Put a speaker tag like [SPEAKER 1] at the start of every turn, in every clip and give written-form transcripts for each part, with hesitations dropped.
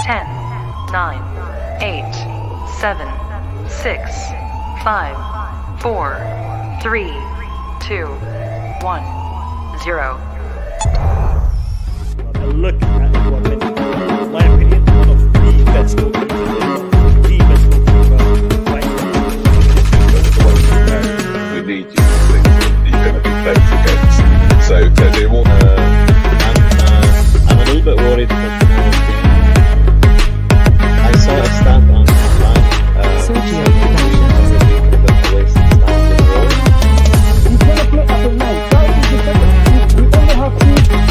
[SPEAKER 1] 10, 9, 8, 7, 6, 5, 4, 3, 2, 1, 0.
[SPEAKER 2] Look at what in my opinion, one of the best goalkeepers
[SPEAKER 3] we need you to think you're going to be played against. So they want
[SPEAKER 2] I'm a little bit worried about I saw a stat online.
[SPEAKER 1] Sergio
[SPEAKER 2] has been the lowest stat in the world.
[SPEAKER 4] He's going to play up and down. That is the second.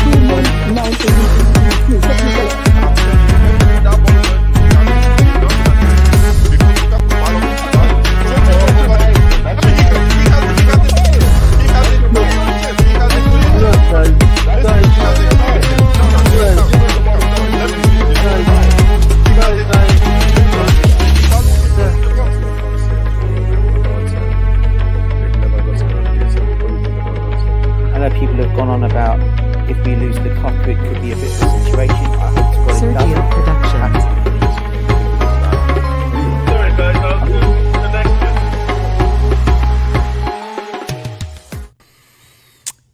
[SPEAKER 4] We only have two men now in the
[SPEAKER 5] I know people have gone on about if we lose the cup, it could be a bit of a situation. I hope to God it
[SPEAKER 1] Sergio
[SPEAKER 5] doesn't.
[SPEAKER 1] Production.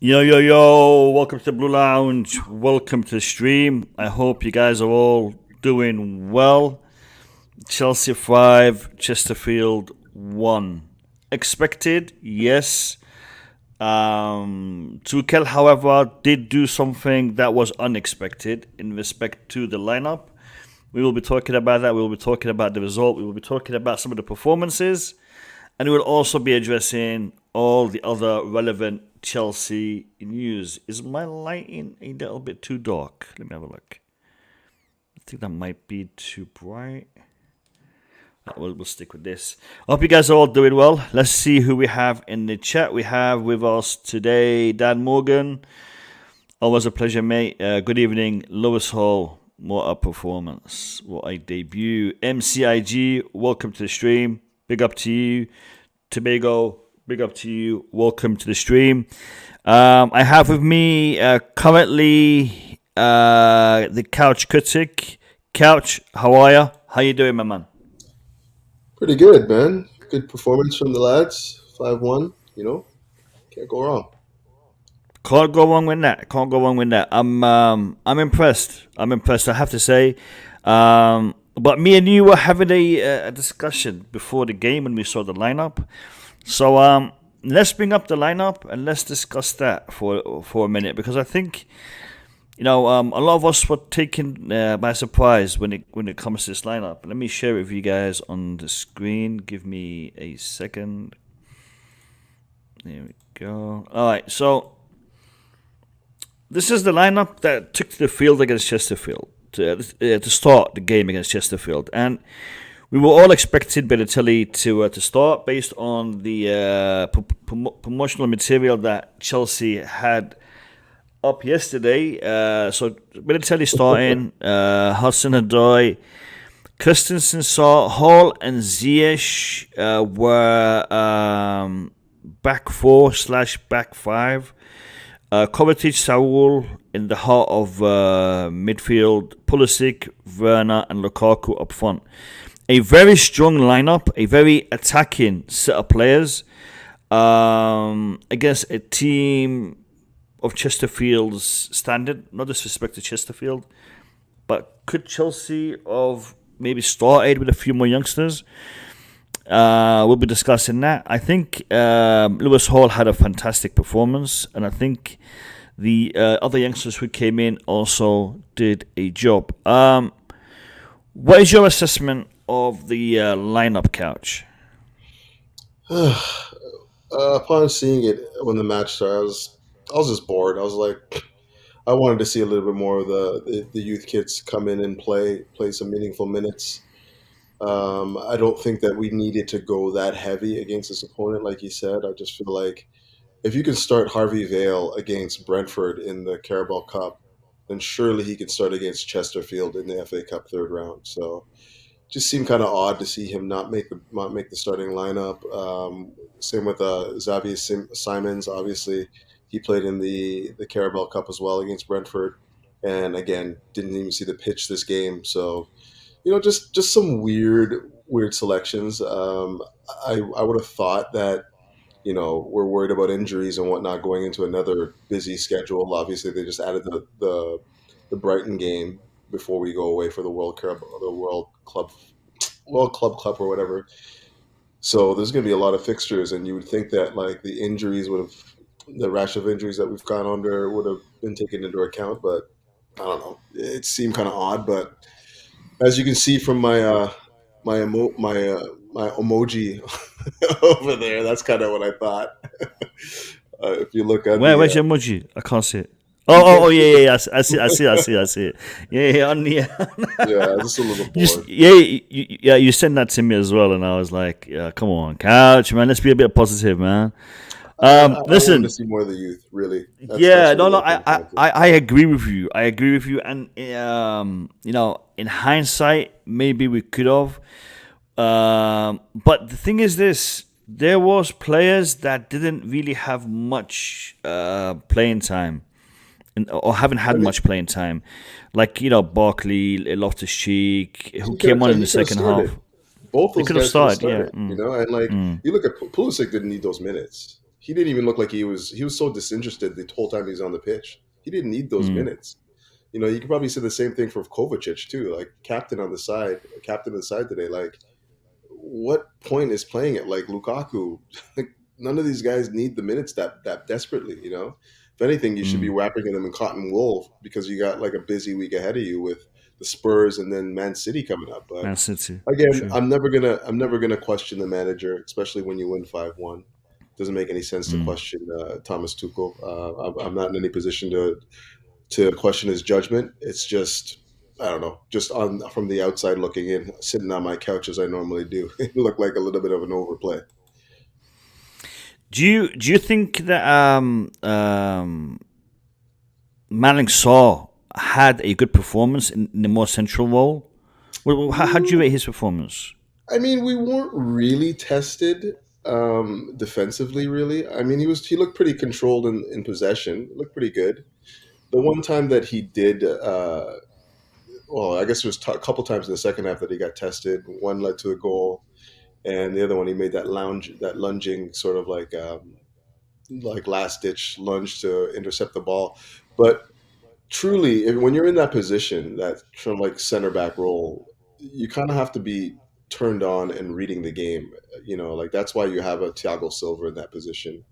[SPEAKER 2] Yo, welcome to Blue Lounge, welcome to the stream. I hope you guys are all doing well. Chelsea 5, Chesterfield 1. Expected, yes. Tuchel, however, did do something that was unexpected in respect to the lineup. We will be talking about that. We will be talking about the result. We will be talking about some of the performances. And we will also be addressing all the other relevant Chelsea news. Is my lighting a little bit too dark? Let me have a look. I think that might be too bright. We'll stick with this. I hope you guys are all doing well. Let's see who we have in the chat. We have with us today Dan Morgan. Always a pleasure, mate. Good evening, Lewis Hall. What a performance. What a debut. MCIG, welcome to the stream. Big up to you. Tobago, big up to you. Welcome to the stream. I have with me currently the Couch Critic. Couch, how are you? How you doing, my man?
[SPEAKER 6] Pretty good, man. Good performance from the lads. 5-1, can't go wrong.
[SPEAKER 2] Can't go wrong with that. Can't go wrong with that. I'm impressed. I have to say. But me and you were having a discussion before the game when we saw the lineup. So let's bring up the lineup and let's discuss that for a minute, because I think a lot of us were taken by surprise when it comes to this lineup. Let me share it with you guys on the screen. Give me a second. There we go. All right, so this is the lineup that took to the field against Chesterfield to start the game against Chesterfield, and we were all expected Balotelli to start based on the promotional material that Chelsea had up yesterday. So Balotelli starting, Hudson-Odoi, Christensen, Hall and Ziyech were back 4/back 5. Kovačić, Saul in the heart of midfield, Pulisic, Werner and Lukaku up front. A very strong lineup, a very attacking set of players against a team of Chesterfield's standard. No disrespect to Chesterfield, but could Chelsea have maybe started with a few more youngsters? We'll be discussing that. I think Lewis Hall had a fantastic performance, and I think the other youngsters who came in also did a job. What is your assessment of the lineup, Couch?
[SPEAKER 6] Upon seeing it when the match started, I was just bored. I was like, I wanted to see a little bit more of the youth kids come in and play some meaningful minutes. I don't think that we needed to go that heavy against this opponent, like you said. I just feel like if you can start Harvey Vale against Brentford in the Carabao Cup, then surely he can start against Chesterfield in the FA Cup third round. So just seemed kind of odd to see him not make the starting lineup. Same with Xavier Simons. Obviously, he played in the Carabao Cup as well against Brentford, and again didn't even see the pitch this game. So just some weird selections. I would have thought that we're worried about injuries and whatnot going into another busy schedule. Obviously, they just added the Brighton game before we go away for the World Club Cup or whatever. So there's going to be a lot of fixtures, and you would think that like the rash of injuries that we've gone under would have been taken into account, but I don't know. It seemed kind of odd, but as you can see from my emoji over there, that's kind of what I thought. If you look at
[SPEAKER 2] Where's your emoji? I can't see it. Oh, yeah. I see it. Yeah, on the
[SPEAKER 6] yeah, just a little
[SPEAKER 2] you,
[SPEAKER 6] bored.
[SPEAKER 2] you sent that to me as well, and I was like, yeah, come on, couch, man, let's be a bit positive, man.
[SPEAKER 6] I
[SPEAKER 2] Listen,
[SPEAKER 6] want to see more of the youth, really.
[SPEAKER 2] yeah,
[SPEAKER 6] That's
[SPEAKER 2] no,
[SPEAKER 6] really
[SPEAKER 2] no,
[SPEAKER 6] what I'm trying to.
[SPEAKER 2] I agree with you. And in hindsight, maybe we could have. But the thing is, there was players that didn't really have much playing time, or haven't had
[SPEAKER 6] I mean,
[SPEAKER 2] much playing time, like Barkley, Loftus-Cheek, who
[SPEAKER 6] he could
[SPEAKER 2] came on in
[SPEAKER 6] he
[SPEAKER 2] the
[SPEAKER 6] could have
[SPEAKER 2] second half.
[SPEAKER 6] started. Both
[SPEAKER 2] They
[SPEAKER 6] those
[SPEAKER 2] could have
[SPEAKER 6] guys could have
[SPEAKER 2] started, yeah.
[SPEAKER 6] started, and like you look at Pulisic didn't need those minutes. He didn't even look like he was so disinterested the whole time he was on the pitch. He didn't need those minutes. You could probably say the same thing for Kovačić too, like captain of the side today. Like, what point is playing it like Lukaku? Like, none of these guys need the minutes that desperately. If anything, you should be wrapping them in cotton wool because you got like a busy week ahead of you with the Spurs and then Man City coming up. But
[SPEAKER 2] Man City,
[SPEAKER 6] again,
[SPEAKER 2] true.
[SPEAKER 6] I'm never gonna question the manager, especially when you win 5-1. Doesn't make any sense to
[SPEAKER 2] Mm.
[SPEAKER 6] question Thomas Tuchel. I'm not in any position to question his judgment. It's just, I don't know, just on from the outside looking in, sitting on my couch as I normally do. It looked like a little bit of an overplay.
[SPEAKER 2] Do you think that Manning Saw had a good performance in the more central role? How do you rate his performance?
[SPEAKER 6] I mean, we weren't really tested defensively. Really, I mean, he looked pretty controlled in possession. Looked pretty good. The one time that he did, well, I guess it was a couple times in the second half that he got tested. One led to a goal, and the other one he made that lunging sort of like last ditch lunge to intercept the ball. But truly, when you're in that position, that kind of like center back role, you kind of have to be turned on and reading the game. Like that's why you have a Thiago Silva in that position.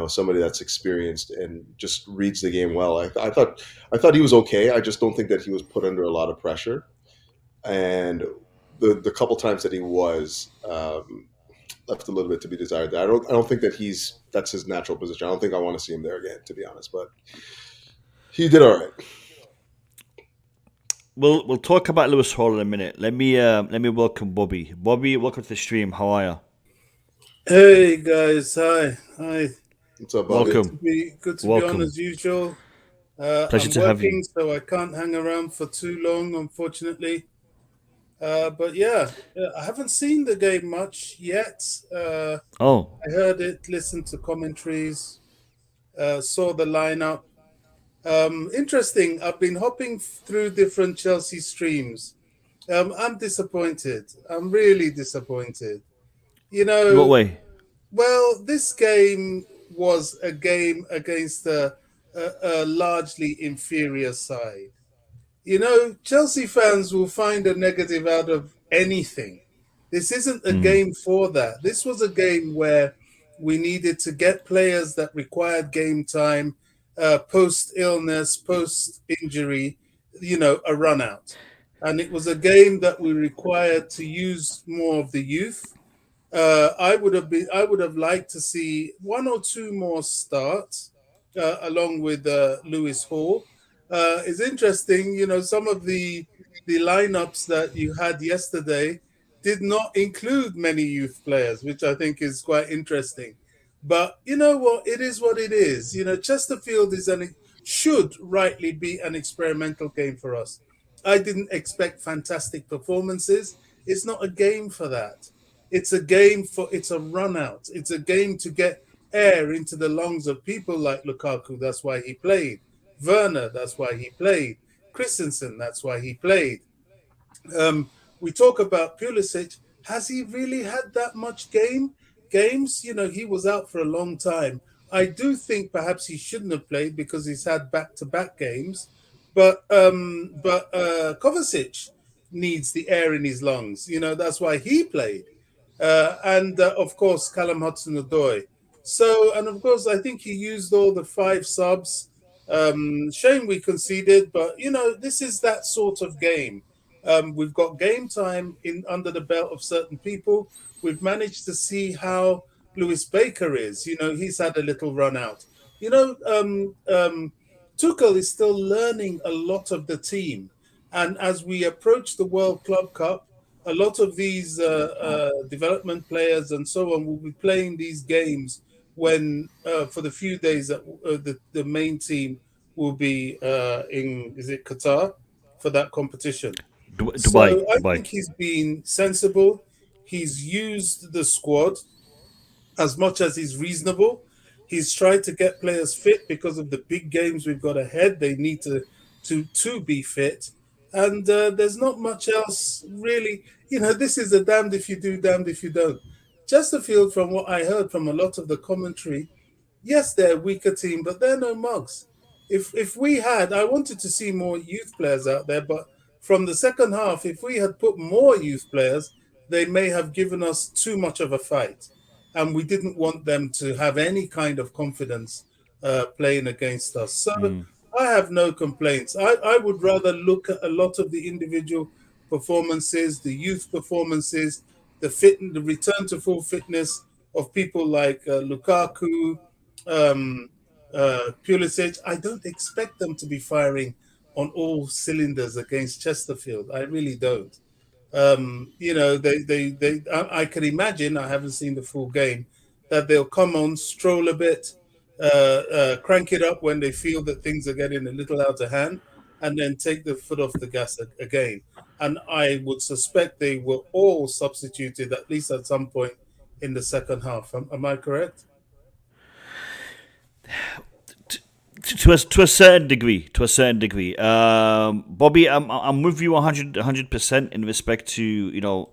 [SPEAKER 6] Somebody that's experienced and just reads the game well. I thought he was okay. I just don't think that he was put under a lot of pressure. And the couple times that he was left a little bit to be desired. I don't think that's his natural position. I don't think I want to see him there again, to be honest. But he did all right.
[SPEAKER 2] We'll talk about Lewis Hall in a minute. Let me welcome Bobby. Bobby, welcome to the stream. How are you?
[SPEAKER 7] Hey guys, hi.
[SPEAKER 6] What's up, Bobby?
[SPEAKER 2] Welcome.
[SPEAKER 7] Good to be
[SPEAKER 2] Welcome.
[SPEAKER 7] on as usual.
[SPEAKER 2] Pleasure
[SPEAKER 7] I'm
[SPEAKER 2] to have
[SPEAKER 7] working,
[SPEAKER 2] you.
[SPEAKER 7] so I can't hang around for too long, unfortunately. But yeah, I haven't seen the game much yet.
[SPEAKER 2] Oh,
[SPEAKER 7] I heard it, listened to commentaries, saw the lineup. Interesting. I've been hopping through different Chelsea streams. I'm disappointed. I'm really disappointed.
[SPEAKER 2] in what way?
[SPEAKER 7] Well, this game was a game against a largely inferior side. Chelsea fans will find a negative out of anything. This isn't a game for that. This was a game where we needed to get players that required game time, post illness, post injury, a run out. And it was a game that we required to use more of the youth. I would have liked to see one or two more starts along with Lewis Hall. It's interesting, some of the lineups that you had yesterday did not include many youth players, which I think is quite interesting. But you know what? It is what it is. Chesterfield should rightly be an experimental game for us. I didn't expect fantastic performances. It's not a game for that. It's a run out. It's a game to get air into the lungs of people like Lukaku. That's why he played. Werner, that's why he played. Christensen, that's why he played. we talk about Pulisic. Has he really had that much games? He was out for a long time. I do think perhaps he shouldn't have played because he's had back-to-back games. But Kovačić needs the air in his lungs. That's why he played. And of course, Callum Hudson-Odoi. So, and of course, I think he used all the 5 subs. Shame we conceded, but this is that sort of game. We've got game time under the belt of certain people. We've managed to see how Lewis Baker is. He's had a little run out. Tuchel is still learning a lot of the team. And as we approach the World Club Cup, a lot of these development players and so on will be playing these games when, for the few days that the main team will be in, is it Qatar, for that competition.
[SPEAKER 2] Dubai.
[SPEAKER 7] I think he's been sensible. He's used the squad as much as he's reasonable. He's tried to get players fit because of the big games we've got ahead. They need to be fit. And there's not much else really. This is a damned if you do, damned if you don't. Chesterfield, from what I heard from a lot of the commentary, yes, they're a weaker team, but they're no mugs. If we had, I wanted to see more youth players out there, but from the second half, if we had put more youth players, they may have given us too much of a fight. And we didn't want them to have any kind of confidence playing against us. So I have no complaints. I would rather look at a lot of the individual performances, the youth performances, the return to full fitness of people like Lukaku, Pulisic. I don't expect them to be firing on all cylinders against Chesterfield. I really don't. I can imagine, I haven't seen the full game, that they'll come on, stroll a bit, crank it up when they feel that things are getting a little out of hand, and then take the foot off the gas again. And I would suspect they were all substituted at least at some point in the second half. Am I correct?
[SPEAKER 2] To a certain degree, Bobby, I'm with you 100% in respect to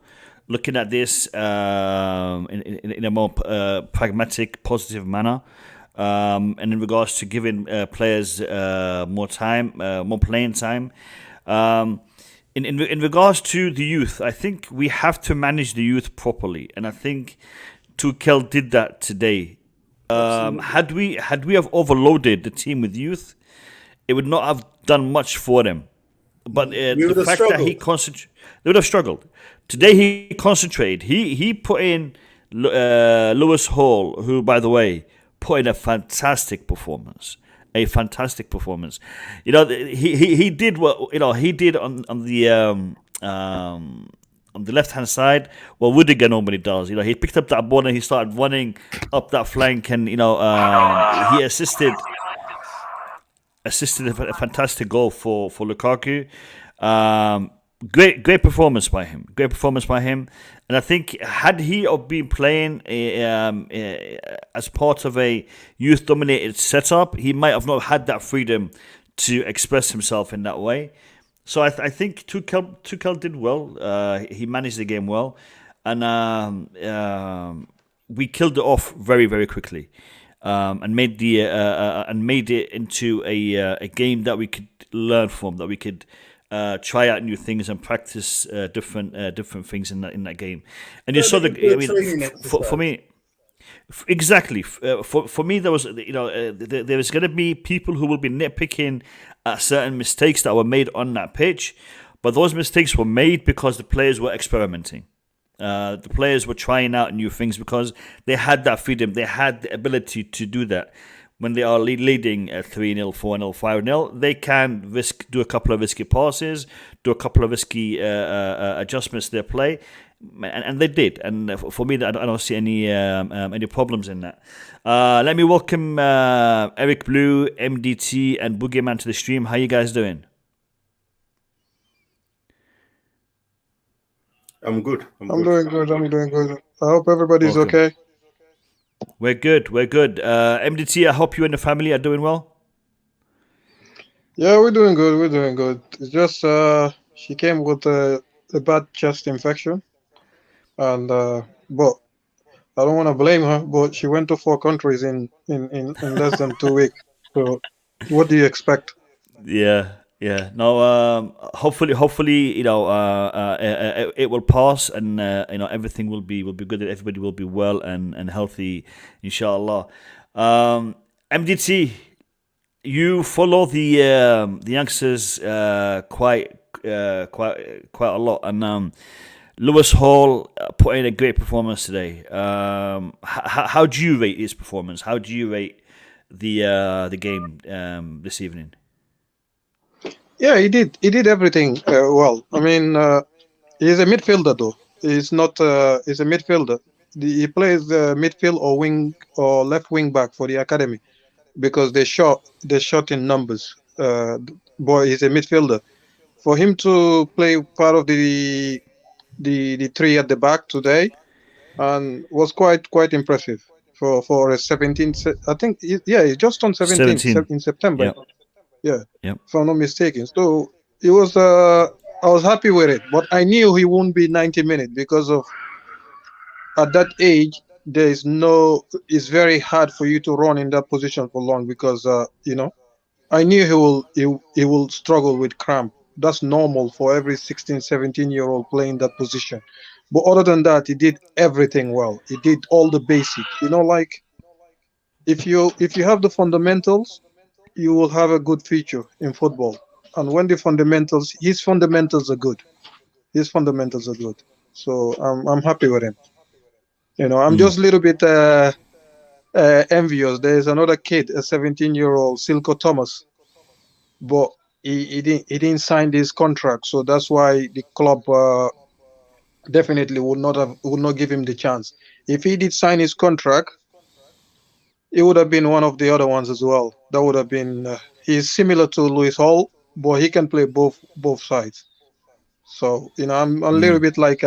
[SPEAKER 2] looking at this in a more pragmatic, positive manner, and in regards to giving players more time, more playing time. In regards to the youth, I think we have to manage the youth properly, and I think Tuchel did that today. Had we have overloaded the team with youth, it would not have done much for them. But the fact that he concentrated, they would have struggled. Today he concentrated. He put in Lewis Hall, who, by the way, put in a fantastic performance. He did what he did on the left-hand side, what Rudiger normally does. He picked up that ball and he started running up that flank, and he assisted a fantastic goal for Lukaku. Great performance by him. And I think had he been playing as part of a youth-dominated setup, he might have not had that freedom to express himself in that way. So I think Tuchel did well. He managed the game well, and we killed it off very, very quickly, and made it into a game that we could learn from, that we could try out new things and practice different things in that game. And you saw for me. Exactly. For me, there was there is going to be people who will be nitpicking at certain mistakes that were made on that pitch, but those mistakes were made because the players were experimenting. The players were trying out new things because they had that freedom, they had the ability to do that. When they are leading 3-0, 4-0, 5-0, they can do a couple of risky passes, do a couple of risky adjustments to their play. And they did, and for me, I don't see any problems in that. Let me welcome Eric Blue, MDT, and Boogeyman to the stream. How you guys doing?
[SPEAKER 6] I'm good.
[SPEAKER 8] I'm doing good. I hope everybody's okay.
[SPEAKER 2] We're good. MDT, I hope you and the family are doing well.
[SPEAKER 8] Yeah, we're doing good. It's just she came with a a bad chest infection, and but I don't want to blame her. But she went to 4 countries in less than 2 weeks. So, what do you expect?
[SPEAKER 2] Yeah, yeah. No, hopefully, it will pass, and everything will be good, and everybody will be well and healthy, inshallah. MDT, you follow the youngsters quite a lot, and Lewis Hall put in a great performance today. How do you rate his performance? How do you rate the game this evening?
[SPEAKER 8] Yeah, he did. He did everything well. I mean, he's a midfielder though. He's not. He's a midfielder. He plays midfield or wing or left wing back for the academy because they shot in numbers. Boy, he's a midfielder. For him to play part of the three at the back today and was quite impressive for a 17. I think yeah, he's just on 17
[SPEAKER 2] 17.
[SPEAKER 8] in September.
[SPEAKER 2] Yep.
[SPEAKER 8] Yeah,
[SPEAKER 2] Yep.
[SPEAKER 8] if I'm not mistaken. So it was. I was happy with it, but I knew he wouldn't be 90 minutes because of at that age. There is no. It's very hard for you to run in that position for long because I knew he will struggle with cramp. That's normal for every 16, 17-year-old playing that position. But other than that, he did everything well. He did all the basics. Like if you have the fundamentals, you will have a good future in football. And when his fundamentals are good. His fundamentals are good. So I'm happy with him. I'm just a little bit envious. There's another kid, a 17-year-old Silko Thomas, but he didn't sign this contract, so that's why the club definitely would not give him the chance. If he did sign his contract, it would have been one of the other ones as well. That would have been. He's similar to Lewis Hall, but he can play both sides. So I'm a little bit like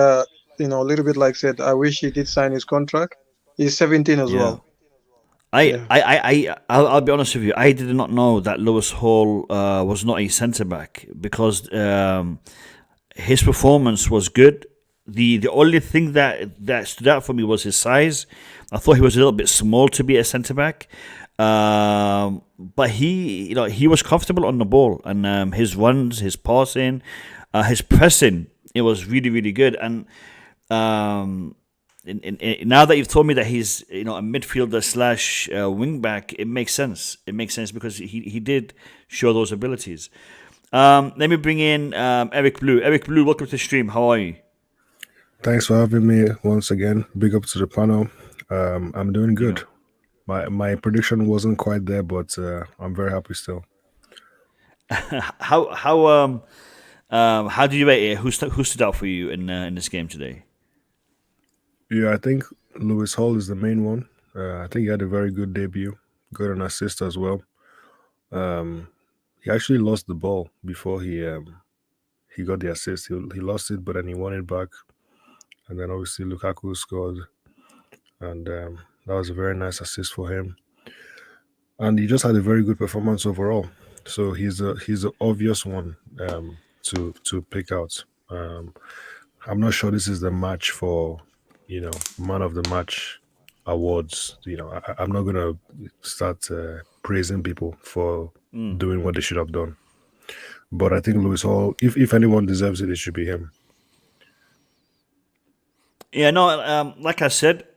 [SPEAKER 8] said. I wish he did sign his contract. He's 17 as
[SPEAKER 2] Yeah.
[SPEAKER 8] well. Yeah.
[SPEAKER 2] I'll be honest with you. I did not know that Lewis Hall was not a centre back because his performance was good. The only thing that stood out for me was his size. I thought he was a little bit small to be a centre back, but he was comfortable on the ball, and his runs, his passing, his pressing, it was really really good. And now that you've told me that he's a midfielder slash wing back, it makes sense. It makes sense because he did show those abilities. Let me bring in Eric Blue. Eric Blue, welcome to the stream. How are you?
[SPEAKER 9] Thanks for having me once again. Big up to the panel. I'm doing good. My prediction wasn't quite there, but I'm very happy still.
[SPEAKER 2] How do you rate it? Who stood out for you in this game today?
[SPEAKER 9] Yeah, I think Lewis Hall is the main one. I think he had a very good debut. Got an assist as well. He actually lost the ball before he got the assist. He lost it, but then he won it back. And then obviously Lukaku scored, and that was a very nice assist for him. And he just had a very good performance overall. So he's the obvious one to pick out. I'm not sure this is the match for man of the match awards. I'm not gonna start praising people for doing what they should have done. But I think Lewis Hall, if anyone deserves it, it should be him.
[SPEAKER 2] Yeah, no, like I said,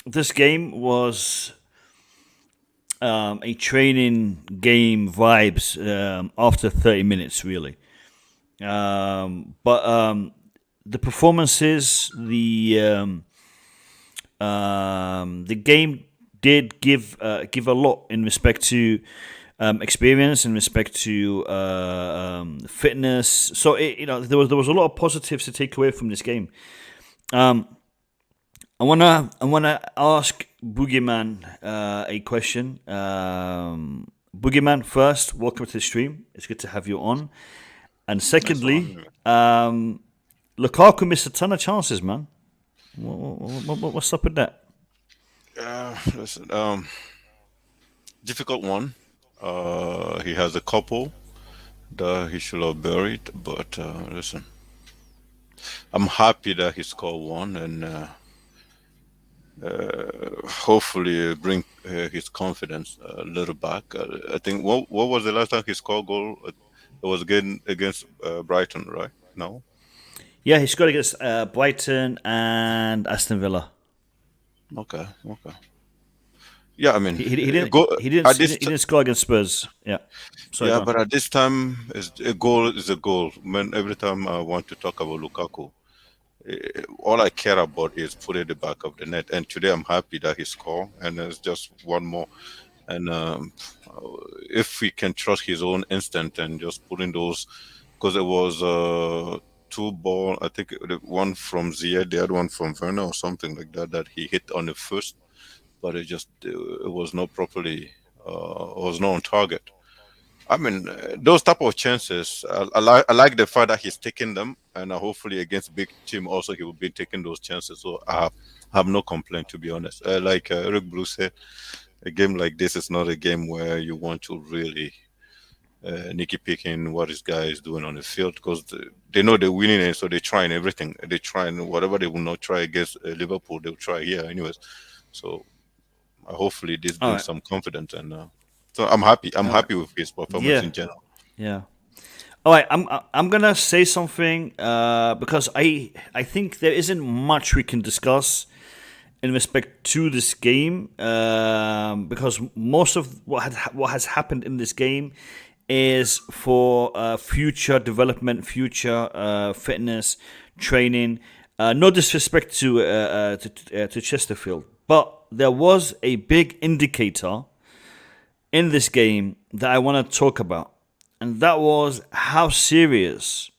[SPEAKER 2] this game was a training game vibes after 30 minutes, really. But the performances, the game did give a lot in respect to experience, in respect to fitness. So there was a lot of positives to take away from this game. I wanna ask Boogeyman a question. Boogeyman, first, welcome to the stream. It's good to have you on. And secondly, Lukaku missed a ton of chances, man. What's up with that?
[SPEAKER 10] Listen, difficult one. He has a couple that he should have buried, but listen, I'm happy that he scored one, and hopefully bring his confidence a little back. I think what was the last time he scored goal? It was against Brighton, right? No.
[SPEAKER 2] Yeah, he scored against Brighton and Aston Villa.
[SPEAKER 10] Okay. Okay. Yeah, I mean,
[SPEAKER 2] He didn't
[SPEAKER 10] go
[SPEAKER 2] he didn't
[SPEAKER 10] at
[SPEAKER 2] he
[SPEAKER 10] this.
[SPEAKER 2] didn't, he didn't score against Spurs. Yeah, sorry,
[SPEAKER 10] Yeah,
[SPEAKER 2] go on.
[SPEAKER 10] but at this time, a goal is a goal. Man, every time I want to talk about Lukaku, all I care about is putting the back of the net. And today I'm happy that he scored, and there's just one more. And if we can trust his own instinct and just putting those, because it was two ball, I think the one from Ziyech, the other one from Werner or something like that, that he hit on the first, but it was not properly, was not on target. I mean, those type of chances, I like the fact that he's taking them, and hopefully against big team also he will be taking those chances. So I have no complaint, to be honest. Like Eric Bruce said, a game like this is not a game where you want to really nicky picking what this guy is doing on the field, because they know they're winning it, so they're trying everything. They're trying whatever they will not try against Liverpool, they'll try here anyways. So hopefully this
[SPEAKER 2] All
[SPEAKER 10] brings
[SPEAKER 2] right,
[SPEAKER 10] some confidence, and so I'm happy. I'm
[SPEAKER 2] all right.
[SPEAKER 10] happy with his performance
[SPEAKER 2] Yeah,
[SPEAKER 10] in general.
[SPEAKER 2] yeah. All right, I'm gonna say something because I think there isn't much we can discuss in respect to this game because most of what has happened in this game is for future development, future fitness, training. No disrespect to Chesterfield, but there was a big indicator in this game that I want to talk about, and that was how serious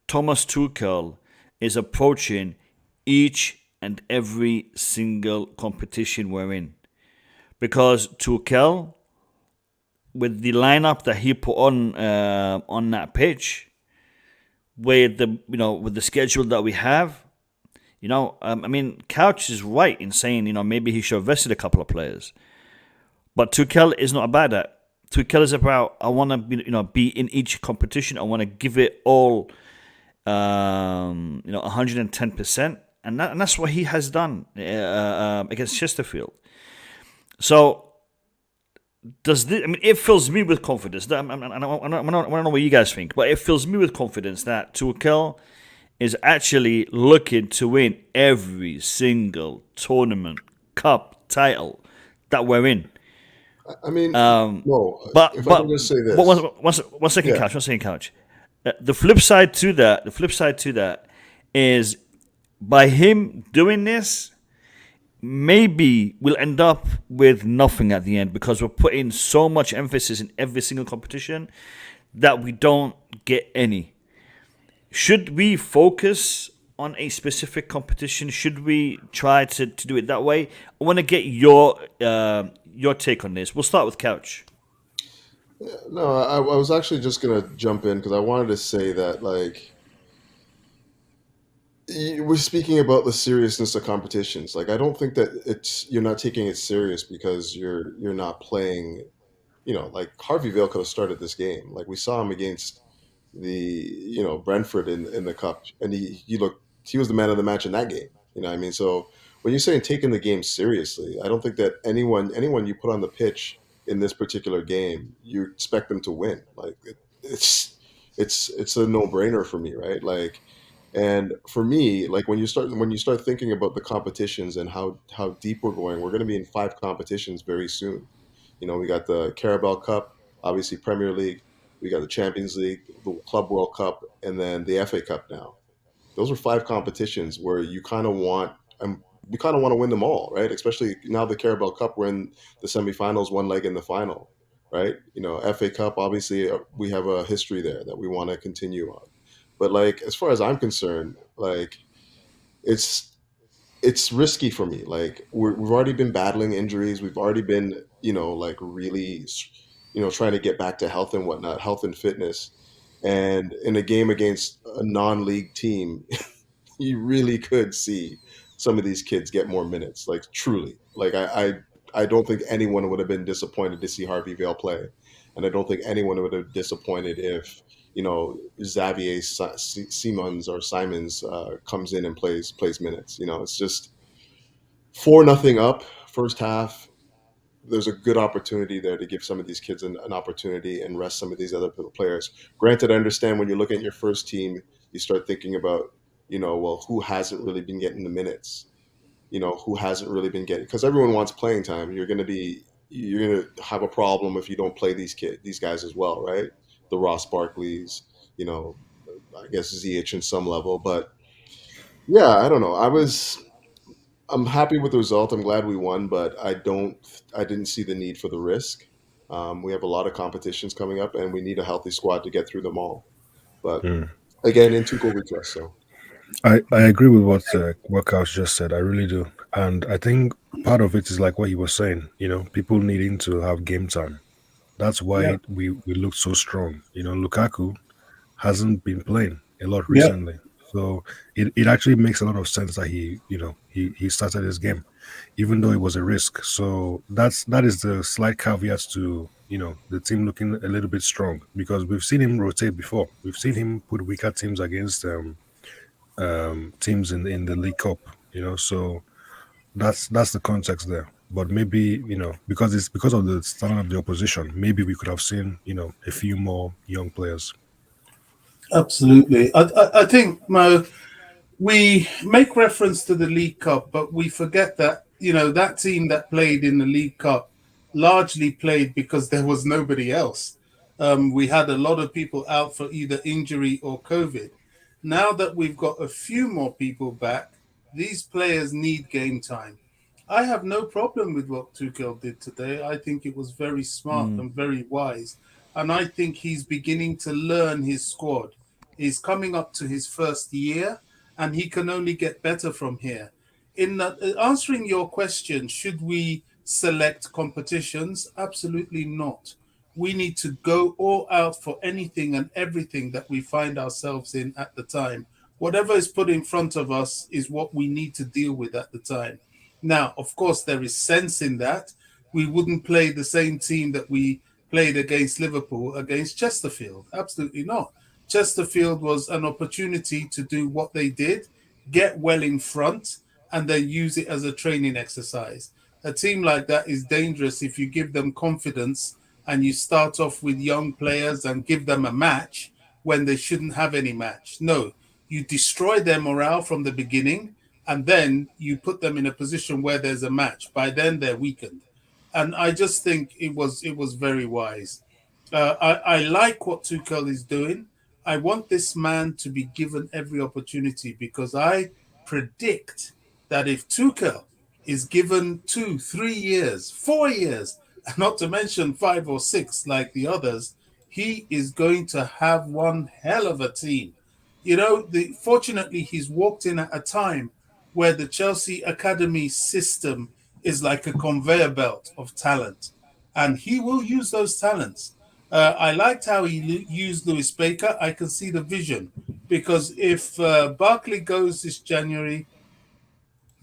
[SPEAKER 2] Thomas Tuchel is approaching each and every single competition we're in. Because Tuchel, with the lineup that he put on that pitch, with the schedule that we have, I mean, Couch is right in saying maybe he should have vested a couple of players. But Tuchel is not about that. Tuchel is about I want to be in each competition. I want to give it all 110%, and that's what he has done against Chesterfield. So does this? I mean, it fills me with confidence. I don't know what you guys think, but it fills me with confidence that Tuchel is actually looking to win every single tournament, cup, title that we're in.
[SPEAKER 6] I mean, no.
[SPEAKER 2] But
[SPEAKER 6] If I can just say this,
[SPEAKER 2] one second,
[SPEAKER 6] yeah.
[SPEAKER 2] Couch. One second, Couch. The flip side to that is by him doing this, maybe we'll end up with nothing at the end because we're putting so much emphasis in every single competition that we don't get any. Should we focus on a specific competition? Should we try to do it that way? I want to get your take on this. We'll start with Couch.
[SPEAKER 6] No, I was actually just gonna jump in because I wanted to say that we're speaking about the seriousness of competitions. Like I don't think that you're not taking it serious because you're not playing. Like Harvey Vale could have started this game. Like we saw him against the Brentford in the cup, and he was the man of the match in that game. You know what I mean? So when you're saying taking the game seriously, I don't think that anyone you put on the pitch in this particular game, you expect them to win. Like it's a no brainer for me, right? Like, and for me, like when you start thinking about the competitions and how deep we're going to be in 5 competitions very soon. We got the Carabao Cup, obviously Premier League. We got the Champions League, the Club World Cup, and then the FA Cup now. Those are 5 competitions where you kind of want to win them all, right? Especially now the Carabao Cup, we're in the semifinals, one leg in the final, right? FA Cup, obviously, we have a history there that we want to continue on. But like, as far as I'm concerned, like, it's it's risky for me. Like we've already been battling injuries. We've already been, like really, trying to get back to health and whatnot, health and fitness. And in a game against a non-league team, you really could see some of these kids get more minutes. Like truly, like I don't think anyone would have been disappointed to see Harvey Vale play, and I don't think anyone would have disappointed if Xavier Simons comes in and plays minutes. It's just 4-0 up first half. There's a good opportunity there to give some of these kids an opportunity and rest some of these other players. Granted, I understand when you look at your first team, you start thinking about, well, who hasn't really been getting the minutes? Who hasn't really been getting, because everyone wants playing time. You're going to have a problem if you don't play these guys as well, right? The Ross Barkleys, I guess Ziyech in some level, but yeah, I don't know. I'm happy with the result. I'm glad we won, but I didn't see the need for the risk. We have a lot of competitions coming up, and we need a healthy squad to get through them all. But again, in Tuchel we trust. So
[SPEAKER 9] I agree with what Couch just said. I really do, and I think part of it is like what he was saying. People needing to have game time. That's why we look so strong. Lukaku hasn't been playing a lot recently, so it actually makes a lot of sense that he started his game, even though it was a risk. So that is the slight caveat to the team looking a little bit strong, because we've seen him rotate before. We've seen him put weaker teams against teams in the League Cup. So that's the context there. But maybe because it's because of the standard of the opposition, maybe we could have seen a few more young players.
[SPEAKER 7] Absolutely. I think, Mo, we make reference to the League Cup, but we forget that, that team that played in the League Cup largely played because there was nobody else. We had a lot of people out for either injury or COVID. Now that we've got a few more people back, these players need game time. I have no problem with what Tuchel did today. I think it was very smart and very wise. And I think he's beginning to learn his squad. He's coming up to his first year, and he can only get better from here. In answering your question, should we select competitions? Absolutely not. We need to go all out for anything and everything that we find ourselves in at the time. Whatever is put in front of us is what we need to deal with at the time. Now, of course, there is sense in that. We wouldn't play the same team that we played against Liverpool against Chesterfield. Absolutely not. Chesterfield was an opportunity to do what they did, get well in front, and then use it as a training exercise. A team like that is dangerous if you give them confidence and you start off with young players and give them a match when they shouldn't have any match. No, you destroy their morale from the beginning, and then you put them in a position where there's a match. By then, they're weakened. And I just think it was very wise. I like what Tuchel is doing. I want this man to be given every opportunity, because I predict that if Tuchel is given 2, 3 years, 4 years, not to mention 5 or 6 like the others, he is going to have one hell of a team. Fortunately, he's walked in at a time where the Chelsea Academy system is like a conveyor belt of talent, and he will use those talents. I liked how he used Lewis Baker. I can see the vision, because if Barkley goes this January,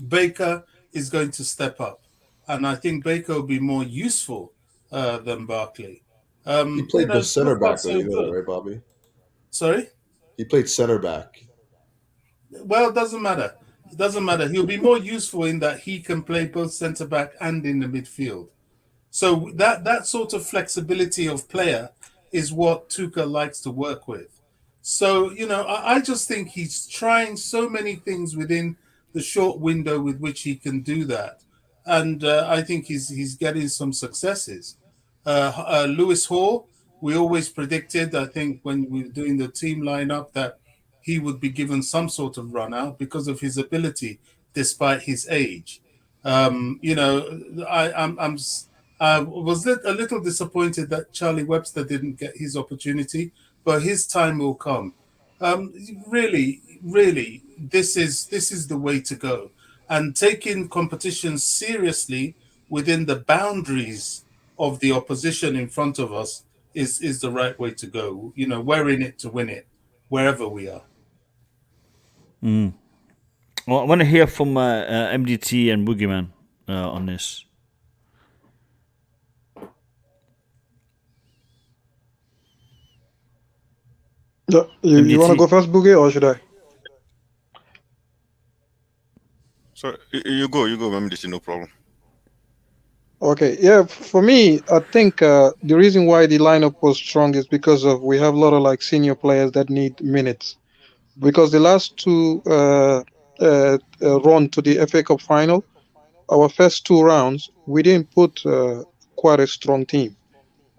[SPEAKER 7] Baker is going to step up, and I think Baker will be more useful than Barkley.
[SPEAKER 6] He played the center back, though, that, right, Bobby?
[SPEAKER 7] Sorry?
[SPEAKER 6] He played center back.
[SPEAKER 7] Well, it doesn't matter. It doesn't matter. He'll be more useful in that he can play both centre back and in the midfield. So that sort of flexibility of player is what Tuchel likes to work with. So, I just think he's trying so many things within the short window with which he can do that. And I think he's getting some successes. Lewis Hall, we always predicted, I think, when we were doing the team lineup, that he would be given some sort of run out because of his ability, despite his age. I was a little disappointed that Charlie Webster didn't get his opportunity, but his time will come. Really, this is the way to go, and taking competition seriously within the boundaries of the opposition in front of us is the right way to go. We're in it to win it, wherever we are.
[SPEAKER 2] Well, I want to hear from MDT and Boogeyman on this.
[SPEAKER 8] You want to
[SPEAKER 2] MDT.
[SPEAKER 8] go first, Boogie, or should I?
[SPEAKER 10] So you go, MDT, no problem.
[SPEAKER 8] Okay, yeah. For me, I think the reason why the lineup was strong is because of we have a lot of like senior players that need minutes. Because the last two run to the FA Cup final, our first two rounds, we didn't put quite a strong team.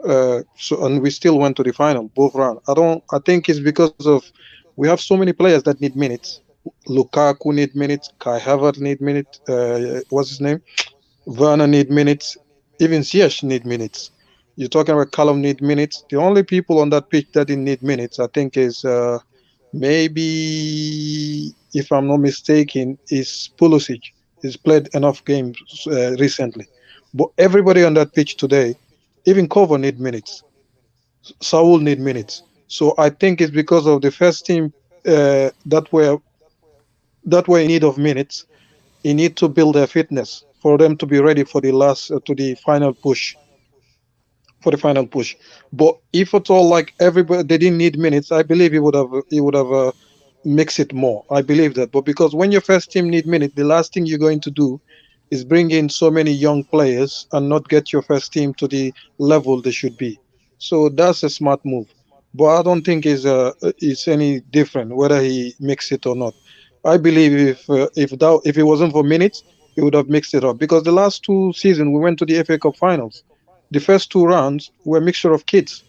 [SPEAKER 8] And we still went to the final both rounds. I think it's because of we have so many players that need minutes. Lukaku need minutes. Kai Havertz need minutes. What's his name? Werner need minutes. Even Ziyech need minutes. You're talking about Callum need minutes. The only people on that pitch that didn't need minutes, I think, is maybe, if I'm not mistaken, is Pulisic. He's played enough games recently. But everybody on that pitch today, even Cover need minutes. Saul need minutes. So I think it's because of the first team that were in need of minutes. You need to build their fitness for them to be ready for the last to the final push. For the final push. But if at all, like everybody, they didn't need minutes, I believe he would have mixed it more. I believe that. But because when your first team need minutes, the last thing you're going to do is bring in so many young players and not get your first team to the level they should be. So that's a smart move. But I don't think it's any different whether he mixed it or not. I believe if it wasn't for minutes, he would have mixed it up. Because the last two seasons we went to the FA Cup finals. The first two rounds were a mixture of kids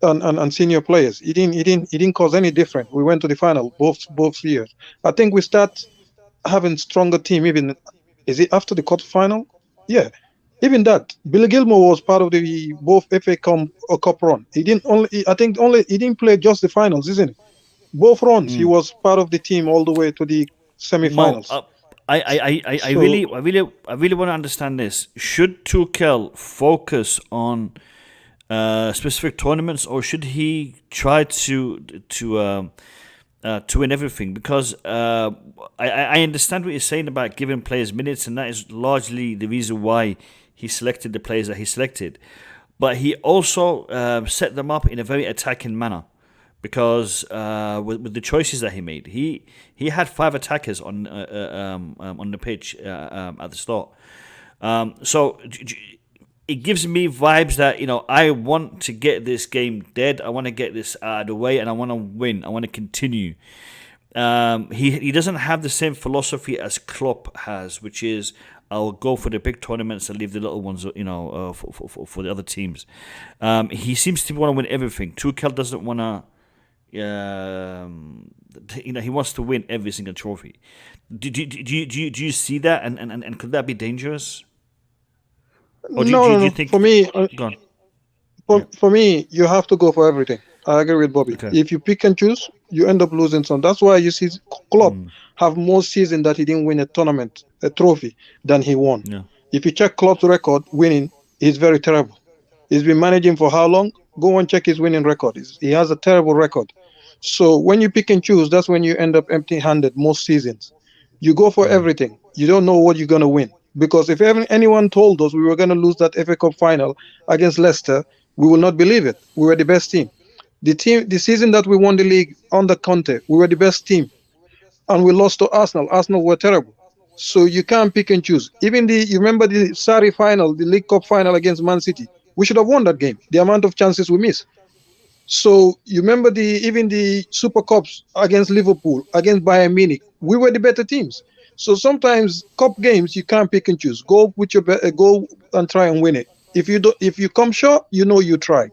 [SPEAKER 8] and senior players. It didn't cause any different. We went to the final both years. I think we start having stronger team even. Is it after the quarterfinal? Yeah, even that. Billy Gilmore was part of the both FA Cup run. He didn't play just the finals, isn't it? Both runs, he was part of the team all the way to the semi-finals.
[SPEAKER 2] Mo, I really want to understand this. Should Tuchel focus on specific tournaments, or should he try to win everything? Because I understand what you're saying about giving players minutes, and that is largely the reason why he selected the players that he selected. But he also set them up in a very attacking manner. Because with the choices that he made, he had 5 attackers on the pitch at the start. So it gives me vibes that I want to get this game dead. I want to get this out of the way, and I want to win. I want to continue. He doesn't have the same philosophy as Klopp has, which is I'll go for the big tournaments and leave the little ones, for the other teams. He seems to want to win everything. Tuchel doesn't want to. He wants to win every single trophy. Do you see that, and could that be dangerous? Or do you think?
[SPEAKER 8] For me,
[SPEAKER 2] Go on.
[SPEAKER 8] for me, you have to go for everything. I agree with Bobby.
[SPEAKER 2] Okay.
[SPEAKER 8] If you pick and choose, you end up losing some. That's why you see Klopp have more season that he didn't win a trophy, than he won.
[SPEAKER 2] Yeah.
[SPEAKER 8] If you check Klopp's record, winning, he's very terrible. He's been managing for how long? Go and check his winning record. He has a terrible record. So when you pick and choose, that's when you end up empty-handed most seasons. You go for everything. You don't know what you're going to win. Because if anyone told us we were going to lose that FA Cup final against Leicester, we will not believe it. We were the best team. The season that we won the league under Conte, we were the best team. And we lost to Arsenal. Arsenal were terrible. So you can't pick and choose. Even you remember the Sarri final, the League Cup final against Man City. We should have won that game. The amount of chances we missed. So you remember even the Super Cups against Liverpool, against Bayern Munich. We were the better teams. So sometimes cup games you can't pick and choose. Go with your go and try and win it. If you come short, you tried.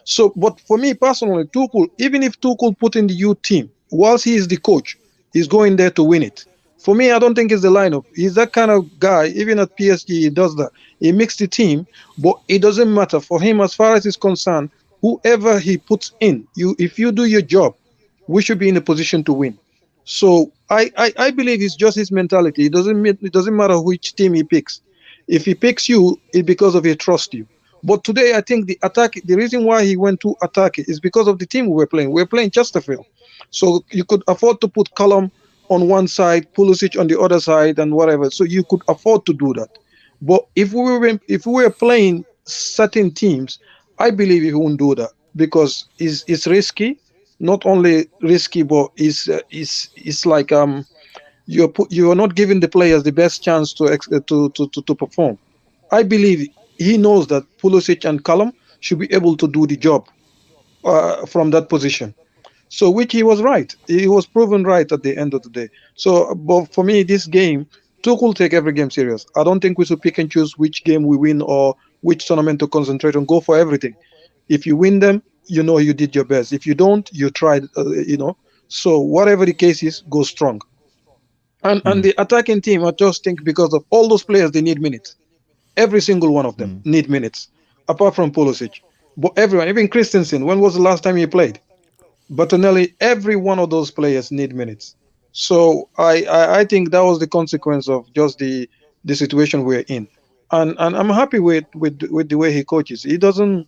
[SPEAKER 8] So, but for me personally, Tuchel, even if Tuchel put in the youth team, whilst he is the coach, he's going there to win it. For me, I don't think it's the lineup. He's that kind of guy. Even at PSG, he does that. He mixed the team, but it doesn't matter for him as far as he's concerned. Whoever he puts in, if you do your job, we should be in a position to win. So I believe it's just his mentality. It doesn't matter which team he picks. If he picks you, it's because of he trusts you. But today, I think the reason why he went to attack is because of the team we were playing. We were playing Chesterfield. So you could afford to put Callum on one side, Pulisic on the other side, and whatever. So you could afford to do that. But if we were playing certain teams, I believe he won't do that because it's risky. not only risky, but is like you are not giving the players the best chance to perform. I believe he knows that Pulisic and Callum should be able to do the job from that position. So, which he was right. He was proven right at the end of the day. So, but for me, this game, Tuchel take every game serious. I don't think we should pick and choose which game we win or which tournament to concentrate on. Go for everything. If you win them, you know you did your best. If you don't, you tried. So whatever the case is, go strong. And the attacking team, I just think because of all those players, they need minutes. Every single one of them need minutes, apart from Pulisic. But everyone, even Christensen, when was the last time he played? Bertonelli, every one of those players need minutes. So I think that was the consequence of just the situation we're in. And I'm happy with the way he coaches. He doesn't.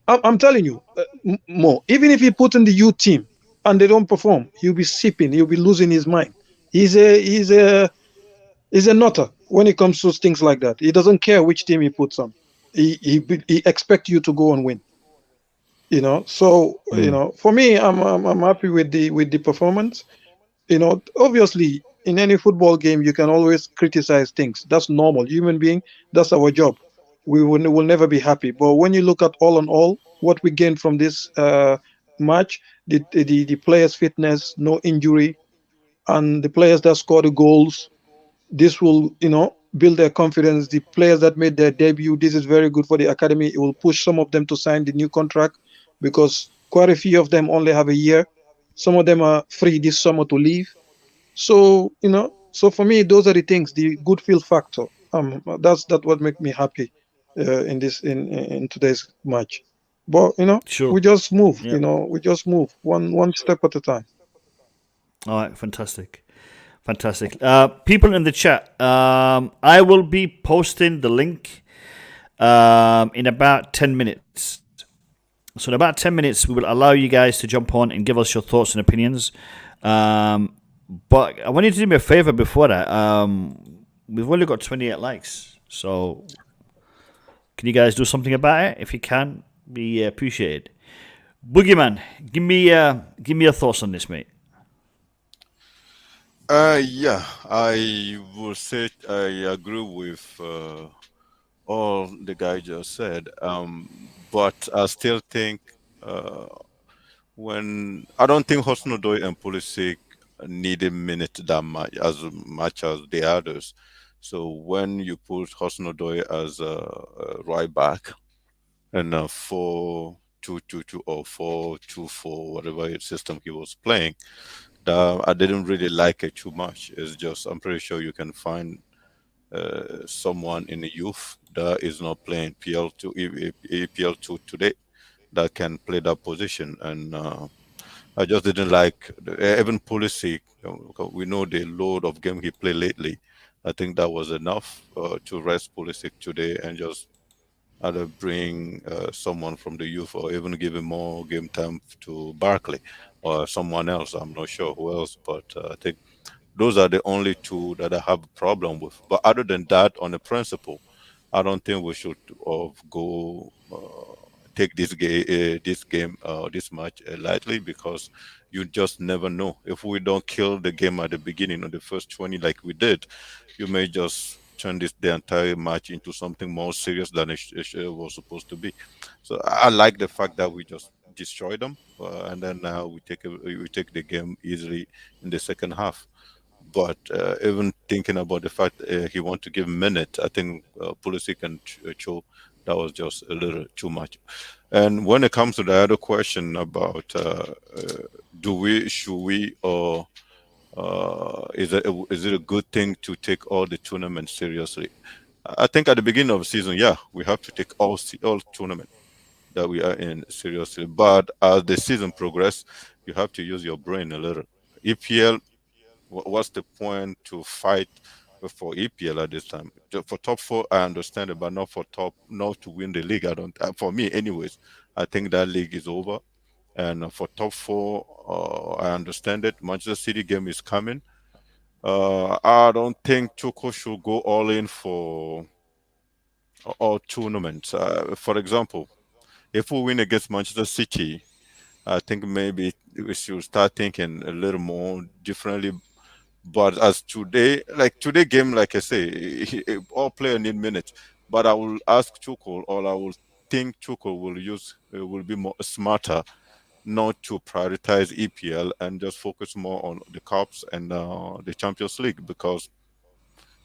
[SPEAKER 8] I'm telling you, Mo. Even if he put in the youth team and they don't perform, he'll be sipping. He'll be losing his mind. He's a nutter when it comes to things like that. He doesn't care which team he puts on. He expects you to go and win. So for me, I'm happy with the performance. Obviously in any football game you can always criticize things. That's normal. Human being, that's our job. We will never be happy. But when you look at all in all, what we gained from this match, the players' fitness, no injury, and the players that score the goals, this will build their confidence. The players that made their debut, this is very good for the academy. It will push some of them to sign the new contract because quite a few of them only have a year. Some of them are free this summer to leave. So so for me, those are the things. The good feel factor. That's what make me happy in today's match. But
[SPEAKER 2] Sure.
[SPEAKER 8] we just move.
[SPEAKER 2] Yeah.
[SPEAKER 8] We just move one step at a time.
[SPEAKER 2] All right, fantastic. Fantastic. People in the chat, I will be posting the link in about 10 minutes. So in about 10 minutes, we will allow you guys to jump on and give us your thoughts and opinions. But I want you to do me a favor before that. We've only got 28 likes. So can you guys do something about it? If you can, be appreciated. Boogeyman, give me your thoughts on this, mate.
[SPEAKER 10] Yeah, I would say I agree with all the guy just said. But I still think when I don't think Hudson-Odoi and Pulisic needed minutes that much as the others. So when you put Hudson-Odoi as a right back and a 4-2-2-2 or 4-2-4, whatever system he was playing, I didn't really like it too much. It's just I'm pretty sure you can find someone in the youth that is not playing PL2 EPL2 today that can play that position, and I just didn't like even Pulisic. We know the load of game he played lately. I think that was enough to rest Pulisic today and just either bring someone from the youth or even give him more game time to Barkley or someone else. I'm not sure who else, but I think those are the only two that I have a problem with. But other than that, on the principle, I don't think we should go take this match lightly, because you just never know. If we don't kill the game at the beginning of the first 20 like we did, you may just turn the entire match into something more serious than it was supposed to be. So I like the fact that we just destroy them, and then now we take the game easily in the second half. But even thinking about the fact he want to give minutes, I think Pulisic and Cho, that was just a little too much. And when it comes to the other question about should we, or is it a good thing to take all the tournaments seriously? I think at the beginning of the season, yeah, we have to take all tournament that we are in seriously. But as the season progresses, you have to use your brain a little. EPL, what's the point to fight for EPL at this time? For top four, I understand it, but not to win the league. I don't. For me, anyways, I think that league is over. And for top four, I understand it. Manchester City game is coming. I don't think Tuchel should go all in for all tournaments. For example, if we win against Manchester City, I think maybe we should start thinking a little more differently. But as today, like today game, like I say, all players need minutes. But I will ask Tuchel, or I will think Tuchel will use will be more smarter, not to prioritize EPL and just focus more on the cups and the Champions League, because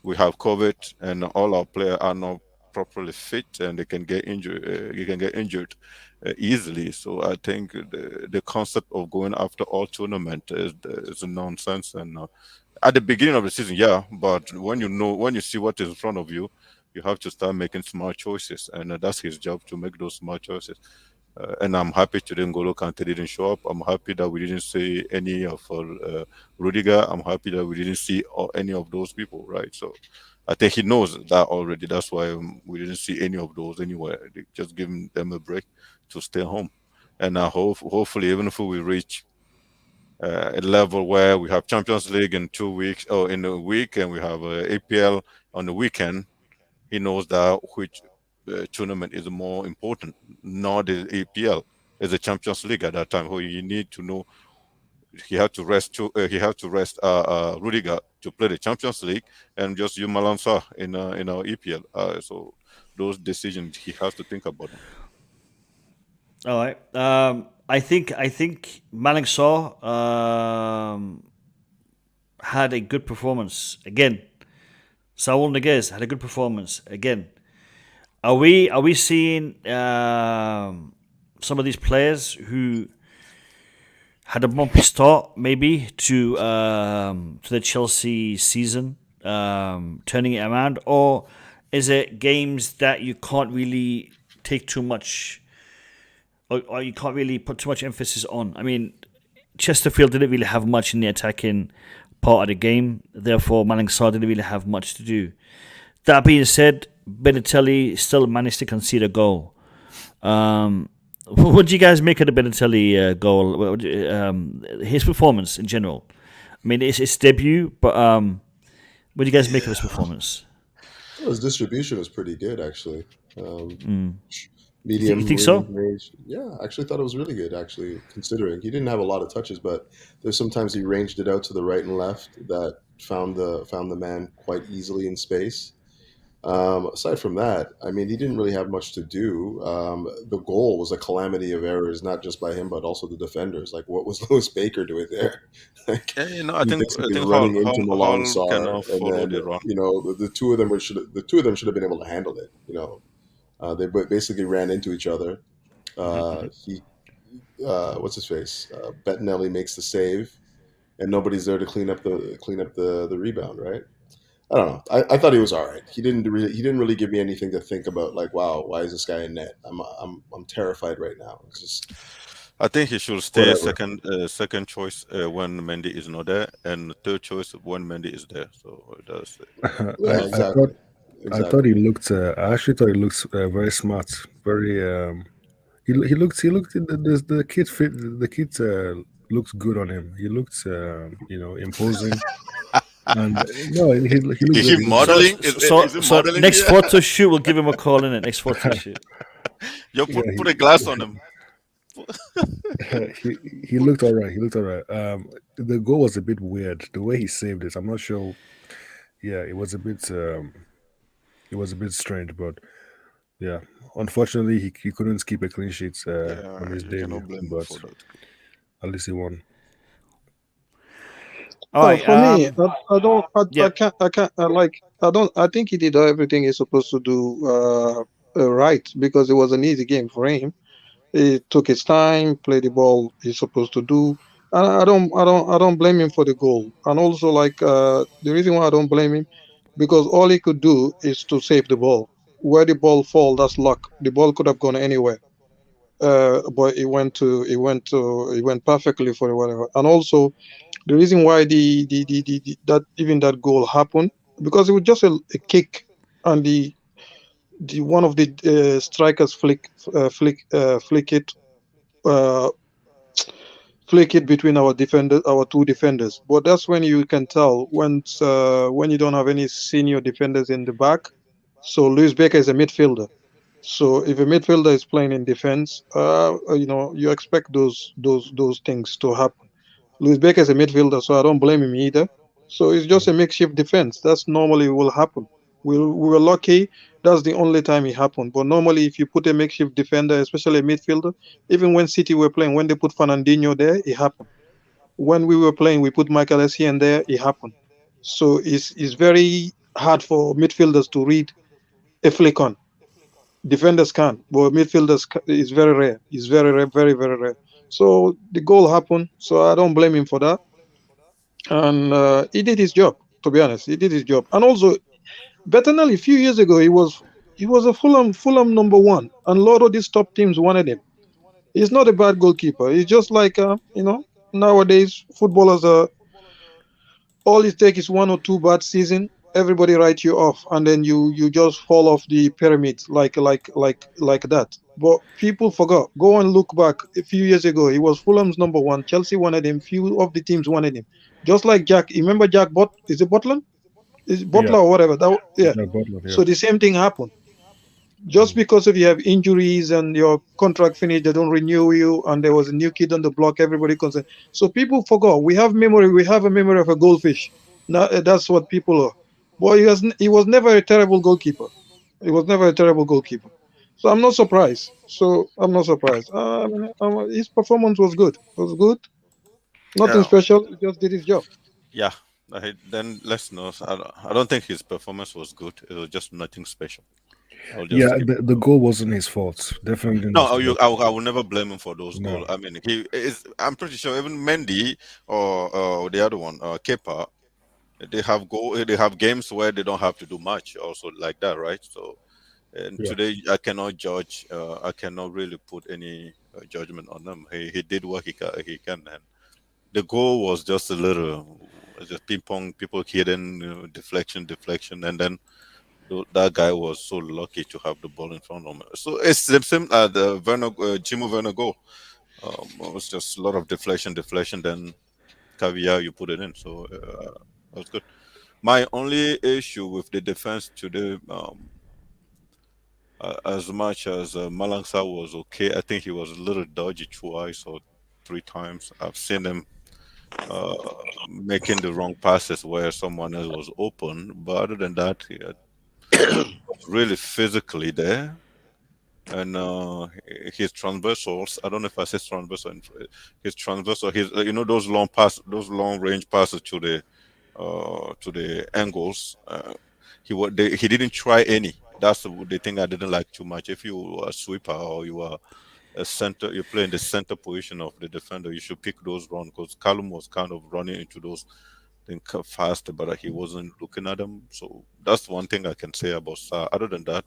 [SPEAKER 10] we have COVID and all our players are not properly fit and they can get injured. You can get injured easily. So I think the concept of going after all tournament is a nonsense. And at the beginning of the season, yeah, but when you see what is in front of you, you have to start making smart choices, and that's his job to make those smart choices. And I'm happy today N'Golo Kante didn't show up. I'm happy that we didn't see any of Rudiger. I'm happy that we didn't see any of those people, right? So I think he knows that already. That's why we didn't see any of those anywhere. They just giving them a break to stay home. And I hopefully, even if we reach a level where we have Champions League in 2 weeks or in a week, and we have APL on the weekend, he knows that which tournament is more important, not the APL. It's the Champions League at that time. Who you need to know he had to rest. He had to rest Rudiger to play the Champions League, and just use Malansa in our EPL. So those decisions he has to think about.
[SPEAKER 2] All right. I think Malang Sarr had a good performance again. Saul Niguez had a good performance again. Are we seeing some of these players who had a bumpy start maybe to the Chelsea season turning it around, or is it games that you can't really take too much, or you can't really put too much emphasis on? I mean, Chesterfield didn't really have much in the attacking part of the game, therefore Malang Sarr didn't really have much to do. That being said, Benatelli still managed to concede a goal. What do you guys make of the Benatelli goal? His performance in general. I mean, it's his debut, but what do you guys make of his performance?
[SPEAKER 6] Well, his distribution was pretty good, actually.
[SPEAKER 2] You think so?
[SPEAKER 6] Range. Yeah, I actually thought it was really good, actually, considering he didn't have a lot of touches, but there's sometimes he ranged it out to the right and left that found the man quite easily in space. Aside from that, I mean, he didn't really have much to do. The goal was a calamity of errors, not just by him, but also the defenders. Like, what was Lewis Baker doing there? Like,
[SPEAKER 10] Yeah, I think
[SPEAKER 6] running into Malang
[SPEAKER 10] Hall
[SPEAKER 6] Sarr,
[SPEAKER 10] cannot follow
[SPEAKER 6] and
[SPEAKER 10] the
[SPEAKER 6] then
[SPEAKER 10] run.
[SPEAKER 6] the two of them should have been able to handle it. They basically ran into each other. He, what's his face? Bettinelli makes the save, and nobody's there to clean up the rebound, right? I don't know. I thought he was all right. He didn't really give me anything to think about. Like, wow, why is this guy in net? I'm terrified right now. It's just
[SPEAKER 10] I think he should stay
[SPEAKER 6] whatever.
[SPEAKER 10] second choice when Mendy is not there, and third choice when Mendy is there. So that's
[SPEAKER 6] Yeah,
[SPEAKER 9] I
[SPEAKER 6] exactly,
[SPEAKER 9] thought he
[SPEAKER 6] exactly.
[SPEAKER 9] looked. I actually thought he looked very smart. Very. The kid fit. The kid looked good on him. He looked imposing. And no, he looked
[SPEAKER 10] Is he
[SPEAKER 9] good.
[SPEAKER 10] modeling? Is he
[SPEAKER 2] So
[SPEAKER 10] modeling?
[SPEAKER 2] next photo shoot, we'll give him a call in it. Next photo shoot.
[SPEAKER 10] You
[SPEAKER 9] Yeah,
[SPEAKER 10] put a glass on him.
[SPEAKER 9] he looked all right. He looked all right. The goal was a bit weird. The way he saved it, I'm not sure. Yeah, it was a bit. It was a bit strange, but yeah, unfortunately, he couldn't keep a clean sheet
[SPEAKER 10] Yeah,
[SPEAKER 9] on his
[SPEAKER 10] you
[SPEAKER 9] debut.
[SPEAKER 10] cannot blame him
[SPEAKER 9] But
[SPEAKER 10] for that.
[SPEAKER 9] at least he won.
[SPEAKER 2] All right.
[SPEAKER 8] For me, I don't,
[SPEAKER 2] yeah.
[SPEAKER 8] I think he did everything he's supposed to do right, because it was an easy game for him. He took his time, played the ball he's supposed to do. And I don't blame him for the goal. And also, the reason why I don't blame him, because all he could do is to save the ball. Where the ball fall, that's luck. The ball could have gone anywhere. But it went perfectly for whatever. And also, the reason why that even that goal happened, because it was just a kick, and the one of the strikers flick it between our two defenders. But that's when you can tell when you don't have any senior defenders in the back. So Luis Baker is a midfielder. So if a midfielder is playing in defense, you expect those things to happen. Luis Baker is a midfielder, so I don't blame him either. So it's just a makeshift defense. That's normally will happen. We were lucky. That's the only time it happened. But normally, if you put a makeshift defender, especially a midfielder, even when City were playing, when they put Fernandinho there, it happened. When we were playing, we put Michael Essien there, it happened. So it's very hard for midfielders to read a flick on. Defenders can, but midfielders is very rare. It's very rare, very very rare. So the goal happened. So I don't blame him for that. And he did his job. To be honest, he did his job. And also, Bettinelli, a few years ago, he was a Fulham number one, and a lot of these top teams wanted him. He's not a bad goalkeeper. He's just like nowadays footballers are all it takes is one or two bad season. Everybody write you off, and then you just fall off the pyramid like that. But people forgot. Go and look back a few years ago. He was Fulham's number one. Chelsea wanted him. Few of the teams wanted him. Just like Jack. You remember Jack is it Butland? Is it Butler
[SPEAKER 9] Yeah,
[SPEAKER 8] or whatever? Yeah.
[SPEAKER 9] Jack Butler. Yeah.
[SPEAKER 8] So the same thing happened. Just because if you have injuries and your contract finished, they don't renew you, and there was a new kid on the block, everybody concerned. So people forgot. We have memory. We have a memory of a goldfish. Now that's what people are. Boy, he was never a terrible goalkeeper. He was never a terrible goalkeeper. So I'm not surprised. His performance was good. It was good. Nothing
[SPEAKER 10] Yeah,
[SPEAKER 8] special. He just did his job.
[SPEAKER 10] yeah. Then let's know. I don't think his performance was good. It was just nothing special. I'll just
[SPEAKER 9] Yeah,
[SPEAKER 10] keep.
[SPEAKER 9] the goal wasn't his fault. Definitely
[SPEAKER 10] No,
[SPEAKER 9] not.
[SPEAKER 10] I will never blame him for those goals.
[SPEAKER 9] No.
[SPEAKER 10] I mean, he is. I'm pretty sure even Mendy or the other one, Kepa, they have games where they don't have to do much, also like that, right? So, and
[SPEAKER 9] Yeah.
[SPEAKER 10] today I cannot judge. I cannot really put any judgment on them. He did what he can, and the goal was just a little, just ping pong, people hitting, deflection, and then that guy was so lucky to have the ball in front of him. So it's the same the Timo Werner goal. It was just a lot of deflection, then caviar you put it in. So that was good. My only issue with the defense today, as much as Malangsa was okay, I think he was a little dodgy twice or three times. I've seen him uh, making the wrong passes where someone else was open, but other than that, he was really physically there. And his transversals, I don't know if I said transversal, his transversal, his those long range passes to the angles. He didn't try any. That's the thing I didn't like too much. If you are a sweeper or you are a center, you play in the center position of the defender, you should pick those runs because Callum was kind of running into those things faster, but he wasn't looking at them. So that's one thing I can say about Sa. Other than that,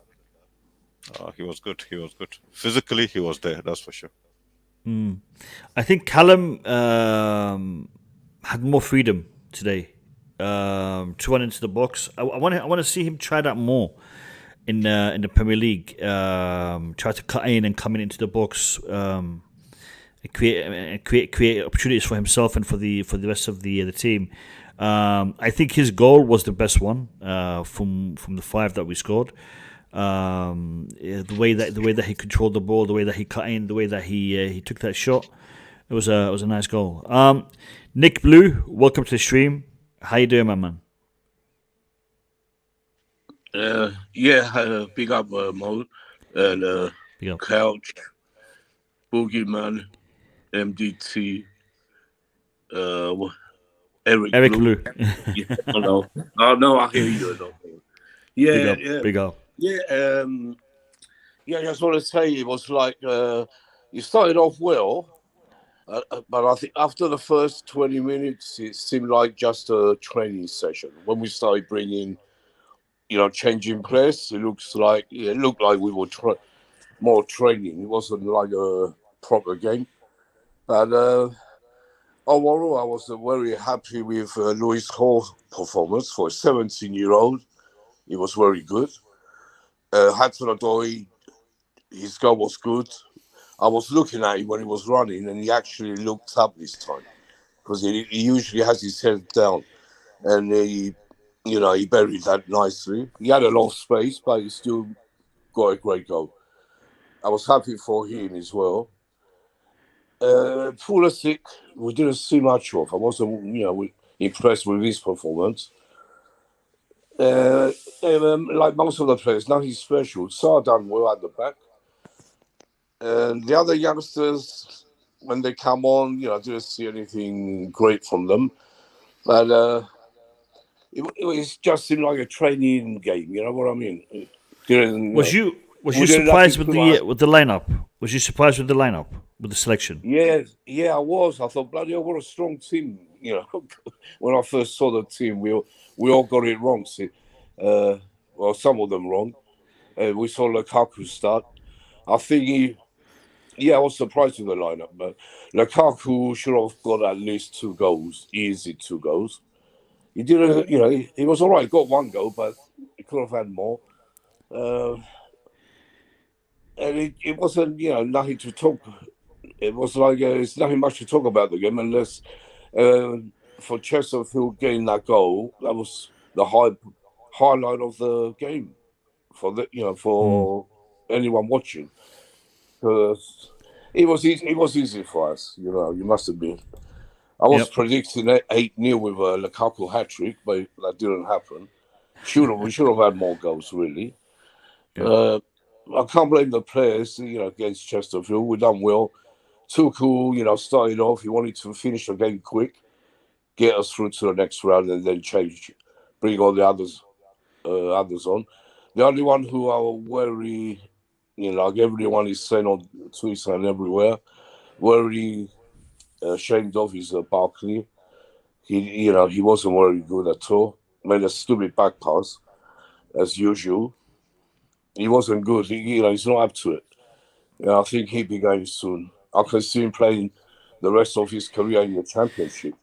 [SPEAKER 10] he was good. He was good. Physically, he was there. That's for sure.
[SPEAKER 2] I think Callum had more freedom today to run into the box. I want to see him try that more in the Premier League. Try to cut in and coming into the box, and create opportunities for himself and for the rest of the team. I think his goal was the best one from the 5 that we scored. The way that he controlled the ball, the way that he cut in, the way that he took that shot, it was a nice goal. Nick Blue, welcome to the stream. How you doing, my man?
[SPEAKER 11] Big up Mo and
[SPEAKER 2] Big up.
[SPEAKER 11] Couch, Boogeyman, MDT, Eric
[SPEAKER 2] Blue.
[SPEAKER 11] Yeah, no, I hear you. No. Yeah,
[SPEAKER 2] Big up.
[SPEAKER 11] yeah. I just want to say it was like you started off well, but I think after the first 20 minutes, it seemed like just a training session. When we started bringing, changing players, it looked like we were more training. It wasn't like a proper game. But overall, I was very happy with Luis Hall's performance for a 17-year-old. He was very good. Hudson-Odoi, his goal was good. I was looking at him when he was running, and he actually looked up this time because he usually has his head down, and he buried that nicely. He had a long space, but he still got a great goal. I was happy for him as well. Pulisic, we didn't see much of. I wasn't, impressed with his performance. Like most of the players, nothing special. Sarr done well at the back. And the other youngsters, when they come on, I didn't see anything great from them. But it just seemed like a training game. You know what I mean?
[SPEAKER 2] Was you surprised with the lineup? Was you surprised with the lineup, with the selection?
[SPEAKER 11] Yeah, I was. I thought, bloody hell, what a strong team. When I first saw the team, we all got it wrong. See, well, some of them wrong. We saw Lukaku start. I think I was surprised with the lineup, but Lukaku should have got at least 2 goals, easy 2 goals. He didn't, he was all right, got 1 goal, but he could have had more. And it wasn't, nothing to talk. It was like it's nothing much to talk about the game unless for Chesterfield getting that goal, that was the highlight of the game for anyone watching. Because it was easy for us, you must admit. I was predicting 8-0 with a Lukaku hat-trick, but that didn't happen. We should have had more goals, really. I can't blame the players, against Chesterfield. We done well. Tuchel, started off. He wanted to finish the game quick, get us through to the next round, and then bring all the others on. The only one who I was worried, like everyone is saying on Twitter and everywhere, worried, ashamed of is Barkley. He wasn't very good at all. Made a stupid back pass, as usual. He wasn't good. He's not up to it. I think he'll be going soon. I can see him playing the rest of his career in the Championship.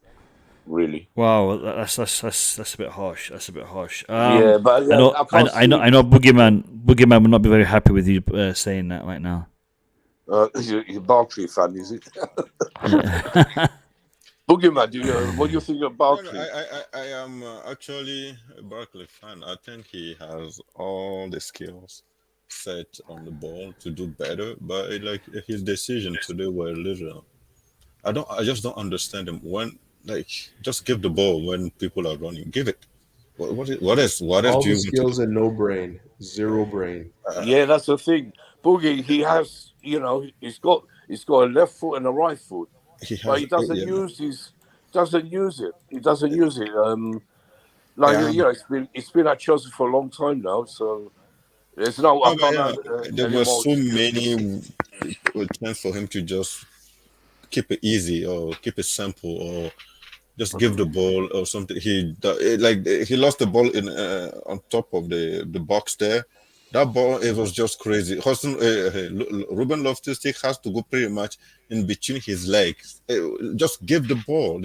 [SPEAKER 11] Really.
[SPEAKER 2] Wow, that's a bit harsh. That's a bit harsh.
[SPEAKER 11] But
[SPEAKER 2] I know Boogeyman will not be very happy with you saying that right now.
[SPEAKER 11] You're a Barkley fan, is it? Boogeyman, what do you think of Barkley?
[SPEAKER 10] I am actually a Barkley fan. I think he has all the skills set on the ball to do better, but his decision today were a little. I just don't understand him. When just give the ball when people are running. Give it. What is
[SPEAKER 6] all the skills and no brain, zero brain.
[SPEAKER 11] That's the thing. Boogie, he has, he's got a left foot and a right foot, but he doesn't use it. He doesn't use it. It's been at Chelsea for a long time now, so there's there
[SPEAKER 10] were so many chances for him to just keep it easy or keep it simple or just give the ball or something. He lost the ball in on top of the box there. That ball, it was just crazy. Ruben Loftus-Cheek has to go pretty much in between his legs. Just give the ball.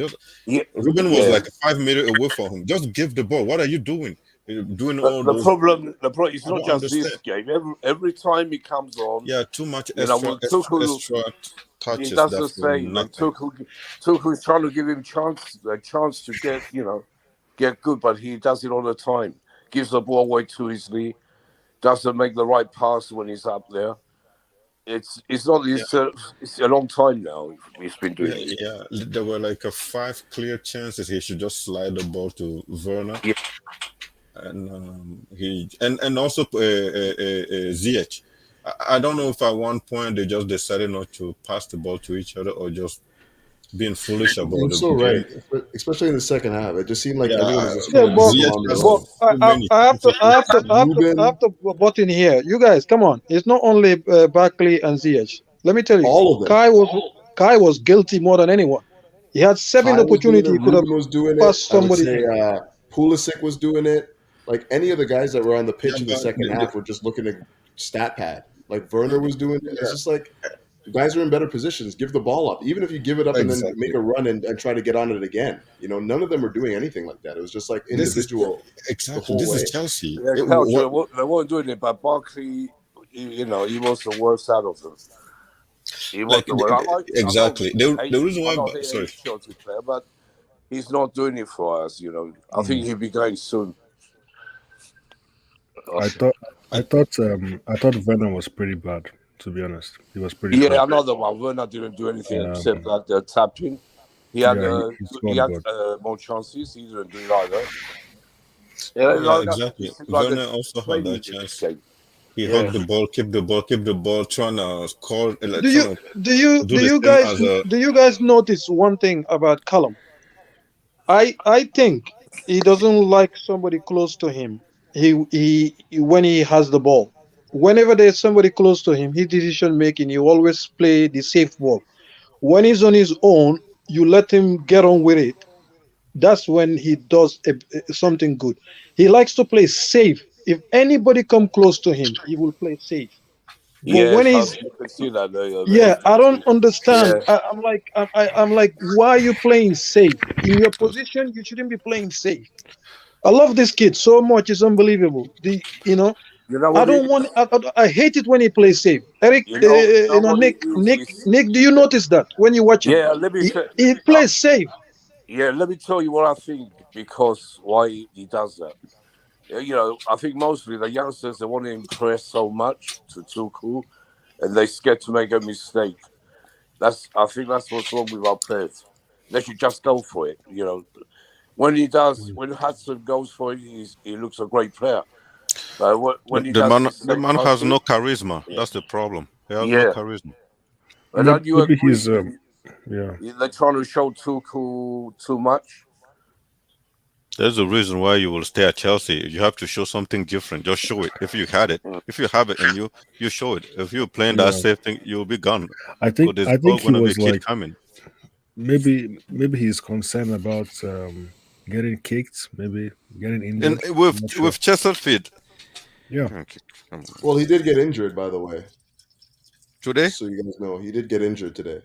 [SPEAKER 10] Ruben was like 5 meters away from him. Just give the ball. What are you doing?
[SPEAKER 11] The problem is not just this game. Every time he comes on,
[SPEAKER 10] too much extra touches.
[SPEAKER 11] He does the same. Tuchel is trying to give him a chance to get good, but he does it all the time. Gives the ball away too easily. Doesn't make the right pass when he's up there. It's not. It's a long time now he's been doing it.
[SPEAKER 10] Yeah, there were 5 clear chances. He should just slide the ball to Werner.
[SPEAKER 11] Yeah.
[SPEAKER 10] And also Ziyech. I don't know if at one point they just decided not to pass the ball to each other or just being foolish about it.
[SPEAKER 6] You're so right, especially in the second half. It just seemed like everyone was just
[SPEAKER 8] I have to butt in here. You guys, come on. It's not only Barkley and Ziyech. Let me tell you,
[SPEAKER 6] all of them.
[SPEAKER 8] Kai was guilty more than anyone. He had 7 opportunities. He could have passed somebody.
[SPEAKER 6] Pulisic was doing it. Like any of the guys that were on the pitch in the second half were just looking at stat pad. Like Werner was doing it. It's just like the guys are in better positions. Give the ball up. Even if you give it up and then make a run and try to get on it again. None of them were doing anything like that. It was just like individual.
[SPEAKER 10] This is Chelsea.
[SPEAKER 11] They weren't doing it, but Barkley, he was the worst out of them. He was the worst.
[SPEAKER 10] Exactly. The reason why, sorry,
[SPEAKER 11] Chelsea player, but he's not doing it for us. I think he'll be going soon.
[SPEAKER 9] I thought Werner was pretty bad. To be honest, he was pretty.
[SPEAKER 11] Yeah,
[SPEAKER 9] close.
[SPEAKER 11] another one. Werner didn't do anything
[SPEAKER 9] Um,
[SPEAKER 11] except like the tapping. He had
[SPEAKER 9] he
[SPEAKER 11] he had
[SPEAKER 9] scored,
[SPEAKER 11] more chances. He didn't do it either.
[SPEAKER 10] Yeah, exactly. Werner also had that chance. He hugged the ball, keep the ball, trying to score. Like,
[SPEAKER 8] Do you do you guys notice one thing about Callum? I think he doesn't like somebody close to him. He when he has the ball. Whenever there's somebody close to him, his decision making, he always play the safe ball. When he's on his own, you let him get on with it. That's when he does something good. He likes to play safe. If anybody come close to him, he will play safe. But when he's
[SPEAKER 11] you can see that.
[SPEAKER 8] I don't understand. I'm like, why are you playing safe? In your position, you shouldn't be playing safe. I love this kid so much; it's unbelievable. I don't want. I hate it when he plays safe. Eric, Nick, do you notice that when you watch him?
[SPEAKER 11] Yeah, let me say,
[SPEAKER 8] he plays safe.
[SPEAKER 11] Yeah, let me tell you what I think because why he does that. I think mostly the youngsters, they want to impress so much to Tuchel, and they're scared to make a mistake. I think that's what's wrong with our players. They should just go for it. When Hudson goes for it, he looks a great player. When
[SPEAKER 10] the man has no charisma. That's the problem. He has no charisma.
[SPEAKER 11] And don't you agree? They're trying to show Tuchel too much.
[SPEAKER 10] There's a reason why you will stay at Chelsea. You have to show something different. Just show it. If you had it, if you have it in you show it. If you're playing that safe thing, you'll be gone.
[SPEAKER 9] I think he was like
[SPEAKER 10] coming.
[SPEAKER 9] Maybe he's concerned about getting kicked, maybe getting injured.
[SPEAKER 10] And with Chesterfield.
[SPEAKER 9] Yeah.
[SPEAKER 6] Well, he did get injured, by the way.
[SPEAKER 10] Today?
[SPEAKER 6] So you guys know, he did get injured today.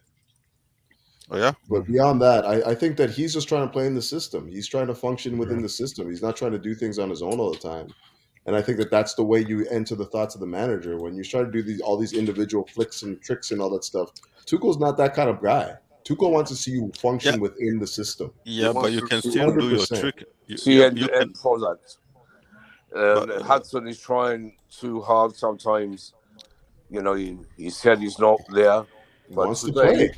[SPEAKER 10] Oh, yeah?
[SPEAKER 6] But beyond that, I think that he's just trying to play in the system. He's trying to function within the system. He's not trying to do things on his own all the time. And I think that that's the way you enter the thoughts of the manager. When you try to do all these individual flicks and tricks and all that stuff, Tuchel's not that kind of guy. Tuchel wants to see you function within the system.
[SPEAKER 10] Yeah, but you can still 100%. Do your trick.
[SPEAKER 11] End product. Hudson is trying too hard sometimes. He said he's not there.
[SPEAKER 6] He wants to play.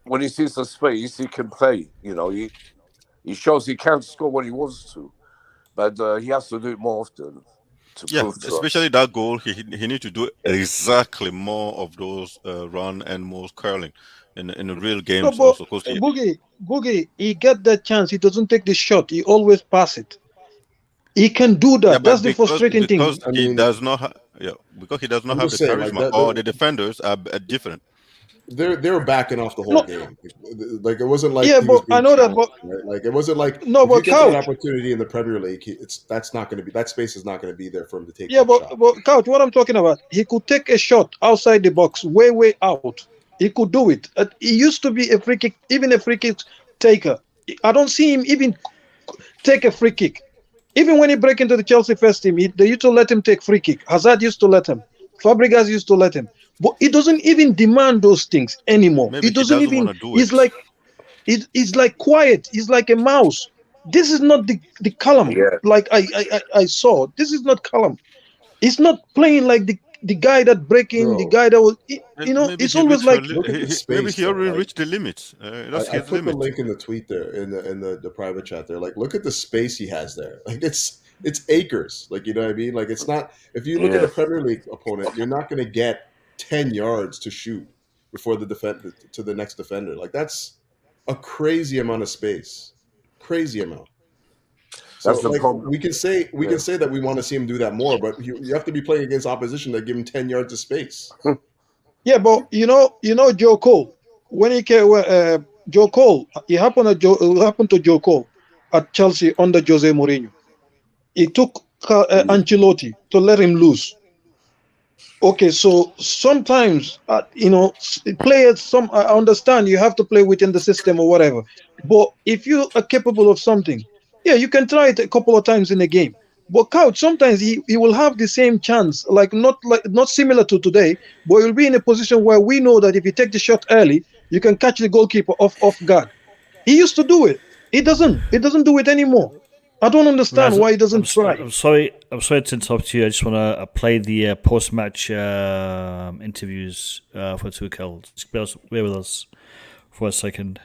[SPEAKER 11] When he sees the space, he can play. He shows he can score when he wants to, but he has to do it more often.
[SPEAKER 10] Especially that goal, he needs to do exactly more of those run and more curling in the real games.
[SPEAKER 8] No, also, Boogie, he get that chance. He doesn't take the shot. He always pass it. He can do that.
[SPEAKER 10] Yeah,
[SPEAKER 8] that's the frustrating thing.
[SPEAKER 10] Because he does not have the charisma, or the defenders are different.
[SPEAKER 6] They were backing off the whole game. Like it wasn't like
[SPEAKER 8] I know that. But
[SPEAKER 6] right? Like it wasn't like
[SPEAKER 8] no,
[SPEAKER 6] if
[SPEAKER 8] but
[SPEAKER 6] you get an opportunity in the Premier League, that's not going to be that space is not going to be there for him to take.
[SPEAKER 8] Yeah, but Couch, what I'm talking about, he could take a shot outside the box, way out. He could do it. He used to be a free kick, even a free kick taker. I don't see him even take a free kick. Even when he break into the Chelsea first team, they used to let him take free kick. Hazard used to let him. Fabregas used to let him. But he doesn't even demand those things anymore.
[SPEAKER 10] Maybe
[SPEAKER 8] he doesn't even.
[SPEAKER 10] He's
[SPEAKER 8] like quiet. He's like a mouse. This is not the Callum. Like I saw. This is not Callum. He's not playing like the guy that breaking, the guy that was. It's always like
[SPEAKER 10] maybe he already reached the limits.
[SPEAKER 6] I put the link in the tweet there in the private chat there. Like, look at the space he has there. Like it's acres. Like, you know what I mean? Like, it's not. If you look at a Premier League opponent, you're not going to get 10 yards to shoot before to the next defender. Like, that's a crazy amount of space. Crazy amount. So
[SPEAKER 11] that's the problem.
[SPEAKER 6] We can say that we want to see him do that more, but you have to be playing against opposition that give him 10 yards of space.
[SPEAKER 8] Yeah, but you know Joe Cole, when he came, Joe Cole, it happened to Joe Cole at Chelsea under Jose Mourinho. He took Ancelotti to let him loose. Okay, so sometimes players. I understand you have to play within the system or whatever, but if you are capable of something, you can try it a couple of times in a game. But Couch, sometimes he will have the same chance, not similar to today, but he'll be in a position where we know that if you take the shot early, you can catch the goalkeeper off guard. He used to do it. He doesn't do it anymore. I don't understand
[SPEAKER 2] Raz,
[SPEAKER 8] why he doesn't try.
[SPEAKER 2] I'm sorry to interrupt you. I just want to play the post-match interviews for Tuchel. Just bear with us for a second.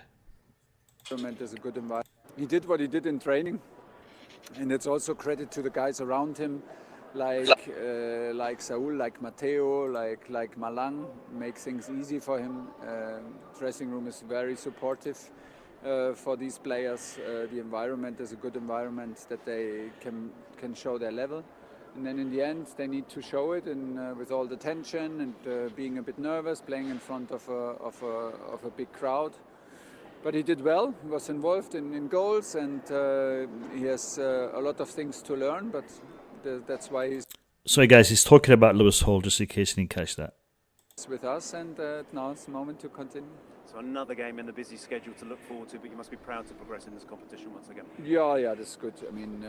[SPEAKER 12] Is a good environment. He did what he did in training, and it's also credit to the guys around him, like Saul, like Mateo, like Malang, make things easy for him. Dressing room is very supportive for these players. The environment is a good environment that they can show their level, and then in the end they need to show it, and with all the tension and being a bit nervous, playing in front of a big crowd. But he did well, he was involved in goals, and he has a lot of things to learn, but that's why he's...
[SPEAKER 2] Sorry guys, he's talking about Lewis Hall, just in case you didn't catch that.
[SPEAKER 12] ...with us, and now it's the moment to continue.
[SPEAKER 13] So another game in the busy schedule to look forward to, but you must be proud to progress in this competition once again.
[SPEAKER 12] Yeah, that's good. I mean,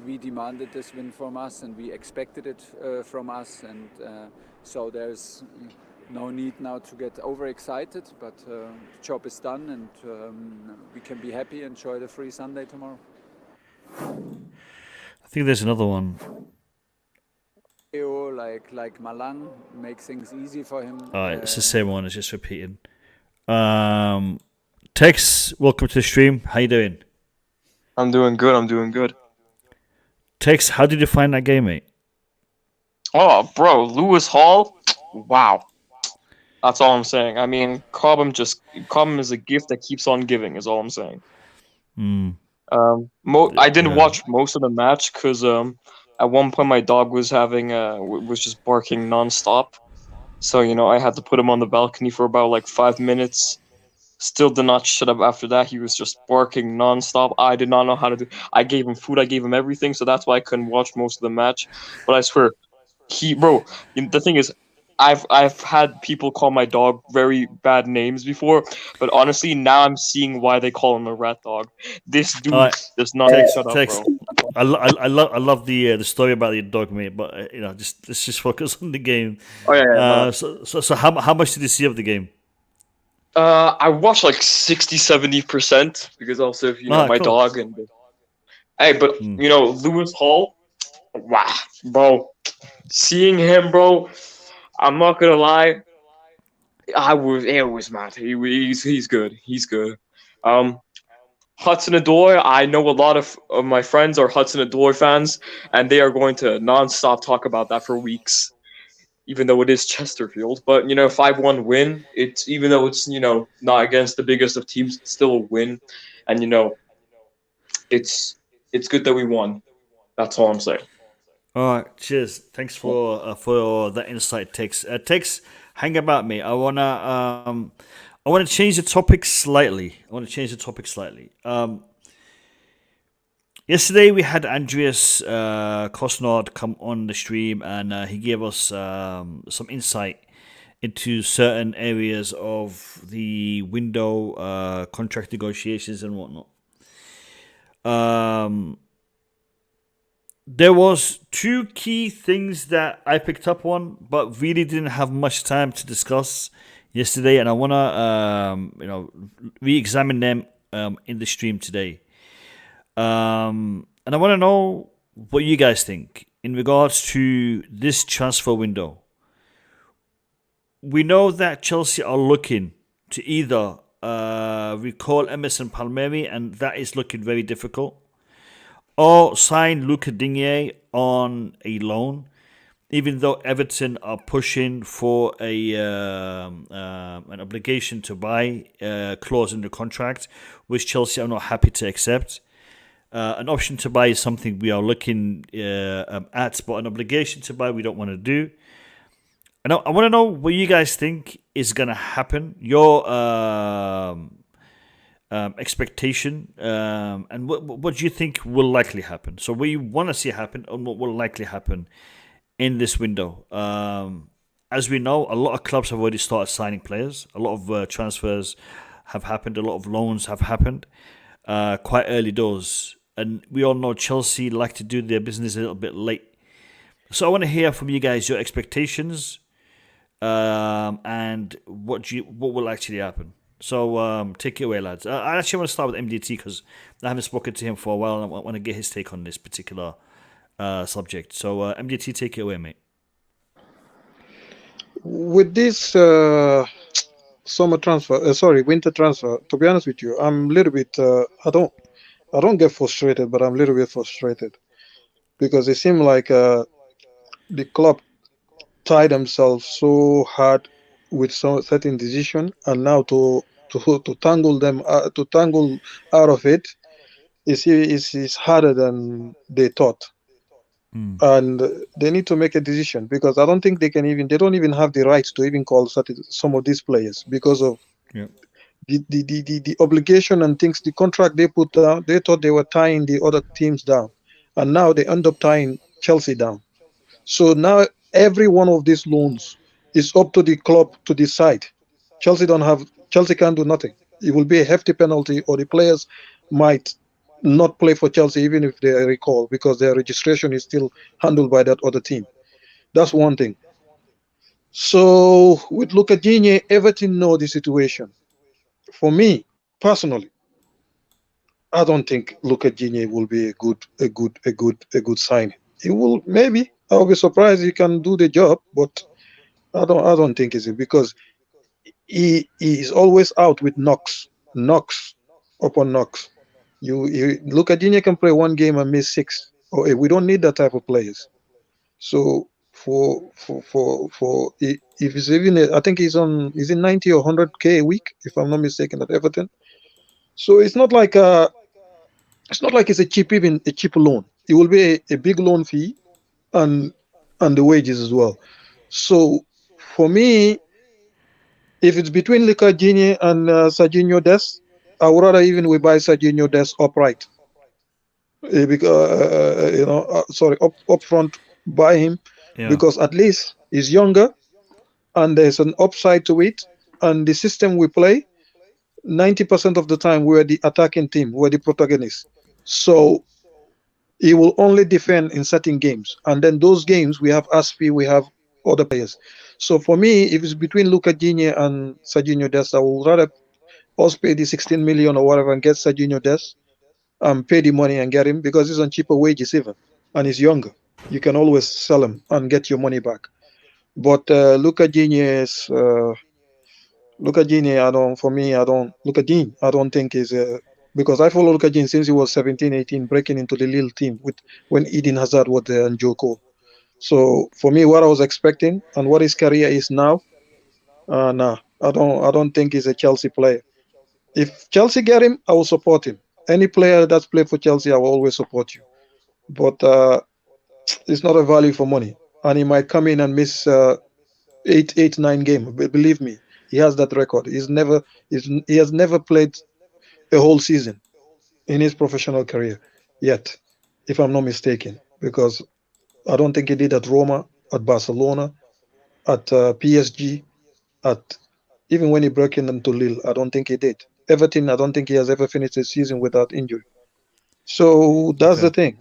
[SPEAKER 12] we demanded this win from us, and we expected it from us, and so there's... no need now to get overexcited, but the job is done, and we can be happy and enjoy the free Sunday tomorrow.
[SPEAKER 2] I think there's another one.
[SPEAKER 12] Like Malang, make things easy for him.
[SPEAKER 2] Alright, it's the same one, it's just repeating. Tex, welcome to the stream. How you doing?
[SPEAKER 14] I'm doing good.
[SPEAKER 2] Tex, how did you find that game, mate?
[SPEAKER 14] Oh, bro, Lewis Hall, wow. That's all I'm saying. I mean, Cobham is a gift that keeps on giving, is all I'm saying. I didn't watch most of the match because at one point my dog was just barking nonstop. So, I had to put him on the balcony for about like 5 minutes. Still did not shut up after that. He was just barking nonstop. I did not know how to do. I gave him food. I gave him everything. So that's why I couldn't watch most of the match. But I swear, the thing is, I've had people call my dog very bad names before, but honestly, now I'm seeing why they call him a rat dog. This dude does not shut up, bro.
[SPEAKER 2] I love the story about your dog, mate. But let's just focus on the game.
[SPEAKER 14] Oh yeah.
[SPEAKER 2] So how much did you see of the game?
[SPEAKER 14] I watched like 60-70% because also my dog and. Hey, but Lewis Hall, wow, bro, seeing him, bro. I'm not gonna lie, it was mad. He's good. He's good. Hudson-Odoi, I know a lot of my friends are Hudson-Odoi fans, and they are going to non-stop talk about that for weeks, even though it is Chesterfield. But 5-1 win. It's even though it's not against the biggest of teams, it's still a win, and it's good that we won. That's all I'm saying.
[SPEAKER 2] All right, cheers. Thanks for that insight, Tex. Tex, hang about me. I wanna change the topic slightly. Yesterday we had Andreas Christensen come on the stream, and he gave us some insight into certain areas of the window, contract negotiations and whatnot. There was two key things that I picked up on, but really didn't have much time to discuss yesterday, and I want to, re-examine them in the stream today. And I want to know what you guys think in regards to this transfer window. We know that Chelsea are looking to either recall Emerson Palmieri, and that is looking very difficult, or sign Luca Digne on a loan, even though Everton are pushing for an obligation to buy clause in the contract, which Chelsea are not happy to accept. An option to buy is something we are looking at, but an obligation to buy we don't want to do. And I want to know what you guys think is going to happen, your expectation, and what do you think will likely happen? So what you want to see happen and what will likely happen in this window. As we know, a lot of clubs have already started signing players. A lot of transfers have happened. A lot of loans have happened quite early doors. And we all know Chelsea like to do their business a little bit late. So I want to hear from you guys your expectations and what will actually happen. So take it away, lads. I actually want to start with MDT because I haven't spoken to him for a while and I want to get his take on this particular subject. So MDT, take it away, mate.
[SPEAKER 8] With this winter transfer, to be honest with you, I'm a little bit, I don't get frustrated, but I'm a little bit frustrated because it seems like the club tied themselves so hard with some certain decision, and now to tangle out of it is harder than they thought. And they need to make a decision because I don't think they don't even have the rights to even call some of these players because of the obligation and things, the contract they put down. They thought they were tying the other teams down, and now they end up tying Chelsea down. So now every one of these loans is up to the club to decide. Chelsea can't do nothing. It will be a hefty penalty, or the players might not play for Chelsea even if they recall, because their registration is still handled by that other team. That's one thing. So with Lucadini, Everton know the situation. For me personally, I don't think Lucadini will be a good sign. He will, maybe. I'll be surprised he can do the job, but I don't think it's because he is always out with knocks upon knocks. Lucadini can play one game and miss 6 or 8. We don't need that type of players. So if it's even, I think he's in 90 or 100k a week, if I'm not mistaken, at Everton. So it's not like it's a cheap loan. It will be a big loan fee and the wages as well. So for me, if it's between Lucadini and Serginho Dest, I would rather even we buy Serginho Dest upright. Up front, buy him because at least he's younger and there's an upside to it. And the system we play, 90% of the time we're the attacking team, we're the protagonists. So he will only defend in certain games, and then those games we have Aspi, we have other players. So for me, if it's between Lucadini and Serginho Dest, I would rather us pay the 16 million or whatever and get Serginho Dest and pay the money and get him, because he's on cheaper wages even, and he's younger. You can always sell him and get your money back. But Lucadini, I don't think is because I follow Lucadini since he was 17, 18, breaking into the Lille team when Eden Hazard was there and Joko. So for me, what I was expecting and what his career is now, I don't think he's a Chelsea player. If Chelsea get him, I will support him. Any player that's played for Chelsea, I will always support you. But it's not a value for money, and he might come in and miss 8, 9 games. Believe me, he has that record. He has never played a whole season in his professional career yet, if I'm not mistaken, because I don't think he did at Roma, at Barcelona, at PSG, even when he broke into Lille, I don't think he did. Everton, I don't think he has ever finished a season without injury. So that's the thing.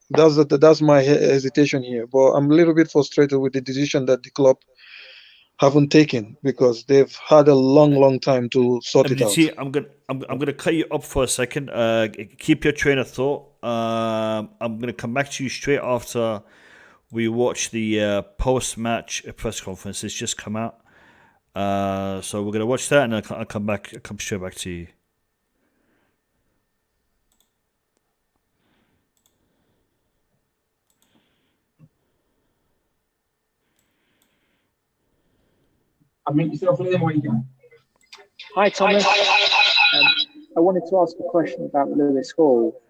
[SPEAKER 8] That's my hesitation here. But I'm a little bit frustrated with the decision that the club haven't taken, because they've had a long time to sort it out.
[SPEAKER 2] I'm gonna cut you up for a second. Keep your train of thought. I'm gonna come back to you straight after we watch the post-match press conference. It's just come out. So we're gonna watch that, and I'll come straight back to you.
[SPEAKER 5] Hi, Thomas. I wanted to ask a question about Lewis Hall.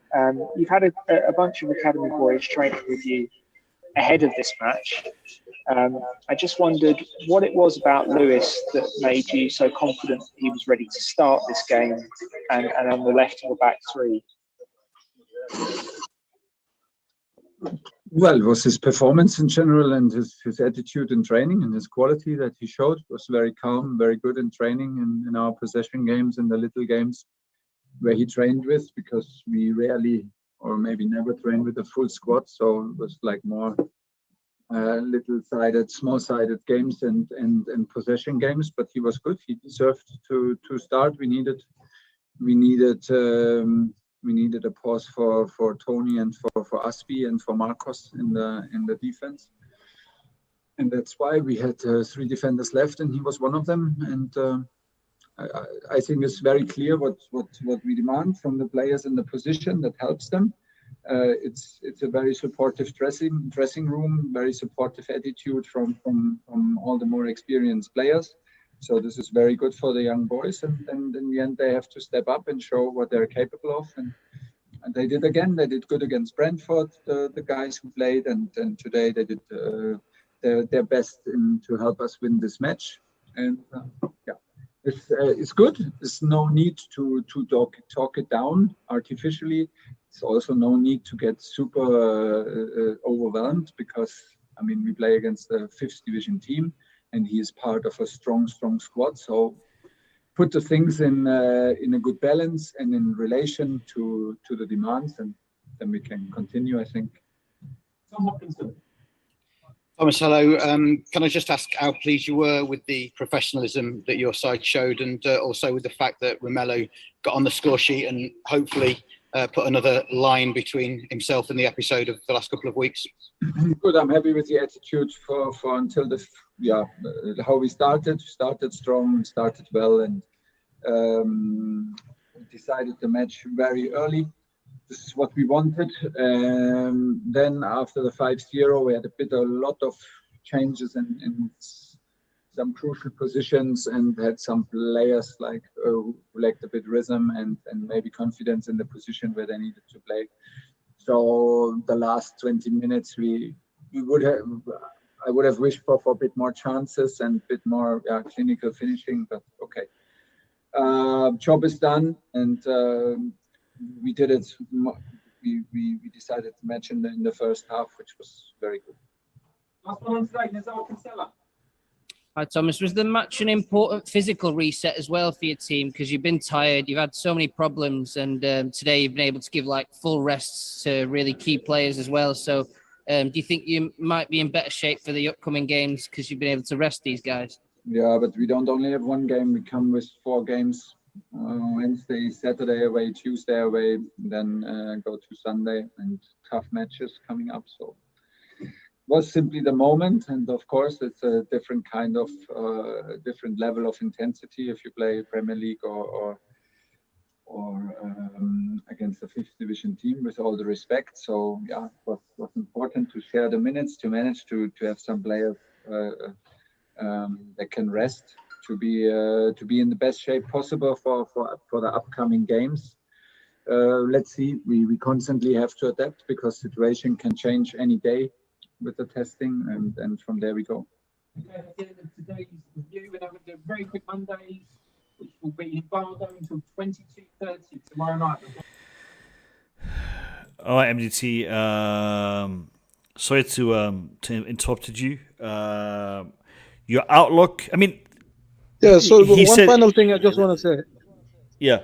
[SPEAKER 5] You've had a bunch of academy boys training with you ahead of this match. I just wondered what it was about Lewis that made you so confident he was ready to start this game and on the left of the back three.
[SPEAKER 15] Well, it was his performance in general and his attitude in training and his quality that he showed was very calm, very good in training in our possession games and the little games where he trained with, because we rarely or maybe never train with a full squad. So it was like more small-sided games and possession games. But he was good. He deserved to start. We needed a pause for Tony and for Aspi and for Marcos in the defense. And that's why we had 3 defenders left, and he was one of them. And I think it's very clear what we demand from the players in the position that helps them. It's a very supportive dressing room, very supportive attitude from all the more experienced players. So this is very good for the young boys, and in the end they have to step up and show what they're capable of. And they did again. They did good against Brentford, the guys who played, and today they did their best to help us win this match. And it's good. There's no need to talk it down artificially. There's also no need to get super overwhelmed, because we play against a 5th division team, and he is part of a strong squad. So put the things in a good balance and in relation to the demands, and then we can continue, I think.
[SPEAKER 16] Thomas, hello. Can I just ask how pleased you were with the professionalism that your side showed, and also with the fact that Romelu got on the score sheet and hopefully put another line between himself and the episode of the last couple of weeks?
[SPEAKER 15] Good. I'm happy with the attitude for until how we started. Started strong, started well, and decided the match very early. This is what we wanted. Then after the 5-0, we had a lot of changes in some crucial positions, and had some players who lacked a bit rhythm and maybe confidence in the position where they needed to play. So the last 20 minutes, I would have wished for a bit more chances and a bit more clinical finishing, but okay. Job is done, and we did it. We decided to match in the first half, which was very good.
[SPEAKER 17] Hi, Thomas. Was the match an important physical reset as well for your team? Because you've been tired, you've had so many problems, and today you've been able to give full rests to really key players as well. So do you think you might be in better shape for the upcoming games because you've been able to rest these guys?
[SPEAKER 15] Yeah, but we don't only have one game. We come with 4 games. Wednesday, Saturday away, Tuesday away, then go to Sunday, and tough matches coming up. So it was simply the moment, and of course it's a different kind of different level of intensity if you play Premier League or against a 5th division team, with all the respect. So yeah, it was important to share the minutes, to manage to have some players that can rest, to be in the best shape possible for the upcoming games. Let's see. We constantly have to adapt, because situation can change any day with the testing, and from there we go.
[SPEAKER 4] Okay, at the end of today's review, we're going to do a very quick Monday, which will be in Bardo until 22:30 tomorrow night.
[SPEAKER 2] All right, MDT. Sorry to interrupted you. Your outlook.
[SPEAKER 8] Yeah, so
[SPEAKER 2] he
[SPEAKER 8] one
[SPEAKER 2] said,
[SPEAKER 8] final thing I just want to say.
[SPEAKER 2] Yeah.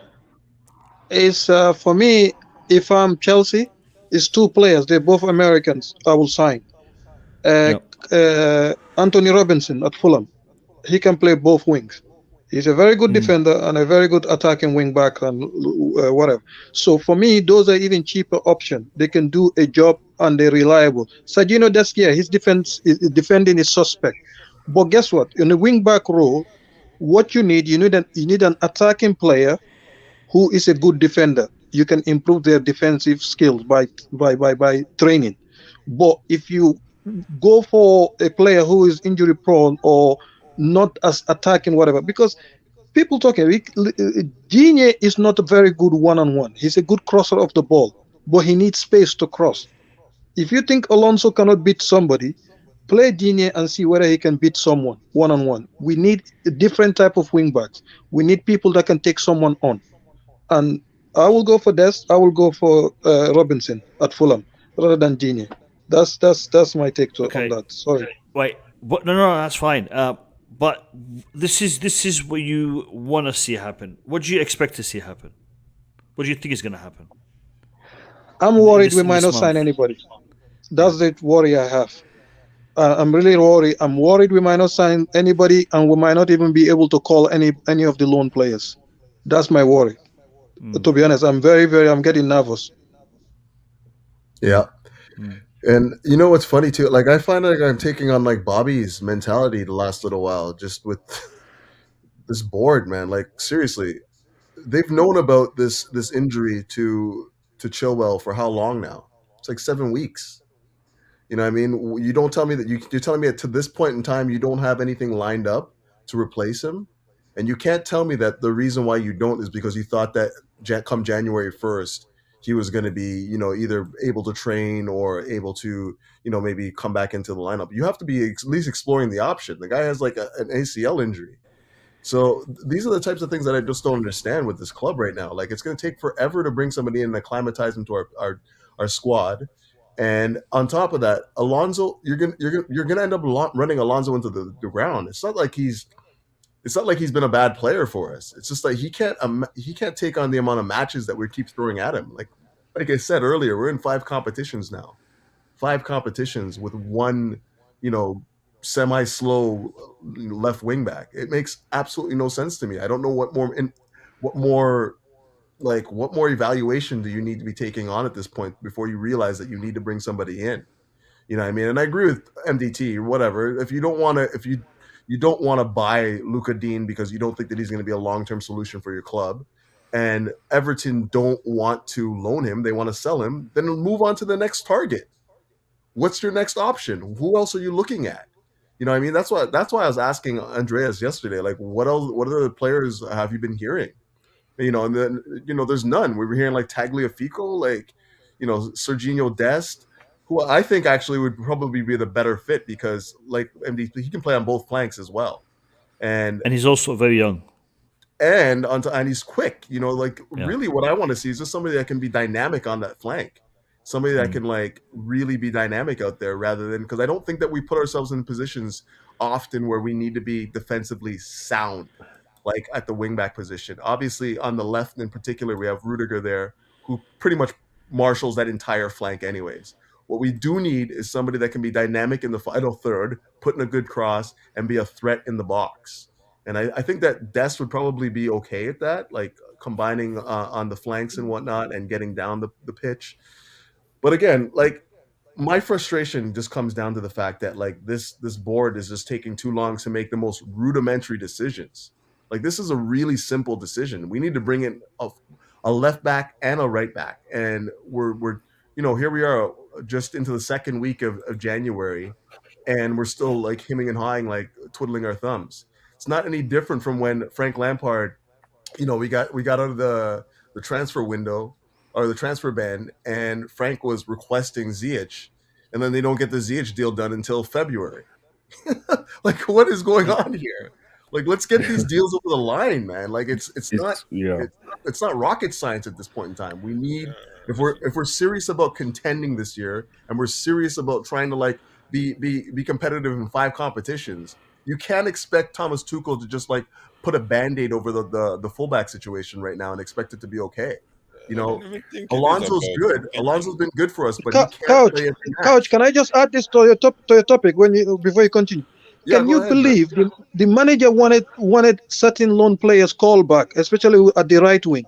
[SPEAKER 8] Is for me, if I'm Chelsea, it's 2 players. They're both Americans. I will sign. Anthony Robinson at Fulham. He can play both wings. He's a very good defender and a very good attacking wing back and whatever. So for me, those are even cheaper options. They can do a job and they're reliable. Sergio Deskia, his defending is suspect. But guess what? In the wing back role, what you need an attacking player who is a good defender. You can improve their defensive skills by training. But if you go for a player who is injury prone or not as attacking, whatever, because people talking, Digne is not a very good one-on-one. He's a good crosser of the ball, but he needs space to cross. If you think Alonso cannot beat somebody, play Digne and see whether he can beat someone one-on-one. We need a different type of wing backs. We need people that can take someone on. And I will go for Des. I will go for Robinson at Fulham rather than Digne. That's my take on that. Sorry.
[SPEAKER 2] Wait. No, that's fine. But this is what you want to see happen. What do you expect to see happen? What do you think is going to happen?
[SPEAKER 8] I'm worried we might not sign anybody. That's the worry I have. I'm really worried. I'm worried we might not sign anybody, and we might not even be able to call any of the loan players. That's my worry. To be honest, I'm I'm getting nervous.
[SPEAKER 6] Yeah. And you know what's funny too? Like I find like I'm taking on like Bobby's mentality the last little while, just with this board, man. Like seriously, they've known about this injury to Chilwell for how long now? It's like 7 weeks. You know what I mean? You don't tell me that you're telling me that to this point in time you don't have anything lined up to replace him, and you can't tell me that the reason why you don't is because you thought that come January 1st he was going to be, you know, either able to train or able to, you know, maybe come back into the lineup. You have to be at least exploring the option. The guy has like an ACL injury. So these are the types of things that I just don't understand with this club right now. Like it's going to take forever to bring somebody in and acclimatize them to our squad. And on top of that, Alonso, you're gonna end up running Alonso into the ground. It's not like he's been a bad player for us. It's just like he can't take on the amount of matches that we keep throwing at him. Like I said earlier, we're in 5 competitions now, 5 competitions with one, you know, semi-slow left wing back. It makes absolutely no sense to me. I don't know what more evaluation do you need to be taking on at this point before you realize that you need to bring somebody in. You know what I mean? And I agree with MDT or whatever. If you don't want to, if you don't want to buy Luka Dean because you don't think that he's going to be a long-term solution for your club, and Everton don't want to loan him, they want to sell him, then move on to the next target. What's your next option? Who else are you looking at? You know what I mean? That's why I was asking Andreas yesterday, like, what other players have you been hearing? You know, and then, you know, there's none. We were hearing like Tagliafico, like, you know, Serginho Dest, who I think actually would probably be the better fit because, like MD, he can play on both flanks as well, and
[SPEAKER 2] he's also very young,
[SPEAKER 6] and he's quick. You know, like really, what I want to see is just somebody that can be dynamic on that flank, somebody that can like really be dynamic out there, rather than, because I don't think that we put ourselves in positions often where we need to be defensively sound, like at the wingback position. Obviously, on the left in particular, we have Rudiger there, who pretty much marshals that entire flank anyways. What we do need is somebody that can be dynamic in the final third, put in a good cross, and be a threat in the box. And I think that Dest would probably be okay at that, like combining on the flanks and whatnot and getting down the pitch. But again, like, my frustration just comes down to the fact that like this board is just taking too long to make the most rudimentary decisions. Like, this is a really simple decision. We need to bring in a left back and a right back, and we're you know, here we are just into the second week of January, and we're still like hemming and hawing, like twiddling our thumbs. It's not any different from when Frank Lampard, you know, we got out of the transfer window or the transfer ban, and Frank was requesting Ziyech, and then they don't get the Ziyech deal done until February. Like, what is going on here? Like, let's get these deals over the line, man. Like, it's not rocket science at this point in time. We need, if we're serious about contending this year, and we're serious about trying to like be competitive in 5 competitions, you can't expect Thomas Tuchel to just like put a band-aid over the fullback situation right now and expect it to be okay. You know, Alonso's good. Alonso's been good for us, but he can't play every match.
[SPEAKER 8] Coach, can I just add this to your topic before you continue?
[SPEAKER 6] Yeah,
[SPEAKER 8] Can you
[SPEAKER 6] ahead,
[SPEAKER 8] believe the manager wanted certain loan players called back, especially at the right wing,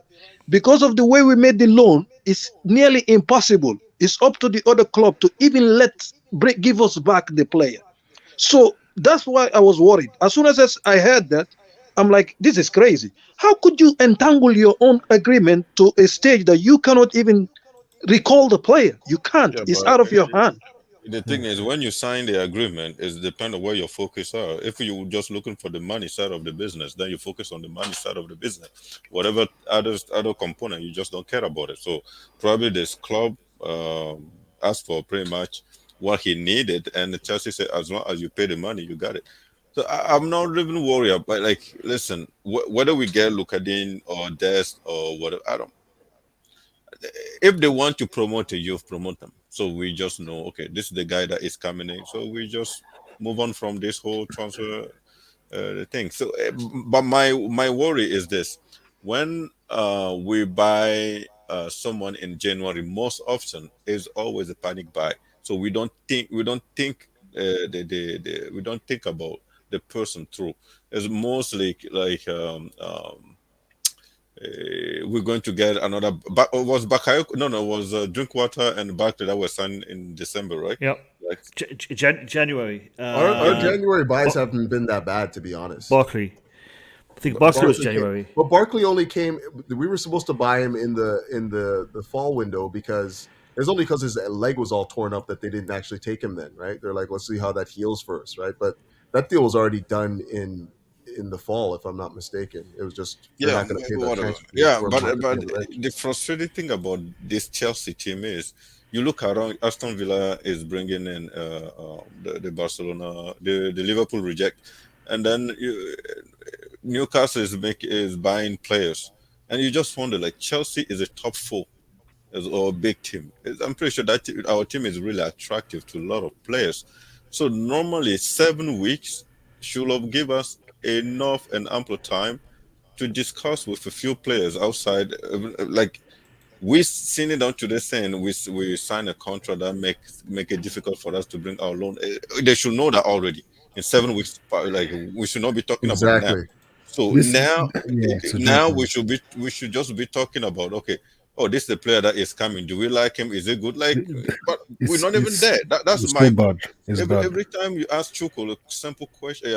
[SPEAKER 8] because of the way we made the loan? It's nearly impossible. It's up to the other club to even give us back the player. So that's why I was worried. As soon as I heard that, I'm like, this is crazy. How could you entangle your own agreement to a stage that you cannot even recall the player? You can't. It's out of your hand.
[SPEAKER 10] The thing is, when you sign the agreement, it depends on where your focus are. If you're just looking for the money side of the business, then you focus on the money side of the business. Whatever other component, you just don't care about it. So probably this club asked for pretty much what he needed, and the Chelsea said, as long as you pay the money, you got it. So I'm not even worried about, like, listen, whether we get Lukadin or Dest or whatever, I don't. If they want to promote a youth, promote them. So we just know, okay, this is the guy that is coming in. So we just move on from this whole transfer thing. So, but my worry is this: when we buy someone in January, most often is always a panic buy. So we don't think we don't think about the person through. It's mostly like we're going to get another. Was Bakayoko? No, it was Drinkwater and Barkley that were signed in December, right?
[SPEAKER 2] Yep.
[SPEAKER 10] Like
[SPEAKER 2] January.
[SPEAKER 6] Our January buys haven't been that bad, to be honest.
[SPEAKER 2] Barkley. I think Barkley was
[SPEAKER 6] Barkley
[SPEAKER 2] January.
[SPEAKER 6] but Barkley only came. We were supposed to buy him in the fall window because it's only because his leg was all torn up that they didn't actually take him then, right? They're like, let's see how that heals first, right? But that deal was already done in the fall, if I'm not mistaken. It was just they're not going to pay that transfer fee for
[SPEAKER 10] but
[SPEAKER 6] Barkley.
[SPEAKER 10] the frustrating thing about this Chelsea team is you look around. Aston Villa is bringing in the Barcelona, the Liverpool reject, and then Newcastle is buying players, and you just wonder, like, Chelsea is a top four or a big team. I'm pretty sure that our team is really attractive to a lot of players. So normally 7 weeks should have give us enough and ample time to discuss with a few players outside. Like we seen it down to the saying we sign a contract that make it difficult for us to bring our loan. They should know that already. In 7 weeks, like we should not be talking about now. So now we should just be talking about, okay, oh, this is the player that is coming. Do we like him? Is it good? Like, but we're not even there. That's
[SPEAKER 9] it's
[SPEAKER 10] my
[SPEAKER 9] so bad. It's bad.
[SPEAKER 10] every time you ask Tuchel a simple question.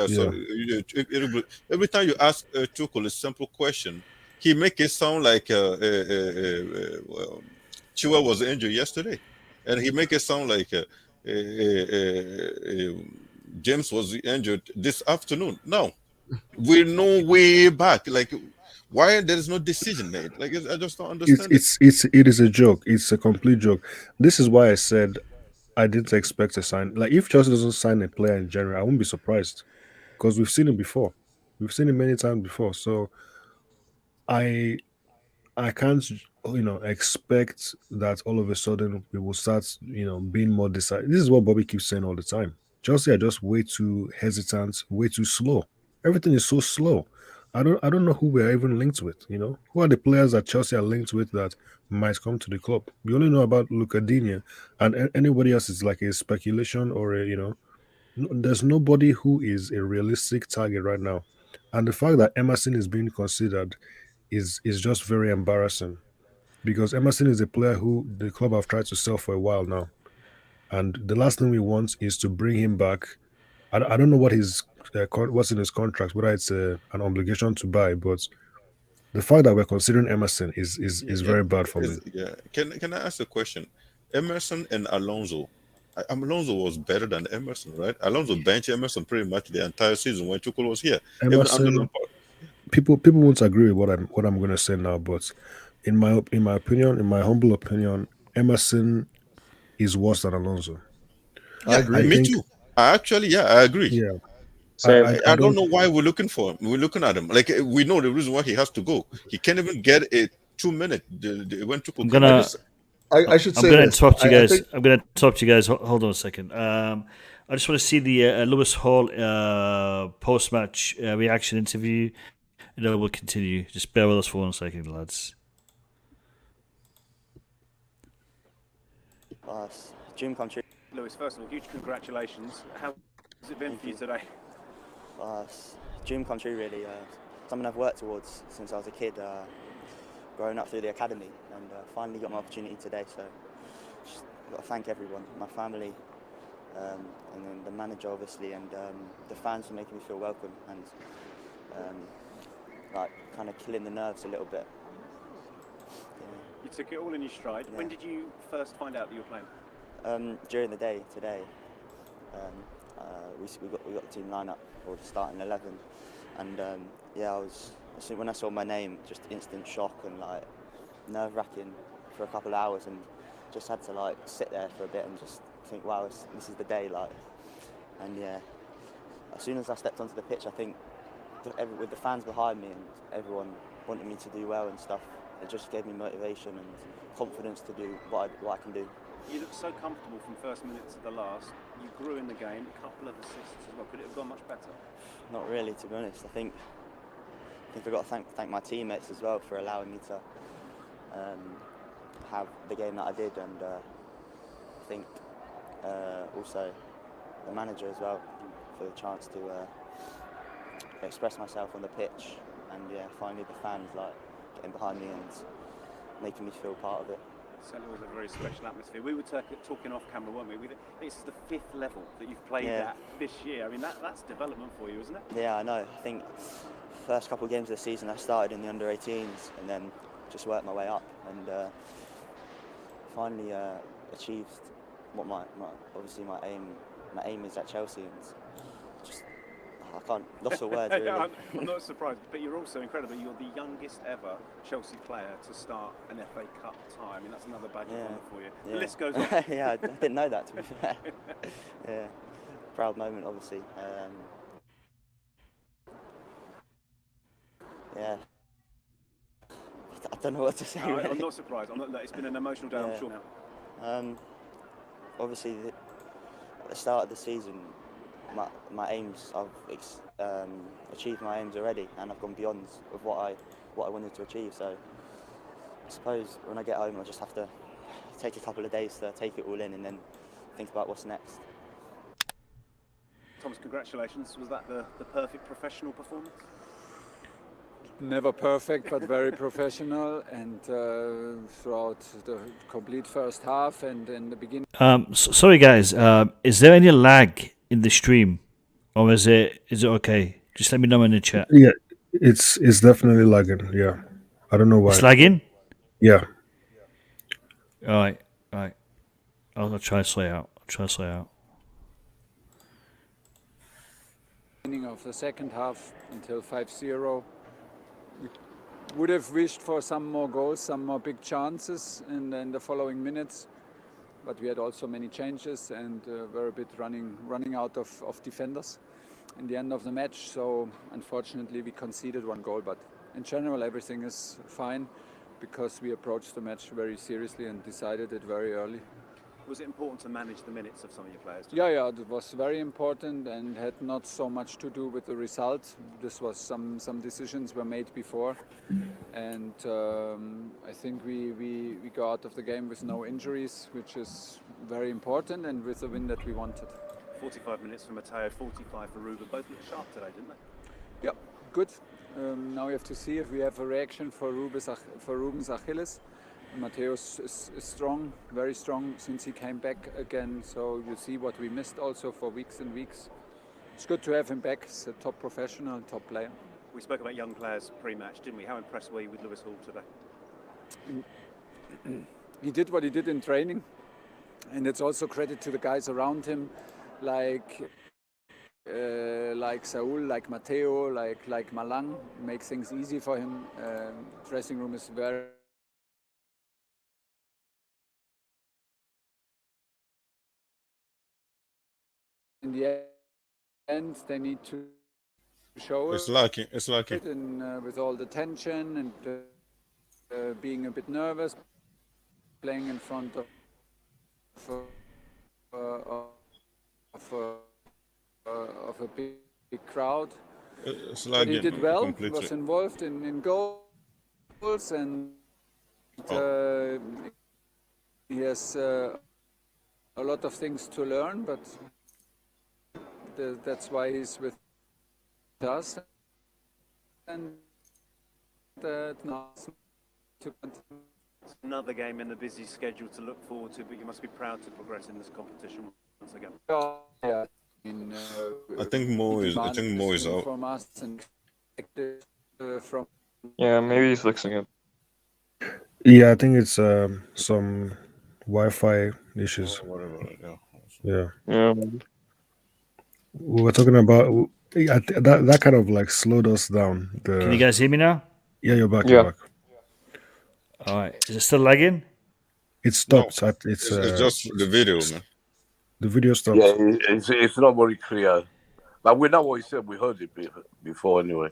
[SPEAKER 10] Every time you ask Tuchel a simple question, he make it sound like Chua was injured yesterday, and he make it sound like James was injured this afternoon. No, we know way back. Like, why there is no decision made? Like, I just don't understand.
[SPEAKER 9] It is a joke. It's a complete joke. This is why I said I didn't expect to sign. Like, if Chelsea doesn't sign a player in January, I won't be surprised because we've seen it before. We've seen it many times before. So I can't, expect that all of a sudden we will start, being more decisive. This is what Bobby keeps saying all the time. Chelsea are just way too hesitant, way too slow. Everything is so slow. I don't know who we're even linked with. Who are the players that Chelsea are linked with that might come to the club? We only know about Lucadinha, and anybody else is like a speculation or there's nobody who is a realistic target right now. And the fact that Emerson is being considered is just very embarrassing because Emerson is a player who the club have tried to sell for a while now, and the last thing we want is to bring him back. I don't know what what's in his contract, whether it's an obligation to buy, but the fact that we're considering Emerson is very bad for me.
[SPEAKER 10] Yeah. Can I ask a question? Emerson and Alonso. Alonso was better than Emerson, right? Alonso benched Emerson pretty much the entire season when Tuchel was here.
[SPEAKER 9] Emerson, people won't agree with what I'm going to say now, but in my opinion, in my humble opinion, Emerson is worse than Alonso.
[SPEAKER 6] I agree.
[SPEAKER 10] Me too. I agree.
[SPEAKER 9] Yeah.
[SPEAKER 10] I don't know why we're looking for him. We're looking at him. Like, we know the reason why he has to go. He can't even get a 2 minute. When Tuchel
[SPEAKER 6] I should say
[SPEAKER 2] I'm going to
[SPEAKER 6] this.
[SPEAKER 2] interrupt you guys.
[SPEAKER 6] I think-
[SPEAKER 2] I'm going to interrupt you guys. Hold on a second. I just want to see the Lewis Hall post-match reaction interview, and then we'll continue. Just bear with us for 1 second, lads.
[SPEAKER 18] Dream come true.
[SPEAKER 13] Lewis, first of all, huge congratulations. How has it been for you today?
[SPEAKER 18] Dream come true, really. Something I've worked towards since I was a kid, growing up through the academy, and finally got my opportunity today. So, just got to thank everyone, my family, and then the manager, obviously, and the fans for making me feel welcome and like kind of killing the nerves a little bit.
[SPEAKER 13] You took it all in your stride.
[SPEAKER 18] Yeah.
[SPEAKER 13] When did you first find out that you were playing?
[SPEAKER 18] During the day today. We got the team lineup or the starting 11, and when I saw my name, just instant shock and like nerve-wracking for a couple of hours, and just had to like sit there for a bit and just think, wow, this is the day, like. And yeah, as soon as I stepped onto the pitch, I think with the fans behind me and everyone wanting me to do well and stuff, it just gave me motivation and confidence to do what I can do.
[SPEAKER 13] You look so comfortable from first minute to the last. You grew in the game, a couple of assists as well. Could it have gone much better?
[SPEAKER 18] Not really, to be honest. I think I've got to thank my teammates as well for allowing me to have the game that I did, and I think also the manager as well for the chance to express myself on the pitch, and finally the fans like getting behind me and making me feel part of it.
[SPEAKER 13] Certainly was a very special atmosphere. We were talking off camera, weren't we? This is the 5th level that you've played at this year. I mean, that's development for you, isn't it?
[SPEAKER 18] Yeah, I know. I think first couple of games of the season I started in the under-18s and then just worked my way up, and finally achieved what my aim is at Chelsea, and just I can't lost for words really.
[SPEAKER 13] I'm not surprised, but you're also incredible. You're the youngest ever Chelsea player to start an FA Cup tie. I mean, that's another badge of honour for you. The list goes on.
[SPEAKER 18] Yeah, I didn't know that, to be fair. Yeah, proud moment, obviously. Yeah, I don't know what to say. Really.
[SPEAKER 13] I'm not surprised. It's been an emotional day, I'm sure now.
[SPEAKER 18] Obviously, at the start of the season, my aims, I've achieved my aims already, and I've gone beyond of what I wanted to achieve. So I suppose when I get home, I'll just have to take a couple of days to take it all in, and then think about what's next.
[SPEAKER 13] Thomas, congratulations. Was that the perfect professional performance?
[SPEAKER 12] Never perfect, but very professional, and throughout the complete first half and in the beginning.
[SPEAKER 2] Sorry guys, is there any lag in the stream, or is it okay? Just let me know in the chat.
[SPEAKER 9] Yeah, it's definitely lagging. Yeah, I don't know why.
[SPEAKER 2] It's lagging?
[SPEAKER 9] Yeah.
[SPEAKER 2] All right. I'll try to slay out.
[SPEAKER 12] Beginning of the second half until 5-0. We would have wished for some more goals, some more big chances in the following minutes, but we had also many changes and were a bit running out of defenders in the end of the match. So unfortunately we conceded one goal, but in general everything is fine because we approached the match very seriously and decided it very early.
[SPEAKER 13] Was it important to manage the minutes of some of your players?
[SPEAKER 12] Yeah, it was very important and had not so much to do with the result. This was some decisions were made before, and I think we go out of the game with no injuries, which is very important, and with the win that we wanted.
[SPEAKER 13] 45 minutes for Mateo, 45 for Ruben. Both looked sharp today, didn't they?
[SPEAKER 12] Yeah, good. Now we have to see if we have a reaction for Ruben's Achilles. Mateo is strong, very strong since he came back again. So you see what we missed also for weeks and weeks. It's good to have him back. He's a top professional, top player.
[SPEAKER 13] We spoke about young players pre-match, didn't we? How impressed were you with Lewis Hall today?
[SPEAKER 12] He did what he did in training, and it's also credit to the guys around him, like Saul, like Mateo, like Malang. Make things easy for him. Dressing room is very. In the end, they need to show
[SPEAKER 10] It's lacking.
[SPEAKER 12] it, and with all the tension and being a bit nervous, playing in front of a big crowd.
[SPEAKER 10] It's
[SPEAKER 12] But he
[SPEAKER 10] lagging
[SPEAKER 12] did well.
[SPEAKER 10] completely.
[SPEAKER 12] Was involved in goals, and he has a lot of things to learn, but that's why he's with us. And now to continue.
[SPEAKER 13] It's another game in the busy schedule to look forward to, but you must be proud to progress in this competition once again.
[SPEAKER 12] Yeah.
[SPEAKER 10] I think Mo is out.
[SPEAKER 12] From us and from.
[SPEAKER 14] Yeah, maybe he's fixing it.
[SPEAKER 9] Yeah, I think it's some Wi-Fi issues. Yeah.
[SPEAKER 14] Yeah.
[SPEAKER 9] We were talking about that kind of like slowed us down.
[SPEAKER 2] Can you guys hear me now?
[SPEAKER 9] Yeah, you're back.
[SPEAKER 14] Yeah.
[SPEAKER 9] You're back.
[SPEAKER 2] All right. Is it still lagging?
[SPEAKER 9] It stopped.
[SPEAKER 10] No,
[SPEAKER 9] it's
[SPEAKER 10] it's just the video, man.
[SPEAKER 9] The video stopped.
[SPEAKER 11] Yeah, it's not very clear. But we know what he said. We heard it before anyway.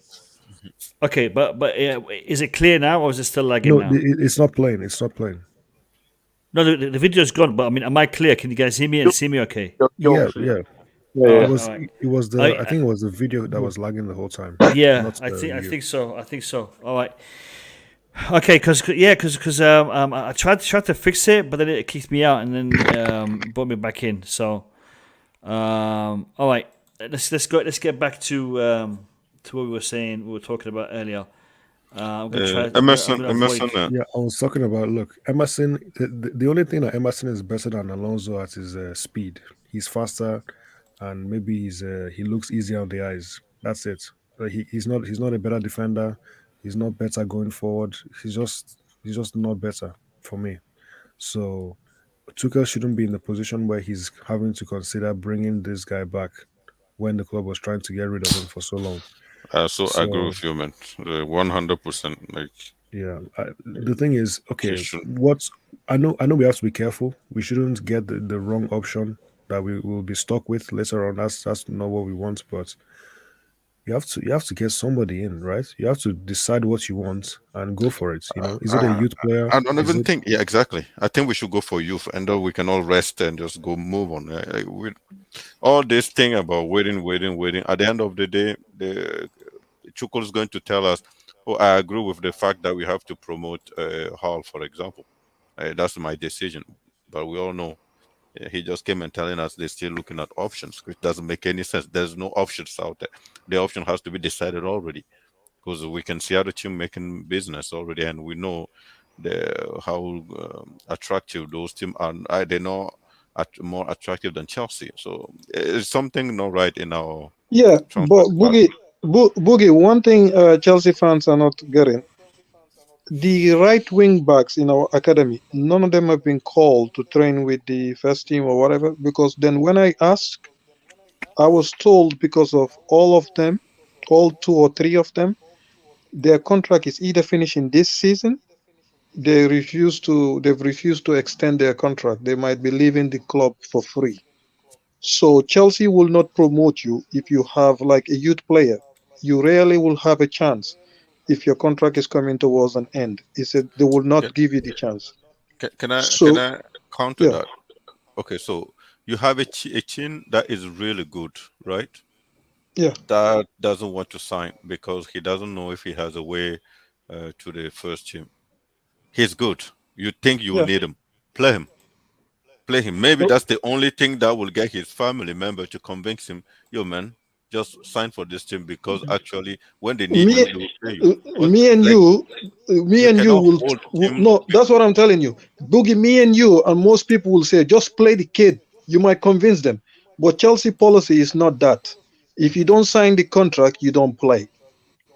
[SPEAKER 2] Okay, but is it clear now, or is it still lagging
[SPEAKER 9] No,
[SPEAKER 2] now?
[SPEAKER 9] it's not playing. It's not playing.
[SPEAKER 2] No, the video's gone. But I mean, am I clear? Can you guys hear me and see me? Okay.
[SPEAKER 9] Yeah.
[SPEAKER 2] Yeah.
[SPEAKER 9] It was the. I think it was the video that was lagging the whole time.
[SPEAKER 2] Yeah,
[SPEAKER 9] not
[SPEAKER 2] I
[SPEAKER 9] the
[SPEAKER 2] think so. All right. Okay, because I tried to fix it, but then it kicked me out and then brought me back in. So All right, let's get back to what we were saying. We were talking about earlier. I'm gonna try.
[SPEAKER 10] Emerson,
[SPEAKER 9] Yeah, I was talking about, look, Emerson, the only thing that Emerson is better than Alonso at is speed. He's faster, and maybe he looks easier on the eyes. That's it. He's not a better defender. He's not better going forward. He's just not better for me. So Tuchel shouldn't be in the position where he's having to consider bringing this guy back when the club was trying to get rid of him for so long.
[SPEAKER 10] So I agree with you, man. 100%. Like,
[SPEAKER 9] yeah, the thing is, okay,
[SPEAKER 10] he should-
[SPEAKER 9] I know we have to be careful. We shouldn't get the wrong option that we will be stuck with later on. That's not what we want, but you have to get somebody in, right? You have to decide what you want and go for it. You know, is it a youth player?
[SPEAKER 10] I don't
[SPEAKER 9] Is
[SPEAKER 10] even
[SPEAKER 9] it-
[SPEAKER 10] think. Yeah, exactly. I think we should go for youth, and then we can all rest and just go move on. All this thing about waiting. At the end of the day, the Tuchel is going to tell us, "Oh, I agree with the fact that we have to promote Hall, for example. That's my decision." But we all know he just came and telling us they're still looking at options, which doesn't make any sense. There's no options out there. The option has to be decided already, because we can see other team making business already, and we know how attractive those teams are. They're not more attractive than Chelsea. So it's something not right in our
[SPEAKER 8] Yeah,
[SPEAKER 10] transfer
[SPEAKER 8] but Boogie, one thing Chelsea fans are not getting: the right wing backs in our academy, none of them have been called to train with the first team or whatever. Because then when I asked, I was told because of all of them, all 2 or 3 of them, their contract is either finishing this season. They've refused to extend their contract. They might be leaving the club for free. So Chelsea will not promote you if you have like a youth player. You rarely will have a chance if your contract is coming towards an end. He said they will not give you the chance.
[SPEAKER 10] Can I
[SPEAKER 8] So
[SPEAKER 10] counter
[SPEAKER 8] yeah,
[SPEAKER 10] that? Okay, so you have a team that is really good, right?
[SPEAKER 8] yeah,
[SPEAKER 10] That doesn't want to sign because he doesn't know if he has a way to the first team. He's good. You think you
[SPEAKER 8] yeah.
[SPEAKER 10] need him? Play him. Play him. Maybe
[SPEAKER 8] Oh,
[SPEAKER 10] that's the only thing that will get his family member to convince him. Yo, man, just sign for this team because actually, when they need you,
[SPEAKER 8] me,
[SPEAKER 10] they will pay you. But
[SPEAKER 8] me and
[SPEAKER 10] like,
[SPEAKER 8] me
[SPEAKER 10] you
[SPEAKER 8] and you
[SPEAKER 10] cannot
[SPEAKER 8] will.
[SPEAKER 10] hold him.
[SPEAKER 8] No, that's what I'm telling you, Boogie. Me and you and most people will say, just play the kid. You might convince them, but Chelsea policy is not that. If you don't sign the contract, you don't play.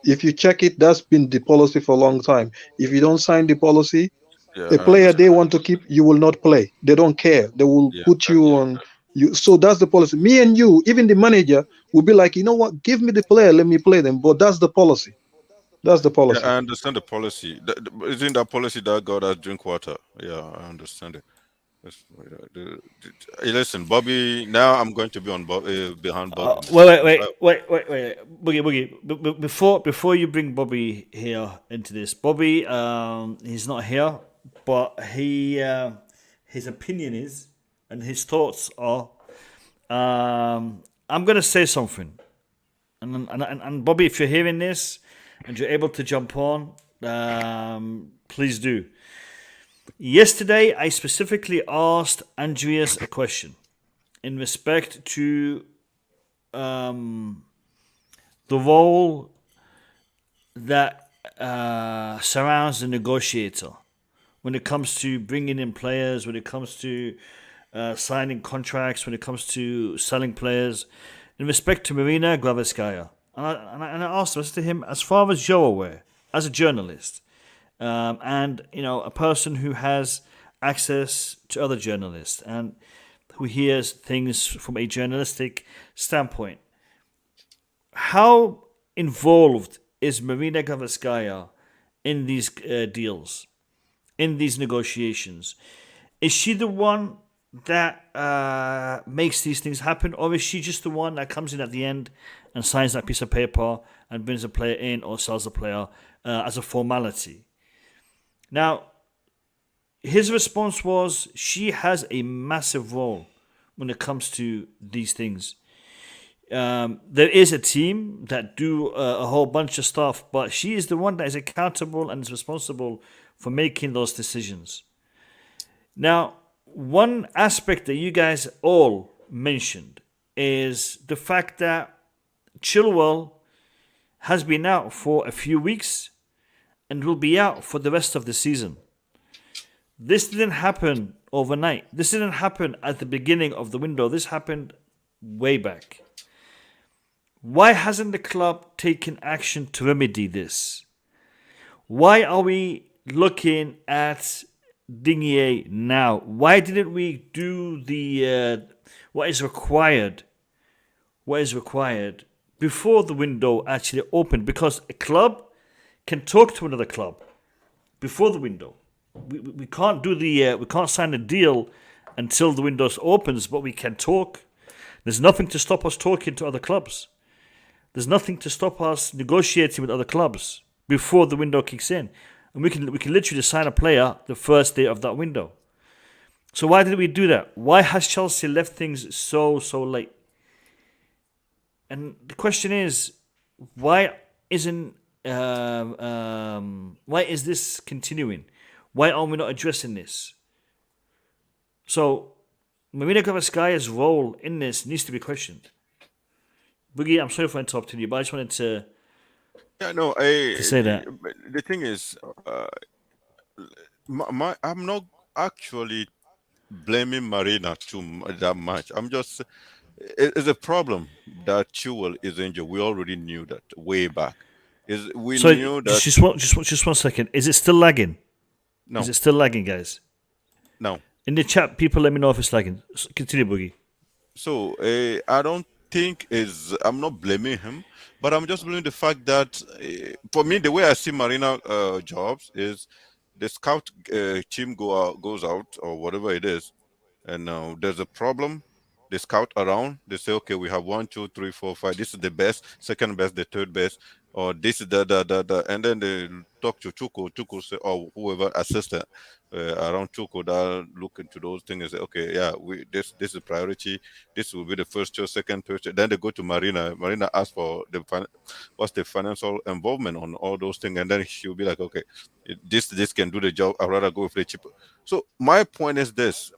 [SPEAKER 8] If you check it, that's been the policy for a long time. If you don't sign the policy,
[SPEAKER 10] Yeah,
[SPEAKER 8] a
[SPEAKER 10] I
[SPEAKER 8] player they
[SPEAKER 10] understand.
[SPEAKER 8] want to keep, you will not play. They don't care. They will
[SPEAKER 10] Yeah,
[SPEAKER 8] put you on you. So that's the policy. Me and you, even the manager, will be like, you know what? Give me the player, let me play them. But that's the policy. That's the
[SPEAKER 10] yeah,
[SPEAKER 8] policy.
[SPEAKER 10] I understand the policy. Isn't that policy that got us drink water? Yeah, I understand it. Listen, Bobby. Now I'm going to be on behind Bobby, man.
[SPEAKER 2] Wait, Boogie. Before you bring Bobby here into this, Bobby, he's not here, but his opinion is, and his thoughts are, I'm gonna say something, and Bobby, if you're hearing this and you're able to jump on, please do. Yesterday, I specifically asked Andreas a question in respect to the role that surrounds the negotiator when it comes to bringing in players, when it comes to signing contracts, when it comes to selling players, in respect to Marina Granovkaia. And I asked him, as far as you're aware, as a journalist, and a person who has access to other journalists and who hears things from a journalistic standpoint, how involved is Marina Granovkaia in these deals, in these negotiations? Is she the one that makes these things happen, or is she just the one that comes in at the end and signs that piece of paper and brings a player in or sells a player as a formality? Now, his response was she has a massive role when it comes to these things. There is a team that do a whole bunch of stuff, but she is the one that is accountable and is responsible for making those decisions. Now, one aspect that you guys all mentioned is the fact that Chilwell has been out for a few weeks and will be out for the rest of the season. This didn't happen overnight. This didn't happen at the beginning of the window. This happened way back. Why hasn't the club taken action to remedy this? Why are we looking at Digne now? Why didn't we do the what is required before the window actually opened? Because a club can talk to another club before the window. We can't do we can't sign a deal until the window opens, but we can talk. There's nothing to stop us talking to other clubs. There's nothing to stop us negotiating with other clubs before the window kicks in. And we can literally sign a player the first day of that window. So why did we do that? Why has Chelsea left things so late? And the question is, why is this continuing? Why are we not addressing this? So Marina Granovkaia's role in this needs to be questioned. Boogie, I'm sorry for interrupting you, but I just wanted to say that.
[SPEAKER 10] The thing is, I'm not actually blaming Marina that much. I'm just, it's a problem that Chilwell is injured. We already knew that way back. Knew that.
[SPEAKER 2] Just 1 second. Is it still lagging?
[SPEAKER 10] No.
[SPEAKER 2] Is it still lagging, guys?
[SPEAKER 10] No.
[SPEAKER 2] In the chat, people let me know if it's lagging. Continue, Boogie.
[SPEAKER 10] So I don't think I'm not blaming him, but I'm just blaming the fact that for me, the way I see Marina jobs is the scout team goes out or whatever it is, and there's a problem. They scout around. They say, okay, we have 1, 2, 3, 4, 5. This is the best, second best, the third best, or this is the, and then they talk to Tuchel say, or whoever assistant around Tuchel that look into those things and say, okay, yeah, this is priority. This will be the first choice, second, third choice. Then they go to Marina. Marina asks for what's the financial involvement on all those things, and then she'll be like, okay, this can do the job. I'd rather go with the cheaper. So my point is this: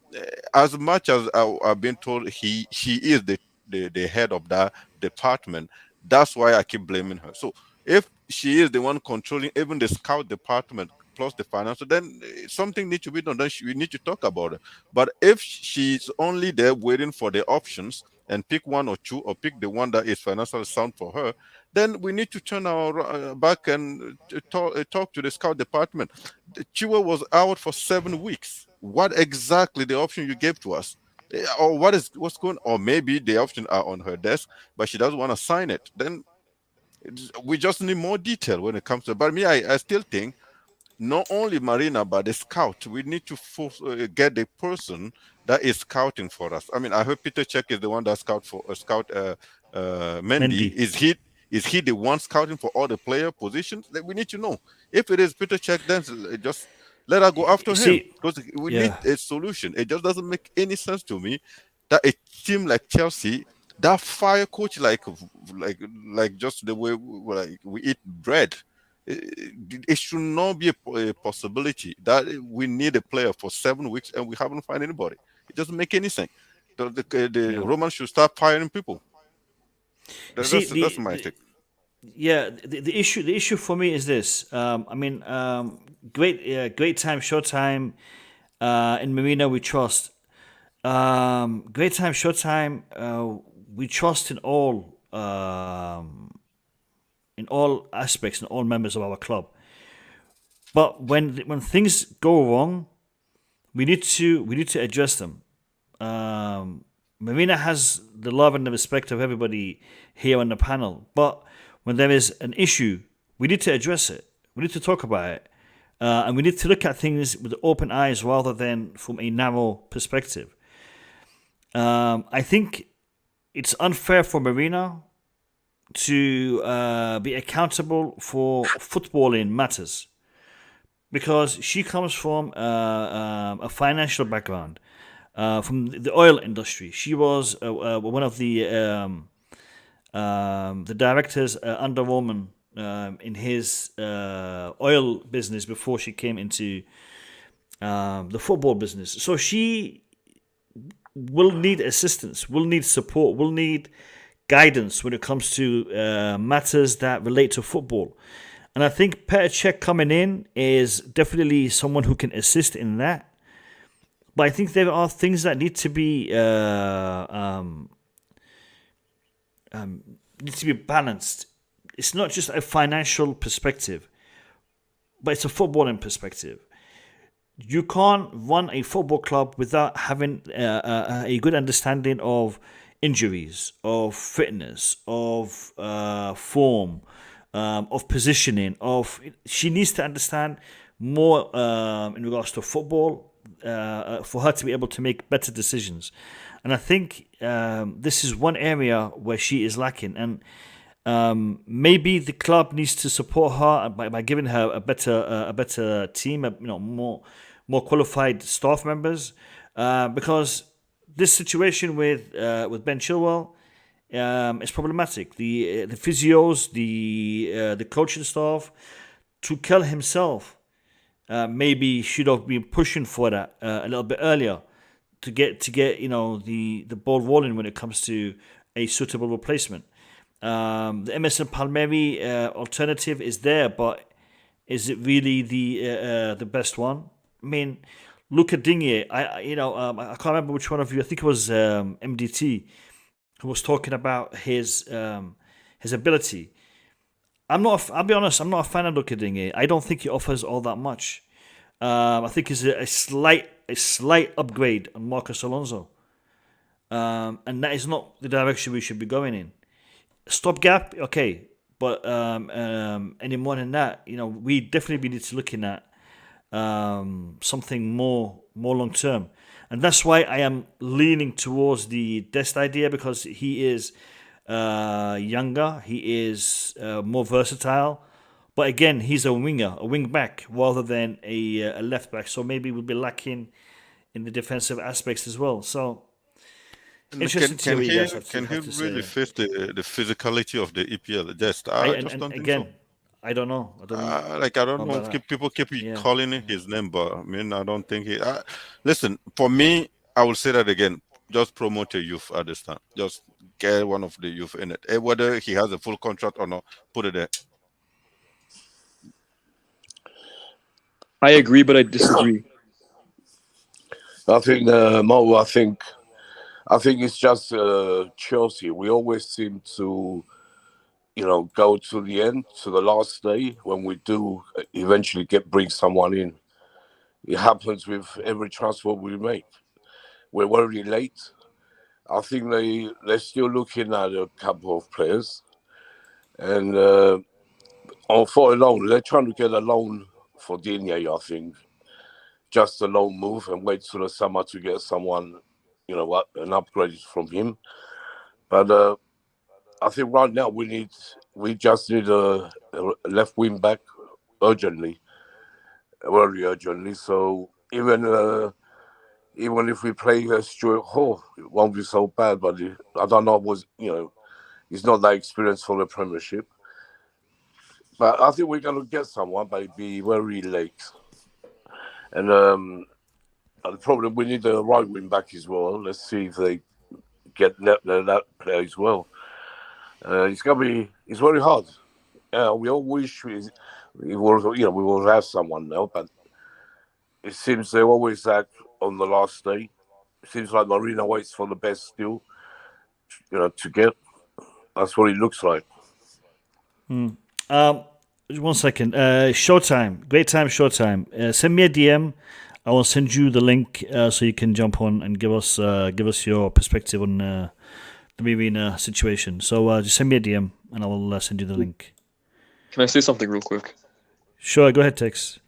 [SPEAKER 10] as much as I've been told he is the head of that department, that's why I keep blaming her. So if she is the one controlling even the scout department plus the financial, then something needs to be done. Then we need to talk about it. But if she's only there waiting for the options and pick 1 or 2 or pick the one that is financially sound for her, then we need to turn our back and talk to the scout department. Chilwell was out for 7 weeks. What exactly the option you gave to us? Or what's going on? Or maybe the options are on her desk, but she doesn't want to sign it. Then we just need more detail when it comes to it. But me, I still think not only Marina, but the scout, we need to get the person that is scouting for us. I mean, I heard Petr Cech is the one that scout Mendy. Is he the one scouting for all the player positions? We need to know. If it is Petr Cech, then just let her go after him, because we need a solution. It just doesn't make any sense to me that a team like Chelsea that fire coach like just the way we eat bread. It should not be a possibility that we need a player for 7 weeks and we haven't found anybody. It doesn't make any sense. The Romans should start firing people. That's my take.
[SPEAKER 2] Yeah, the issue for me is this. Great time, short time. In Marina, we trust. Great time, short time. We trust in all aspects and all members of our club. But when things go wrong, we need to address them. Marina has the love and the respect of everybody here on the panel, but when there is an issue, we need to address it. We need to talk about it, and we need to look at things with open eyes rather than from a narrow perspective. I think it's unfair for Marina to be accountable for footballing matters, because she comes from a financial background, from the oil industry. She was one of the directors under Roman in his oil business before she came into the football business. So she will need assistance, will need support, will need guidance when it comes to matters that relate to football. And I think Petr Cech coming in is definitely someone who can assist in that. But I think there are things that need to be balanced. It's not just a financial perspective, but it's a footballing perspective. You can't run a football club without having a good understanding of injuries, of fitness, of form, of positioning. She needs to understand more in regards to football for her to be able to make better decisions. And I think this is one area where she is lacking. And maybe the club needs to support her by giving her a better team, more qualified staff members, because this situation with Ben Chilwell is problematic. The physios, the coaching staff, Tuchel himself maybe should have been pushing for that a little bit earlier to get the ball rolling when it comes to a suitable replacement. The Emerson Palmieri alternative is there, but is it really the best one? I mean, look at Digne. I can't remember which one of you. I think it was MDT who was talking about his ability. I'll be honest. I'm not a fan of Luka Digne. I don't think he offers all that much. I think he's a slight upgrade on Marcos Alonso, and that is not the direction we should be going in. Stopgap, okay, but any more than that, we definitely need to looking at something more long term, and that's why I am leaning towards the Dest idea, because he is younger, he is more versatile, but again, he's a wing back rather than a left back, so maybe we'll be lacking in the defensive aspects as well. So interesting to see what you guys have
[SPEAKER 10] Can he
[SPEAKER 2] to
[SPEAKER 10] really
[SPEAKER 2] say.
[SPEAKER 10] fit the physicality of the EPL? I just don't think so.
[SPEAKER 2] I don't know. I
[SPEAKER 10] don't know if people keep calling it his name, but I mean, I don't think he. Listen, for me, I will say that again. Just promote a youth at this time. Just get one of the youth in it. Whether he has a full contract or not, put it there.
[SPEAKER 14] I agree, but I disagree.
[SPEAKER 11] I think Mo. I think it's just Chelsea. We always seem to, go to the end, to the last day, when we do eventually bring someone in. It happens with every transfer we make. We're very late. I think they're still looking at a couple of players, and for a loan, they're trying to get a loan for Digne, I think. Just a loan move and wait till the summer to get someone, an upgrade from him. But I think right now we just need a left wing back urgently, very urgently. So even if we play Stuart Hall, it won't be so bad. But I don't know, he's not that experienced for the Premiership. But I think we're going to get someone, but it'll be very late. And the problem, we need the right wing back as well. Let's see if they get that player as well. It's very hard. We all wish we will have someone now, but it seems they always act on the last day. It seems like Marina waits for the best still, to get. That's what it looks like.
[SPEAKER 2] 1 second. Showtime. Great time, Showtime. Send me a DM. I will send you the link so you can jump on and give us your perspective on the Marina situation. So just send me a DM and I will send you the link.
[SPEAKER 14] Can I say something real quick?
[SPEAKER 2] Sure, go ahead, Tex.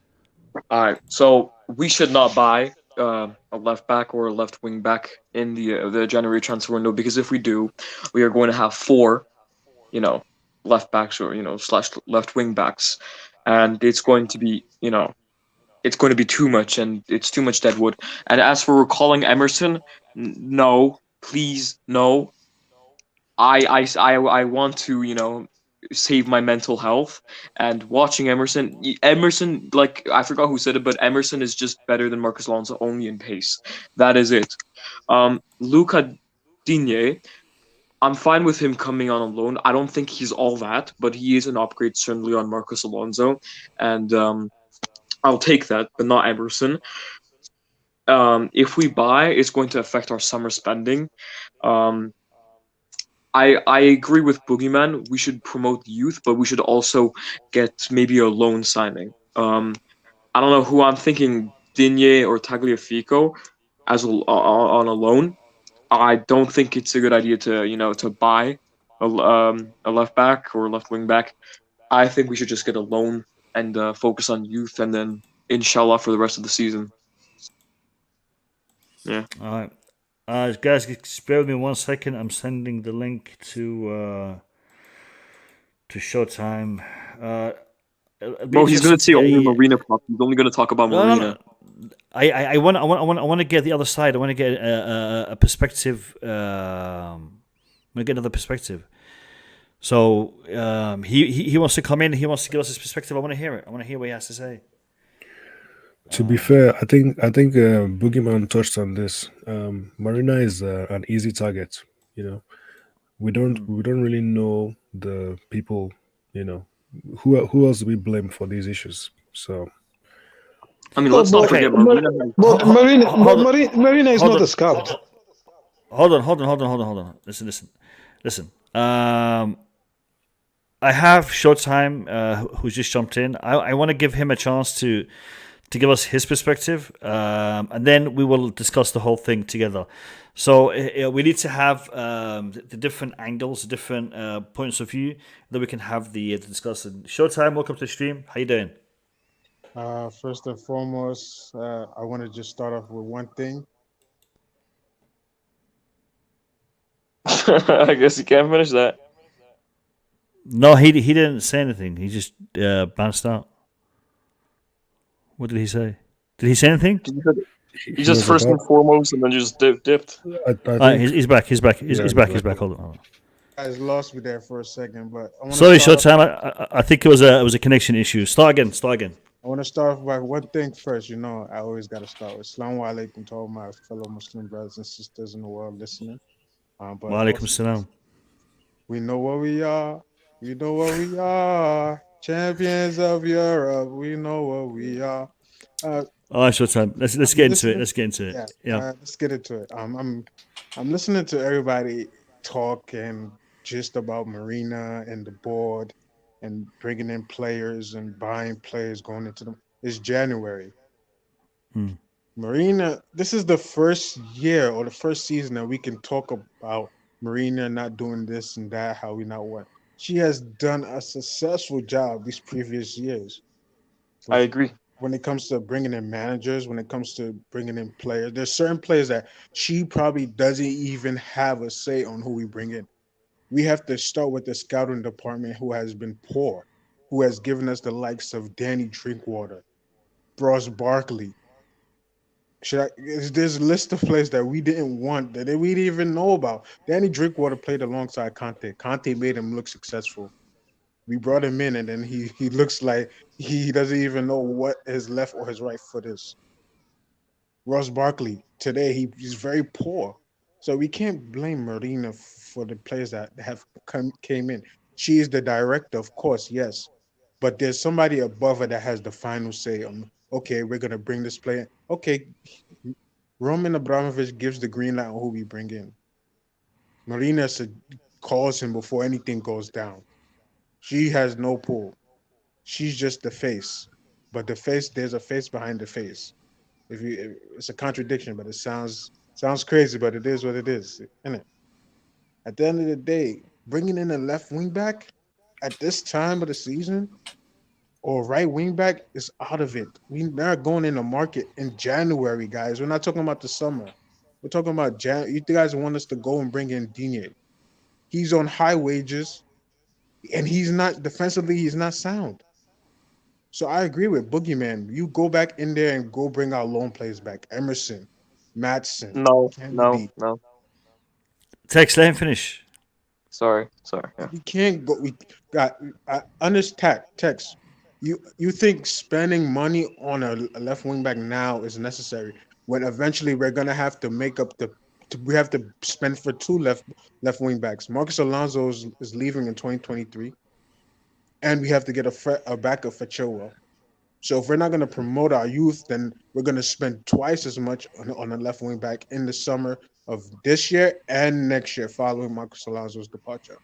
[SPEAKER 14] All right. So we should not buy a left back or a left wing back in the January transfer window, because if we do, we are going to have 4, left backs or / left wing backs, and it's going to be it's going to be too much, and it's too much deadwood. And as for recalling Emerson, no, please, no. I want to save my mental health. And watching Emerson, like I forgot who said it, but Emerson is just better than Marcos Alonso only in pace. That is it. Luca Digne, I'm fine with him coming on loan. I don't think he's all that, but he is an upgrade certainly on Marcos Alonso, and I'll take that, but not Emerson. If we buy, it's going to affect our summer spending. I agree with Boogeyman. We should promote youth, but we should also get maybe a loan signing. I don't know who I'm thinking, Digne or Tagliafico on a loan. I don't think it's a good idea to buy a left back or left wing back. I think we should just get a loan and focus on youth, and then inshallah for the rest of the season. Yeah.
[SPEAKER 2] All right. Guys, spare with me 1 second. I'm sending the link to Showtime.
[SPEAKER 14] Well, he's going to say only Marina. He's only going to talk about Marina.
[SPEAKER 2] No. I want to get the other side. I want to get a perspective. I want to get another perspective. So he wants to come in. He wants to give us his perspective. I want to hear it. I want to hear what he has to say.
[SPEAKER 9] To be fair, I think Boogeyman touched on this. Marina is an easy target. We don't really know the people. Who else do we blame for these issues? So,
[SPEAKER 14] I mean, let's not forget Marina.
[SPEAKER 8] Marina is not a scout.
[SPEAKER 2] Hold on. Listen. I have Showtime, who's just jumped in. I want to give him a chance to give us his perspective, and then we will discuss the whole thing together. So we need to have the different angles, different points of view, that we can have the discussion. Showtime, welcome to the stream. How you doing?
[SPEAKER 19] First and foremost, I want to just start off with one thing.
[SPEAKER 14] I guess you can't finish that.
[SPEAKER 2] No, he didn't say anything. He just bounced out. What did he say? Did he say anything?
[SPEAKER 14] He just first and foremost, and then just dipped.
[SPEAKER 2] He's back. He's back. Hold on.
[SPEAKER 19] Guys lost me there for a second, but I
[SPEAKER 2] sorry, Showtime. I think it was a connection issue. Start again.
[SPEAKER 19] I want to start off by one thing first. I always got to start with Assalamu alaikum to all my fellow Muslim brothers and sisters in the world listening.
[SPEAKER 2] Wa alaikum salam.
[SPEAKER 19] We know what we are. We know what we are. Champions of Europe. We know what we are.
[SPEAKER 2] All right, Showtime. Let's get into it. Let's get into it. Yeah.
[SPEAKER 19] Let's get into it. I'm listening to everybody talk and just about Marina and the board and bringing in players and buying players going into them. It's January. Marina, this is the first year or the first season that we can talk about Marina not doing this and that, how we not what. She has done a successful job these previous years.
[SPEAKER 14] I agree.
[SPEAKER 19] When it comes to bringing in managers, when it comes to bringing in players, there's certain players that she probably doesn't even have a say on who we bring in. We have to start with the scouting department, who has been poor, who has given us the likes of Danny Drinkwater, Ross Barkley. There's a list of players that we didn't want, that we didn't even know about. Danny Drinkwater played alongside Conte. Conte made him look successful. We brought him in, and then he looks like he doesn't even know what his left or his right foot is. Ross Barkley, today, he's very poor. So we can't blame Marina for the players that have came in. She is the director, of course, yes. But there's somebody above her that has the final say on, okay, we're going to bring this player. Okay, Roman Abramovic gives the green light on who we bring in. Marina calls him before anything goes down. She has no pull. She's just the face. But the face, there's a face behind the face. It's a contradiction, but it sounds crazy, but it is what it is, isn't it? At the end of the day, bringing in a left wing back at this time of the season or right wing back is out of it. We're not going in the market in January, guys. We're not talking about the summer. We're talking about you guys want us to go and bring in Digne. He's on high wages, and he's not defensively, he's not sound. So I agree with Boogeyman. You go back in there and go bring our loan players back. Emerson, Matson.
[SPEAKER 14] No.
[SPEAKER 2] Tex, let him finish.
[SPEAKER 14] Sorry. Yeah.
[SPEAKER 19] We can't go. We got understand text. You think spending money on a left wing back now is necessary when eventually we're gonna have to make up we have to spend for two left wing backs. Marcus Alonso is leaving in 2023, and we have to get a backup for Chilwell. So if we're not going to promote our youth, then we're going to spend twice as much on a left wing back in the summer of this year and next year following Marcos Alonso's departure.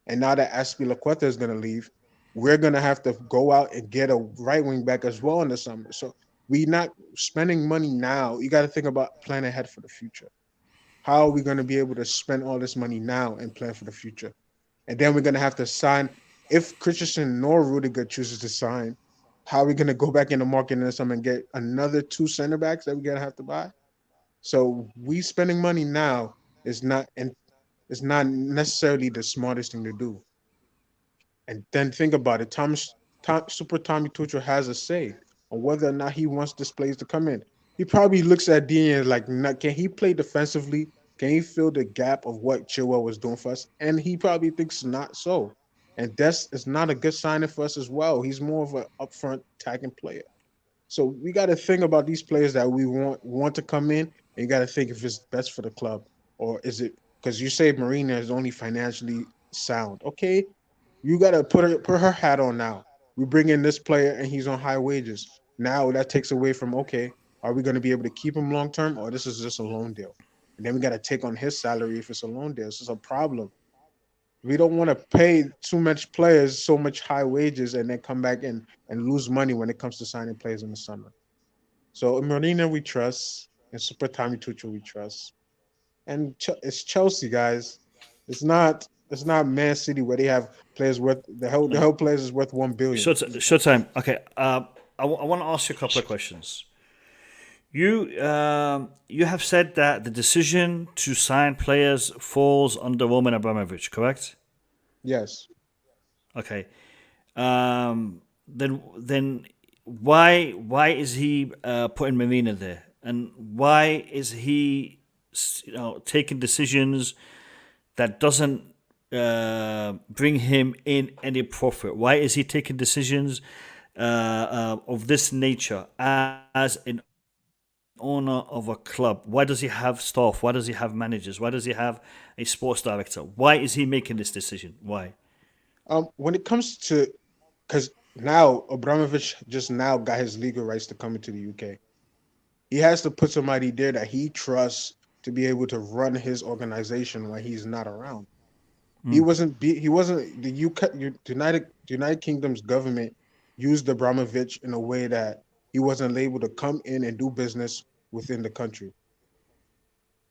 [SPEAKER 19] And now that Azpilicueta is going to leave, we're going to have to go out and get a right wing back as well in the summer. So we're not spending money now. You got to think about planning ahead for the future. How are we going to be able to spend all this money now and plan for the future? And then we're going to have to sign, if Christensen nor Rudiger chooses to sign, how are we going to go back in the market in the summer and get another 2 center backs that we're going to have to buy? So we spending money now is not necessarily the smartest thing to do. And then think about it. Super Tommy Tuchel has a say on whether or not he wants these players to come in. He probably looks at Dean and like, can he play defensively? Can he fill the gap of what Chilwell was doing for us? And he probably thinks not so. And that's not a good signing for us as well. He's more of an upfront attacking player. So we got to think about these players that we want to come in, and you got to think if it's best for the club, or is it because you say Marina is only financially sound. Okay, you got to put her hat on now. We bring in this player, and he's on high wages. Now that takes away from, okay, are we going to be able to keep him long term, or this is just a loan deal? And then we got to take on his salary if it's a loan deal. This is a problem. We don't want to pay too much players so much high wages and then come back and lose money when it comes to signing players in the summer. So Marina we trust, and Super Tommy Tuchel we trust, and it's Chelsea, guys. It's not Man City where they have players worth the whole players is worth $1 billion.
[SPEAKER 2] Short time. Okay. I want to ask you a couple of questions. You have said that the decision to sign players falls under Roman Abramovich, correct?
[SPEAKER 19] Yes.
[SPEAKER 2] Okay. Then why is he putting Marina there, and why is he taking decisions that doesn't bring him in any profit? Why is he taking decisions of this nature as an owner of a club? Why does he have staff? Why does he have managers? Why does he have a sports director? Why is he making this decision? Why?
[SPEAKER 19] When it comes to, because now Abramovich just now got his legal rights to come into the UK. He has to put somebody there that he trusts to be able to run his organization when he's not around. He wasn't the UK United Kingdom's government used Abramovich in a way that he wasn't able to come in and do business within the country.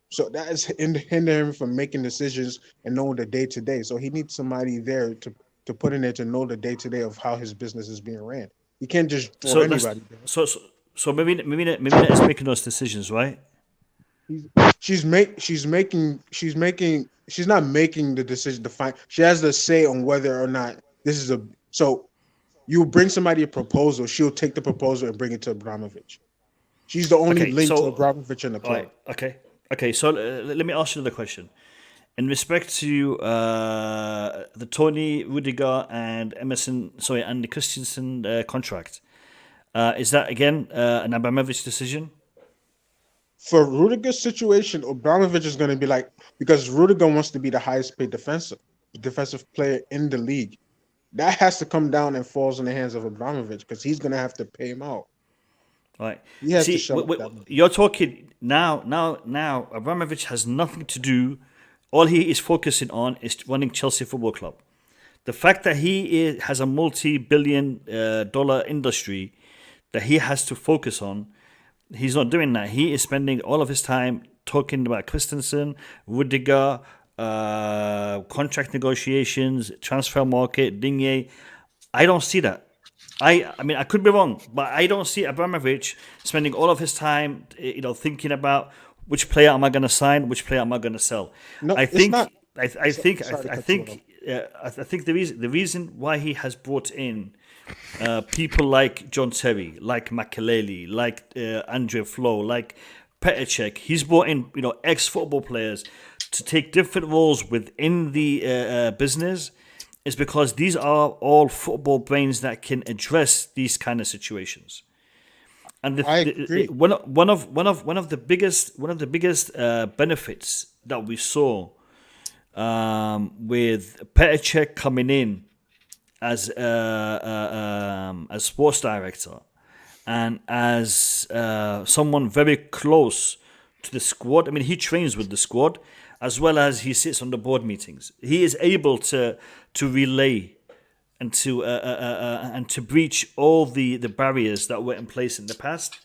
[SPEAKER 19] So that is hindering him from making decisions and knowing the day-to-day. So he needs somebody there to put in there to know the day-to-day of how his business is being ran. He can't just throw anybody there.
[SPEAKER 2] So Marina is making those decisions, right?
[SPEAKER 19] She's not making the decision to find. She has the say on whether or not this is so you bring somebody a proposal, she'll take the proposal and bring it to Abramovich. She's the only link to Abramovich in the club.
[SPEAKER 2] Right, okay. So let me ask you another question. In respect to the Tony, Rudiger, and the Christensen contract, is that again an Abramovich decision?
[SPEAKER 19] For Rudiger's situation, Abramovich is going to be like, because Rudiger wants to be the highest paid defensive player in the league. That has to come down and falls in the hands of Abramovich because he's going to have to pay him out.
[SPEAKER 2] Right.
[SPEAKER 19] He has to show that.
[SPEAKER 2] You're talking now. Abramovich has nothing to do. All he is focusing on is running Chelsea Football Club. The fact that he has a multi-billion dollar industry that he has to focus on, he's not doing that. He is spending all of his time talking about Christensen, Rudiger, contract negotiations, transfer market, Digne. I don't see that. I mean, I could be wrong, but I don't see Abramovich spending all of his time, thinking about which player am I going to sign, which player am I going to sell.
[SPEAKER 19] No,
[SPEAKER 2] I think
[SPEAKER 20] the reason why he has brought in people like John Terry, like Makelele, like Andre Flo, like Petr Cech, he's brought in ex-football players
[SPEAKER 2] to take different roles within the business is because these are all football brains that can address these kind of situations. And
[SPEAKER 19] I agree.
[SPEAKER 2] one of the biggest benefits that we saw with Petr Cech coming in as sports director and as someone very close to the squad. I mean, he trains with the squad as well as he sits on the board meetings. He is able to relay and to breach all the barriers that were in place in the past.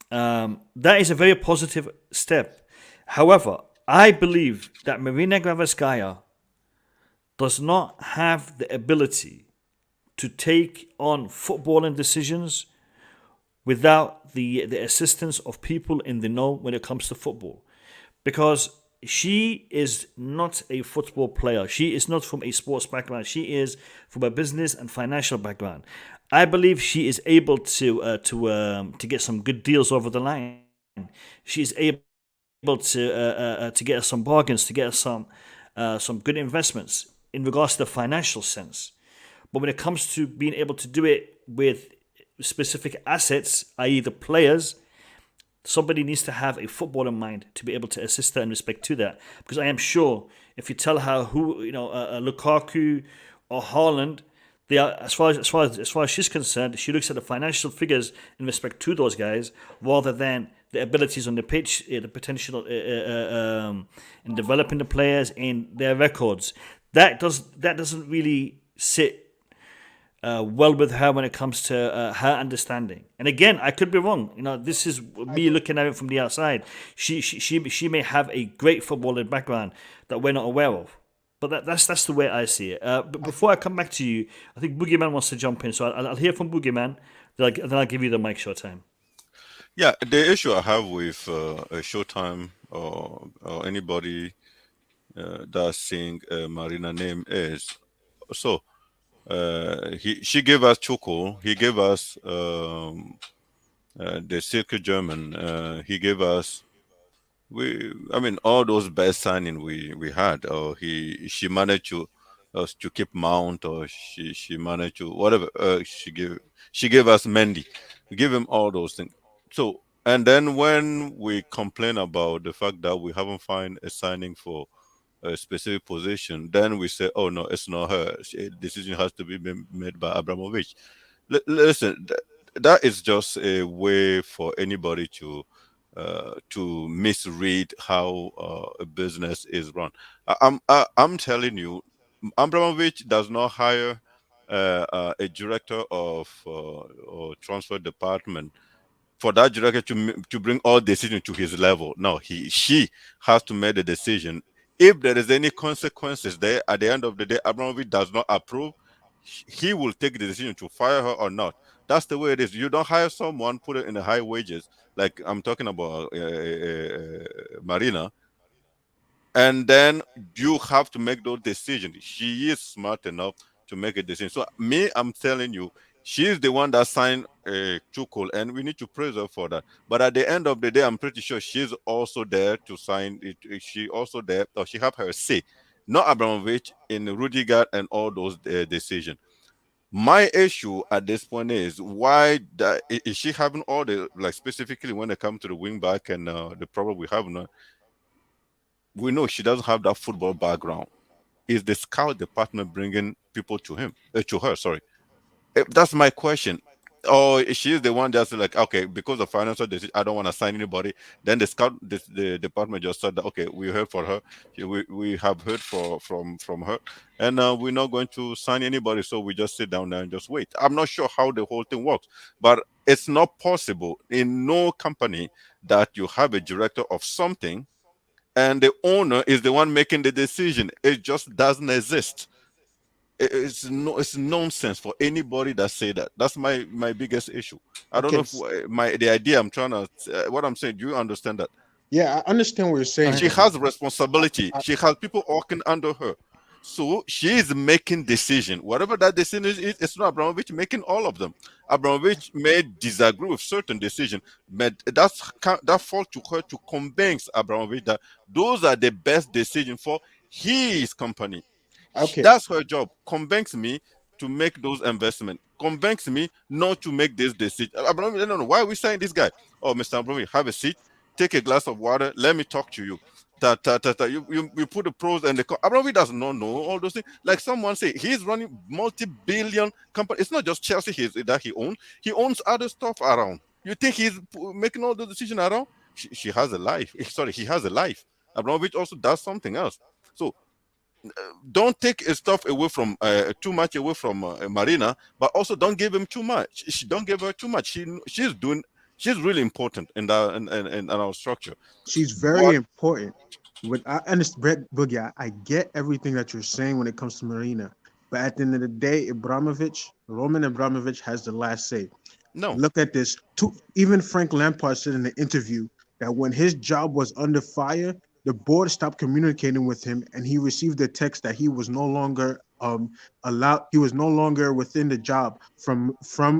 [SPEAKER 2] That is a very positive step. However, I believe that Marina Granovkaia does not have the ability to take on footballing decisions without the assistance of people in the know when it comes to football. Because she is not a football player. She is not from a sports background. She is from a business and financial background. I believe she is able to get some good deals over the line. She is able to get us some bargains, to get us some good investments in regards to the financial sense. But when it comes to being able to do it with specific assets, i.e. the players, somebody needs to have a football in mind to be able to assist her in respect to that. Because I am sure if you tell her who, Lukaku or Haaland, they are, as far as she's concerned, she looks at the financial figures in respect to those guys rather than the abilities on the pitch, the potential in developing the players, in their records. That doesn't really sit well with her when it comes to her understanding. And again, I could be wrong. This is me looking at it from the outside. She may have a great footballing background that we're not aware of. But that's the way I see it. But before I come back to you, I think Boogeyman wants to jump in. So I'll hear from Boogeyman, then I'll give you the mic, Showtime.
[SPEAKER 10] Yeah, the issue I have with Showtime or anybody that's saying Marina name is, so she gave us Tuchel, he gave us the Silke German, he gave us all those best signing we had. Or she managed to keep Mount, or she managed to whatever. She gave us Mendy, we give him all those things. So, and then when we complain about the fact that we haven't found a signing for a specific position, then we say, oh no, it's not her. A decision has to be made by Abramovic. Listen, that is just a way for anybody to misread how a business is run. I'm telling you, Abramovic does not hire a director of or transfer department for that director to bring all decisions to his level. No, she has to make the decision. If there is any consequences there, at the end of the day, Abramovic does not approve, he will take the decision to fire her or not. That's the way it is. You don't hire someone, put it in the high wages, like I'm talking about Marina, and then you have to make those decisions. She is smart enough to make a decision. So I'm telling you, she's the one that signed Tuchel, and we need to praise her for that. But at the end of the day, I'm pretty sure she's also there to sign it. She also there, or she have her say, not Abramovich in Rudiger and all those decisions. My issue at this point is why is she having all the, like, specifically when it comes to the wing back and the problem we have now, we know she doesn't have that football background. Is the scout department bringing people to her? Sorry. That's my question. Or she's the one that's like, okay, because of financial decision, I don't want to sign anybody. Then the scout, the department just said that, okay, we heard for her, we have heard from her, and we're not going to sign anybody. So we just sit down there and just wait. I'm not sure how the whole thing works, but it's not possible in no company that you have a director of something and the owner is the one making the decision. It just doesn't exist. It's nonsense for anybody that say that. That's my biggest issue. I don't know if the idea I'm trying to what I'm saying. Do you understand that?
[SPEAKER 19] Yeah, I understand what you're saying.
[SPEAKER 10] She has responsibility. She has people working under her. So she is making decision. Whatever that decision is, it's not Abramovich making all of them. Abramovich may disagree with certain decisions, but that falls to her to convince Abramovich that those are the best decisions for his company.
[SPEAKER 19] Okay.
[SPEAKER 10] That's her job. Convince me to make those investments. Convince me not to make this decision. Abramovich, no. Why are we saying this guy? Oh, Mr. Abramovich, have a seat. Take a glass of water. Let me talk to you. You put the pros and the cons. Abramovich does not know all those things. Like someone say, he's running multi-billion company. It's not just Chelsea that he owns. He owns other stuff around. You think he's making all the decisions around? She has a life. Sorry, he has a life. Abramovich also does something else. So don't take stuff away from too much away from Marina, but also don't give him too much. Don't give her too much. She's really important in our structure.
[SPEAKER 19] She's very important. But I understand, Boogie. I get everything that you're saying when it comes to Marina, but at the end of the day, Roman Abramovich has the last say.
[SPEAKER 10] No,
[SPEAKER 19] look at this. Even Frank Lampard said in the interview that when his job was under fire, the board stopped communicating with him, and he received a text that he was no longer allowed. He was no longer within the job from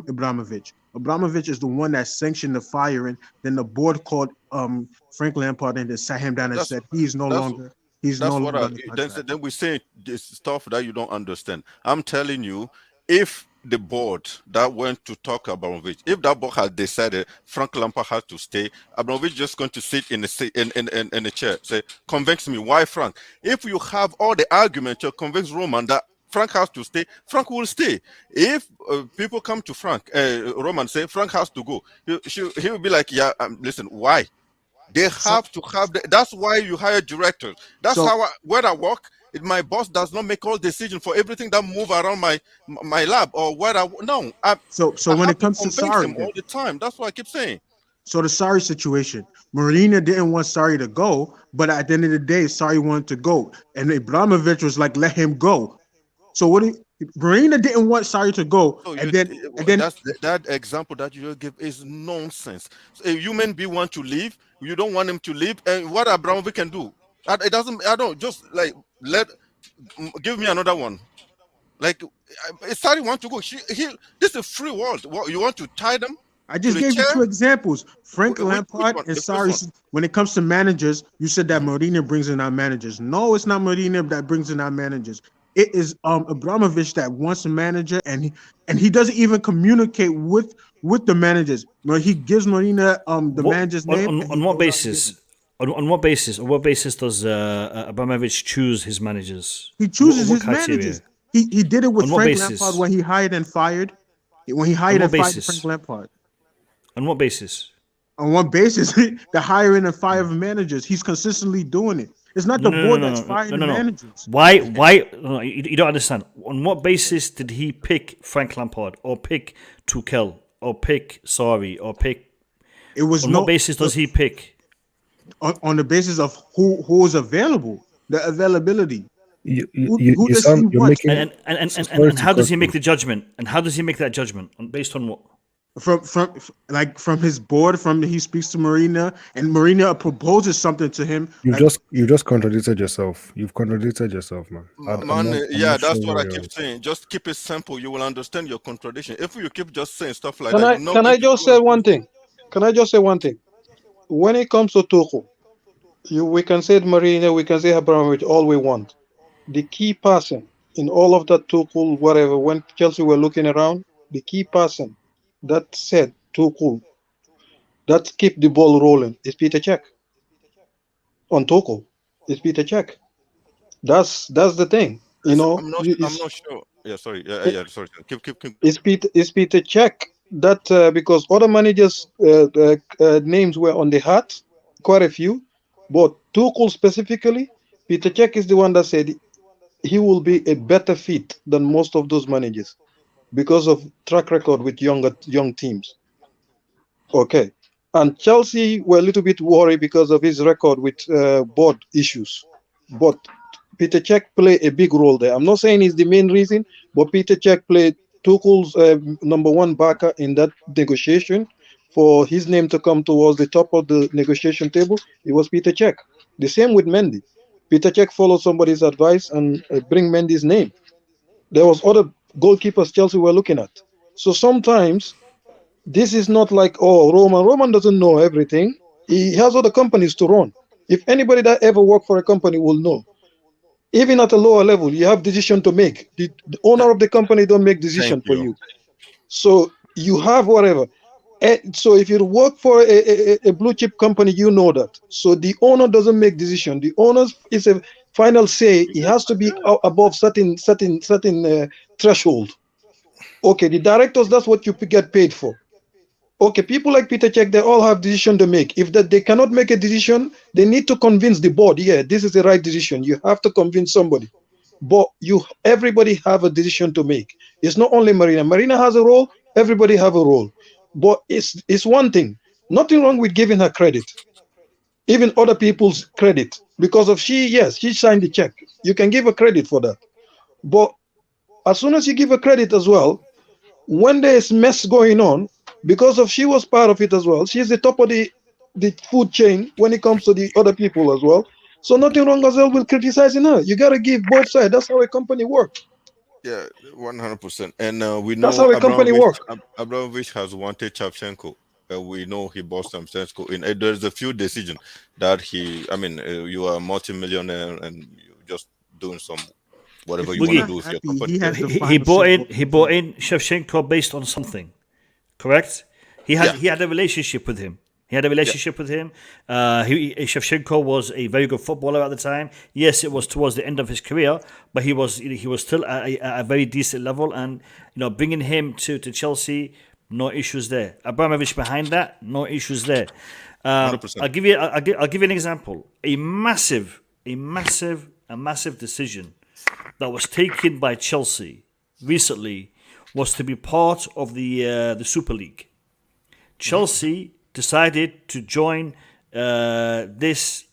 [SPEAKER 19] Abramovich. Abramovich is the one that sanctioned the firing. Then the board called Frank Lampard and just sat him down and said he's no longer.
[SPEAKER 10] Then we say this stuff that you don't understand. I'm telling you, if the board that went to talk Abramovich, if that board had decided Frank Lampard has to stay, Abramovich just going to sit in a chair, say, convince me. Why Frank? If you have all the argument to convince Roman that Frank has to stay, Frank will stay. If people come to Frank, Roman say Frank has to go, he will be like, yeah, listen, why? They have to have that's why you hire directors. That's where I work. My boss does not make all decisions for everything that move around my lab or where I no.
[SPEAKER 19] So when it comes to Sarri,
[SPEAKER 10] all the time, that's what I keep saying.
[SPEAKER 19] So the Sarri situation, Marina didn't want Sarri to go, but at the end of the day, Sarri wanted to go, and Abramovich was like, let him go. So Marina didn't want Sarri to go, and then
[SPEAKER 10] that example that you give is nonsense. So a human being want to leave, you don't want him to leave, and what Abramovich can do? It doesn't. I don't just like give me another one. Like Sarri want to go. This is a free world. You want to tie them?
[SPEAKER 19] I just gave you two examples: Frank Lampard and Sarri. When it comes to managers, you said that Marina brings in our managers. No, it's not Marina that brings in our managers. It is Abramovich that wants a manager, and he doesn't even communicate with the managers. He gives Marina the manager's name.
[SPEAKER 2] On what basis? On what basis? On what basis does Abramovich choose his managers?
[SPEAKER 19] He chooses his managers. He did it with Frank Lampard when he hired and fired. When he hired and fired Frank Lampard.
[SPEAKER 2] On what basis?
[SPEAKER 19] On what basis? The hiring and firing of managers. He's consistently doing it. It's not the board that's firing the managers.
[SPEAKER 2] Why? No, you don't understand. On what basis did he pick Frank Lampard or pick Tuchel or pick Sarri or pick?
[SPEAKER 19] It was
[SPEAKER 2] on what basis does he pick?
[SPEAKER 19] On the basis of who is available, the availability.
[SPEAKER 2] And how does he make the judgment? And how does he make that judgment? Based on what?
[SPEAKER 19] From his board, he speaks to Marina, and Marina proposes something to him.
[SPEAKER 9] You just contradicted yourself. You've contradicted yourself, man.
[SPEAKER 10] That's what I keep saying. Just keep it simple. You will understand your contradiction. If you keep just saying stuff like that,
[SPEAKER 8] can I just say one thing? When it comes to Tuchel, we can say Marina, we can say Abramovich, all we want. The key person in all of that Tuchel, whatever, when Chelsea were looking around, the key person that said Tuchel, that keep the ball rolling is Petr Cech. On Tuchel, it's Petr Cech. That's the thing,
[SPEAKER 10] I'm not sure. Yeah, sorry. Yeah, sorry. Keep.
[SPEAKER 8] It's Petr Cech that because other managers' names were on the hat, quite a few, but Tuchel specifically, Petr Cech is the one that said he will be a better fit than most of those managers because of track record with young teams. Okay. And Chelsea were a little bit worried because of his record with board issues. But Petr Cech played a big role there. I'm not saying he's the main reason, but Petr Cech played Tuchel's number one backer in that negotiation. For his name to come towards the top of the negotiation table, it was Petr Cech. The same with Mendy. Petr Cech followed somebody's advice and bring Mendy's name. There was other goalkeepers Chelsea were looking at. So sometimes this is not like, oh, Roman doesn't know everything. He has other companies to run. If anybody that ever worked for a company will know, even at a lower level, you have decision to make. The owner of the company don't make decision for you. So you have whatever. So if you work for a blue chip company, you know that. So the owner doesn't make decision. The owner is a final say. He has to be above certain threshold. Okay, the directors, that's what you get paid for. Okay, people like Petr Cech, they all have decision to make. If they cannot make a decision, they need to convince the board. Yeah, this is the right decision. You have to convince somebody. But everybody have a decision to make. It's not only Marina. Marina has a role. Everybody have a role. But it's one thing. Nothing wrong with giving her credit, even other people's credit, because of she signed the check. You can give her credit for that. But as soon as you give her credit as well, when there's mess going on, because of she was part of it as well, she's the top of the food chain when it comes to the other people as well. So nothing wrong as well with criticizing her. You got to give both sides. That's how a company works.
[SPEAKER 10] Yeah, 100%. And we know
[SPEAKER 8] That's how a company works.
[SPEAKER 10] Abramovic has wanted Shevchenko. We know he bought Shevchenko. There's a few decisions that you are a multi-millionaire and you're just doing some whatever you want to do with your company.
[SPEAKER 2] He bought in Shevchenko based on something, correct? He had a relationship with him. Shevchenko was a very good footballer at the time. Yes, it was towards the end of his career, but he was still at a very decent level. And bringing him to Chelsea, no issues there. Abramovich behind that, no issues there. I'll give you an example. A massive decision that was taken by Chelsea recently was to be part of the Super League. Chelsea decided to join this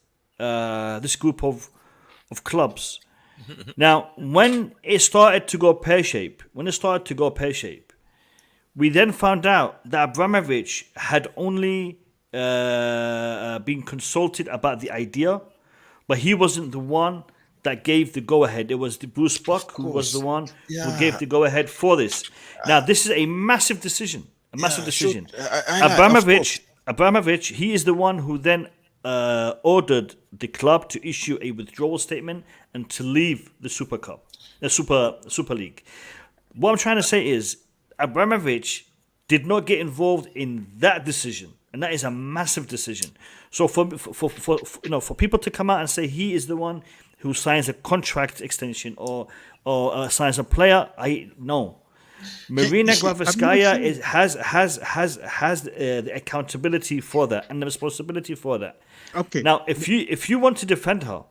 [SPEAKER 2] group of clubs. Now, when it started to go pear-shaped, we then found out that Abramovich had only been consulted about the idea, but he wasn't the one that gave the go-ahead. It was the Bruce Buck who was the one who gave the go-ahead for this. Now, this is a massive decision. Abramovich, he is the one who then ordered the club to issue a withdrawal statement and to leave the Super League. What I'm trying to say is Abramovich did not get involved in that decision, and that is a massive decision. So for people to come out and say he is the one who signs a contract extension or signs a player, no. Marina Granovkaia has the accountability for that and the responsibility for that.
[SPEAKER 19] Okay.
[SPEAKER 2] Now, if you want to defend her,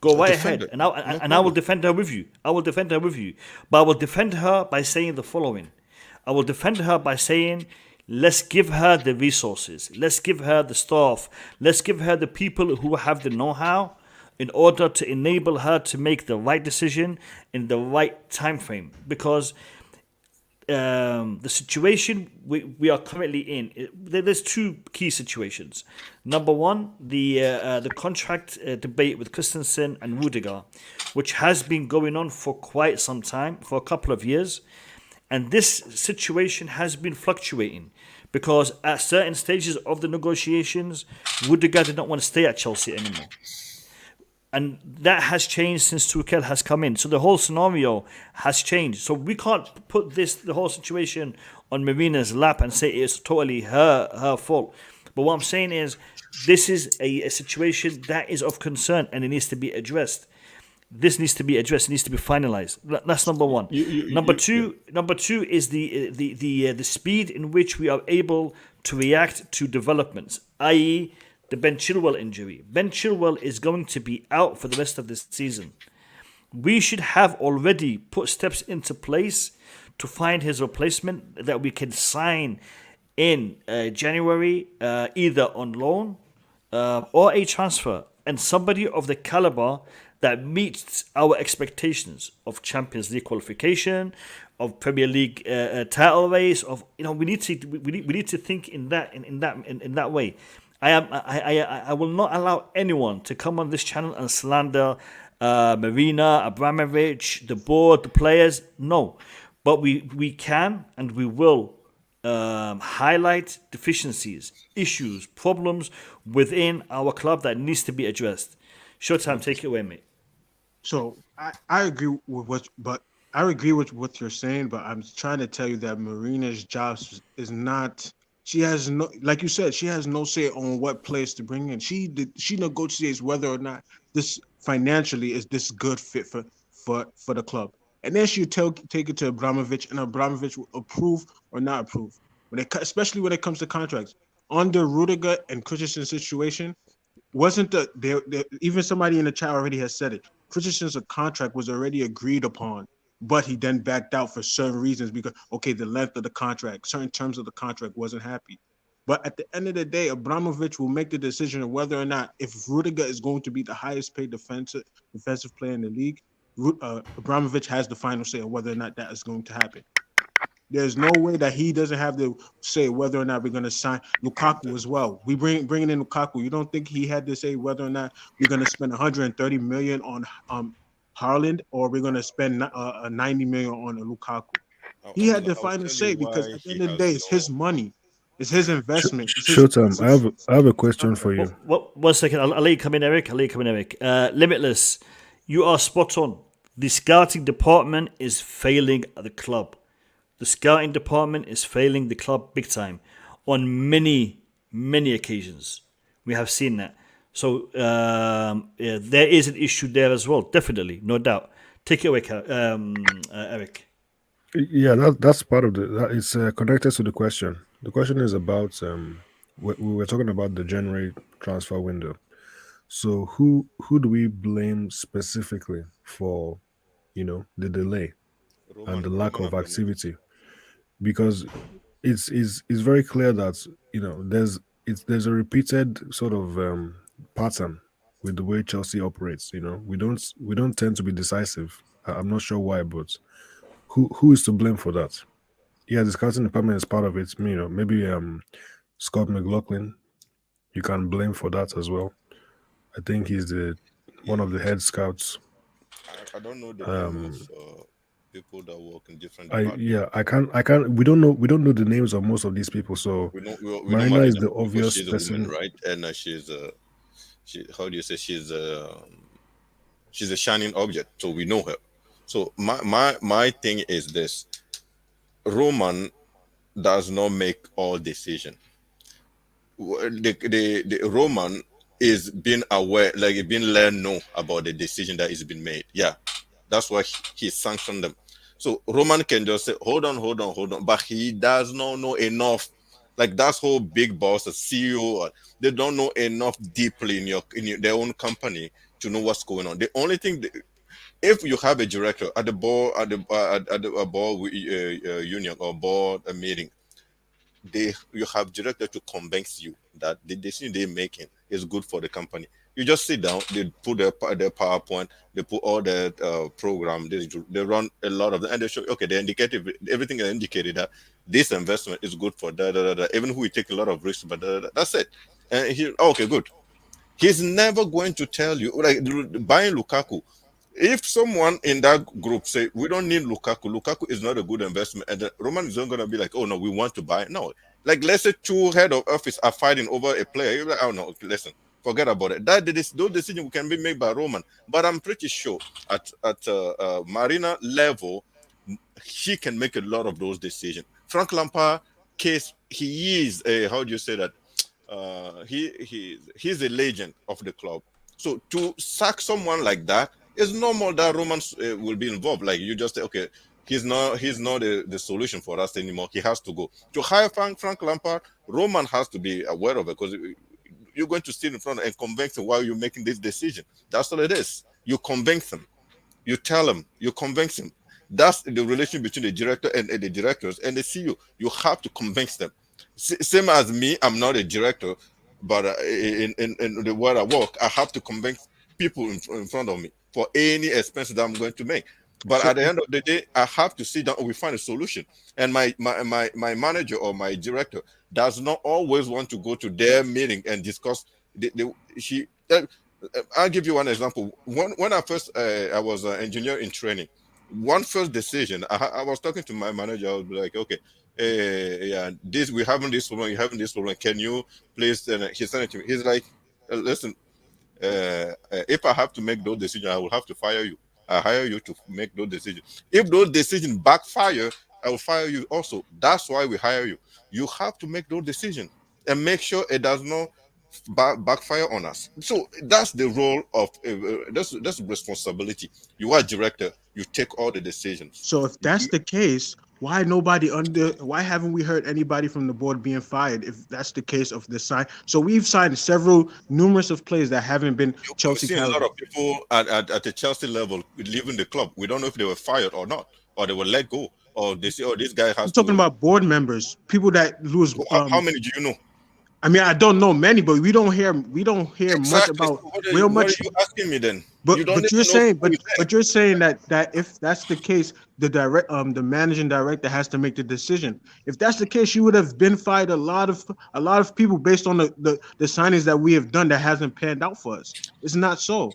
[SPEAKER 2] go right ahead, and I will defend her with you. But I will defend her by saying the following. I will defend her by saying, let's give her the resources, let's give her the staff, let's give her the people who have the know-how in order to enable her to make the right decision in the right time frame. Because the situation we are currently in, there's two key situations. Number one, the contract debate with Christensen and Rudiger, which has been going on for quite some time, for a couple of years. And this situation has been fluctuating because at certain stages of the negotiations, Rudiger did not want to stay at Chelsea anymore. And that has changed since Tuchel has come in. So the whole scenario has changed. So we can't put the whole situation on Marina's lap and say it's totally her fault. But what I'm saying is this is a situation that is of concern and it needs to be addressed. This needs to be addressed. It needs to be finalized. That's number one. Number two is the speed in which we are able to react to developments, i.e., the Ben Chilwell injury. Ben Chilwell is going to be out for the rest of this season. We should have already put steps into place to find his replacement that we can sign in January, either on loan or a transfer, and somebody of the caliber that meets our expectations of Champions League qualification, of Premier League title race. We need to think in that way. I will not allow anyone to come on this channel and slander Marina, Abramovic, the board, the players. No, but we can and we will highlight deficiencies, issues, problems within our club that needs to be addressed. Showtime, take it away, mate.
[SPEAKER 19] So I agree with what you're saying, but I'm trying to tell you that Marina's job is not. She has no, like you said, she has no say on what players to bring in. She negotiates whether or not this financially is this good fit for the club, and then she take it to Abramovich, and Abramovich will approve or not approve. Especially when it comes to contracts, under Rudiger and Christensen's situation, wasn't even somebody in the chat already has said it. Christensen's contract was already agreed upon, but he then backed out for certain reasons because, okay, the length of the contract, certain terms of the contract wasn't happy. But at the end of the day, Abramovich will make the decision of whether or not, if Rudiger is going to be the highest paid defensive player in the league, Abramovich has the final say of whether or not that is going to happen. There's no way that he doesn't have to say whether or not we're going to sign Lukaku as well. We bringing in Lukaku. You don't think he had to say whether or not we're going to spend 130 million on Haaland or we're going to spend 90 million on Lukaku? He had the final say because at the end of the day, it's his money. It's his investment.
[SPEAKER 9] Showtime, I have a question for you.
[SPEAKER 2] One second. I'll let you come in, Eric. Limitless, you are spot on. The scouting department is failing at the club. The scouting department is failing the club big time on many, many occasions. We have seen that. So there is an issue there as well, definitely, no doubt. Take it away, Eric.
[SPEAKER 9] Yeah, that's part of it's connected to the question. The question is about, we were talking about the January transfer window. So who do we blame specifically for, the delay and the lack of activity? Because it's very clear that there's a repeated sort of pattern with the way Chelsea operates. We don't tend to be decisive. I'm not sure why, but who is to blame for that? Yeah, the scouting department is part of it. Maybe Scott McLaughlin, you can blame for that as well. I think he's one of the head scouts.
[SPEAKER 10] I don't know the names of people that work in different departments.
[SPEAKER 9] I can't. We don't know the names of most of these people. So
[SPEAKER 10] we know
[SPEAKER 9] Marina is the
[SPEAKER 10] because
[SPEAKER 9] obvious
[SPEAKER 10] she's
[SPEAKER 9] person,
[SPEAKER 10] a woman, right? And how do you say she's a shining object. So we know her. So my thing is this: Roman does not make all decision. The Roman is being aware, like being let know about the decision that is being made. Yeah, that's why he sanctioned them. So Roman can just say, hold on, but he does not know enough. Like that's whole big boss, a CEO, they don't know enough deeply in their own company to know what's going on. The only thing, if you have a director at the board union or board meeting, you have director to convince you that the decision they're making is good for the company. You just sit down, they put their PowerPoint, they put all their program, they run a lot of them, and they show, okay, they indicated everything is indicated that this investment is good for even who we take a lot of risks, but that's it. And okay, good. He's never going to tell you, like buying Lukaku. If someone in that group say we don't need Lukaku is not a good investment, and Roman is not going to be like, oh no, we want to buy it. No, like let's say two head of office are fighting over a player. You're like, oh no, listen, forget about it. Those decisions can be made by Roman, but I'm pretty sure at Marina level, he can make a lot of those decisions. Frank Lampard case, he is a, how do you say that? He's a legend of the club. So to sack someone like that, it's normal that Roman will be involved. Like you just say, okay, he's not the solution for us anymore. He has to go. To hire Frank Lampard, Roman has to be aware of it because you're going to sit in front and convince him while you're making this decision. That's all it is. You convince him. You tell him. You convince him. That's the relation between the director and the directors and the CEO. You have to convince them. Same as me, I'm not a director, but in the world I work, I have to convince people in front of me for any expense that I'm going to make. But at the end of the day, I have to sit down and we find a solution. And my manager or my director does not always want to go to their meeting and discuss. I'll give you one example. When I first I was an engineer in training, one first decision, I was talking to my manager. I was like, okay, yeah, we're having this problem. You're having this problem. Can you please? And he sent it to me. He's like, listen, if I have to make those decisions, I will have to fire you. I hire you to make those decisions. If those decisions backfire, I will fire you also. That's why we hire you. You have to make those decisions and make sure it does not backfire on us. So that's the role of that's the responsibility. You are director. You take all the decisions.
[SPEAKER 19] So if that's the case, why haven't we heard anybody from the board being fired if that's the case of the sign? So we've signed numerous of players that haven't been Chelsea.
[SPEAKER 10] We've seen a lot of people at the Chelsea level leaving the club. We don't know if they were fired or not, or they were let go, or they say, oh, this guy has.
[SPEAKER 19] I'm talking about board members, people that lose.
[SPEAKER 10] How many do you know?
[SPEAKER 19] I mean, I don't know many, but we don't hear much about.
[SPEAKER 10] What are you asking me then?
[SPEAKER 19] But you're saying that if that's the case, the managing director has to make the decision. If that's the case, you would have been fired a lot of people based on the signings that we have done that hasn't panned out for us. It's not so.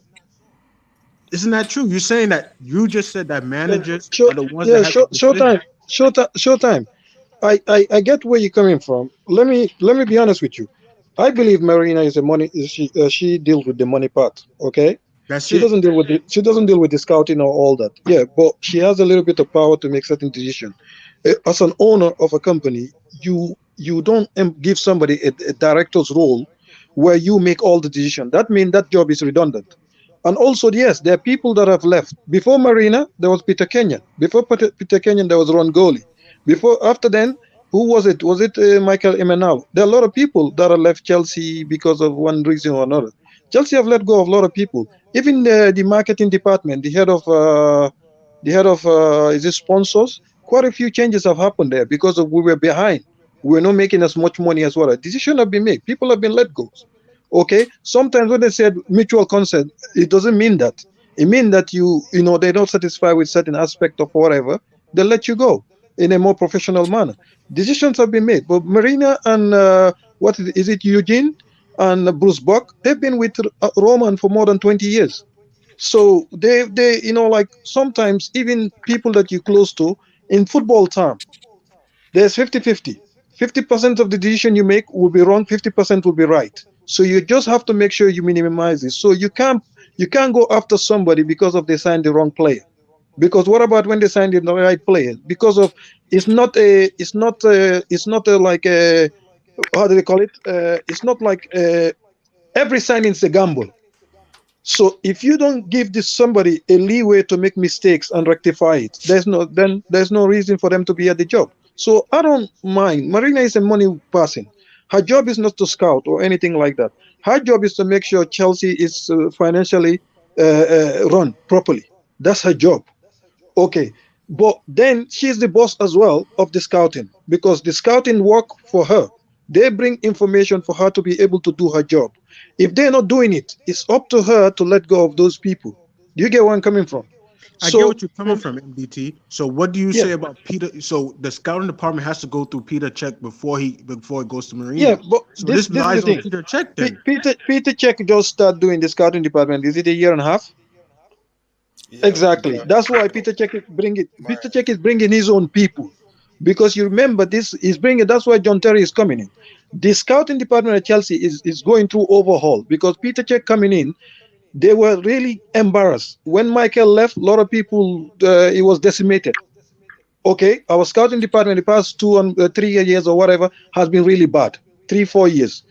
[SPEAKER 19] Isn't that true? You're saying that you just said that managers are the ones that have
[SPEAKER 8] Showtime. I get where you're coming from. Let me be honest with you. I believe Marina is she deals with the money part. Okay, she doesn't deal with the scouting or all that. Yeah, but she has a little bit of power to make certain decisions. As an owner of a company, you don't give somebody a director's role where you make all the decisions. That means that job is redundant. And also, yes, there are people that have left. Before Marina, there was Peter Kenyon. Before Peter Kenyon, there was Ron Gullit. After then, who was it? Was it Michael Emenal? There are a lot of people that have left Chelsea because of one reason or another. Chelsea have let go of a lot of people. Even the marketing department, the head of is it sponsors? Quite a few changes have happened there because we were behind. We were not making as much money as well. Decisions have been made. People have been let go. Okay. Sometimes when they said mutual consent, it doesn't mean that. It means that they're not satisfied with certain aspect of whatever. They let you go in a more professional manner. Decisions have been made. But Marina and Eugene and Bruce Buck, they've been with Roman for more than 20 years. So they sometimes even people that you're close to in football term, there's 50-50. 50% of the decision you make will be wrong, 50% will be right. So you just have to make sure you minimize it. So you can't go after somebody because they signed the wrong player. Because what about when they signed the right player? Because of it's not like how do they call it? It's not like every signing is a gamble. So if you don't give somebody a leeway to make mistakes and rectify it, there's no reason for them to be at the job. So I don't mind. Marina is a money person. Her job is not to scout or anything like that. Her job is to make sure Chelsea is financially run properly. That's her job. Okay, but then she's the boss as well of the scouting, because the scouting work for her. They bring information for her to be able to do her job. If they're not doing it, it's up to her to let go of those people. Do you get where I'm coming from?
[SPEAKER 19] I get what you're coming from, MDT. So what do you say about Peter? So the scouting department has to go through Peter Cech before it goes to Marina.
[SPEAKER 8] Yeah, but
[SPEAKER 19] so this lies on Peter Cech then.
[SPEAKER 8] Peter Cech just start doing the scouting department. Is it a year and a half? Yeah, exactly. Yeah. That's why Peter Cech is bringing his own people, because you remember this is bringing. That's why John Terry is coming in. The scouting department at Chelsea is going through overhaul because Peter Cech coming in. They were really embarrassed when Michael left. A lot of people, it was decimated. Okay, our scouting department the past 2 and 3 years or whatever has been really bad. 3-4 years.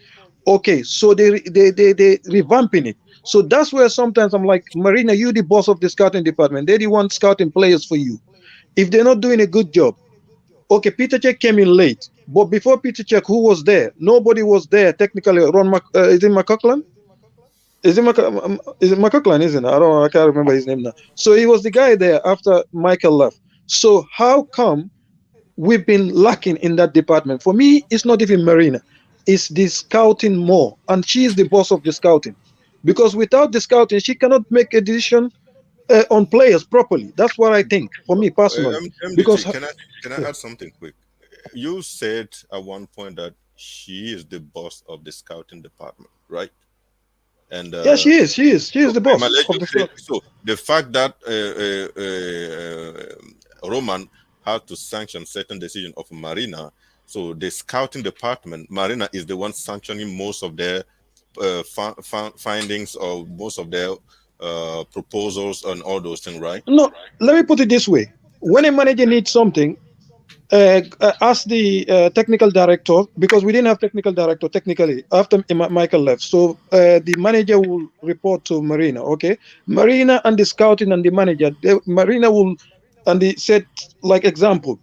[SPEAKER 8] Okay, so they revamping it. So that's where sometimes I'm like, Marina, you the boss of the scouting department. They're the one scouting players for you. If they're not doing a good job, okay, Peter Cech came in late, but before Peter Cech, who was there? Nobody was there. Technically, is it McCuckland? Is it McCuckland, isn't it? I can't remember his name now. So he was the guy there after Michael left. So how come we've been lacking in that department? For me, it's not even Marina. It's the scouting more. And she is the boss of the scouting. Because without the scouting, she cannot make a decision on players properly. That's what I think, for me personally.
[SPEAKER 10] MDT,
[SPEAKER 8] Because
[SPEAKER 10] can I add something quick? You said at one point that she is the boss of the scouting department, right? And
[SPEAKER 8] yeah, she is the boss of the club.
[SPEAKER 10] so the fact that Roman had to sanction certain decision of Marina, so the scouting department, Marina is the one sanctioning most of their findings or most of their proposals and all those things, right?
[SPEAKER 8] No, let me put it this way: when a manager needs something, ask the technical director, because we didn't have technical director technically after Michael left. So the manager will report to Marina. Okay, Marina and the scouting and the manager. Marina will, and the set like example,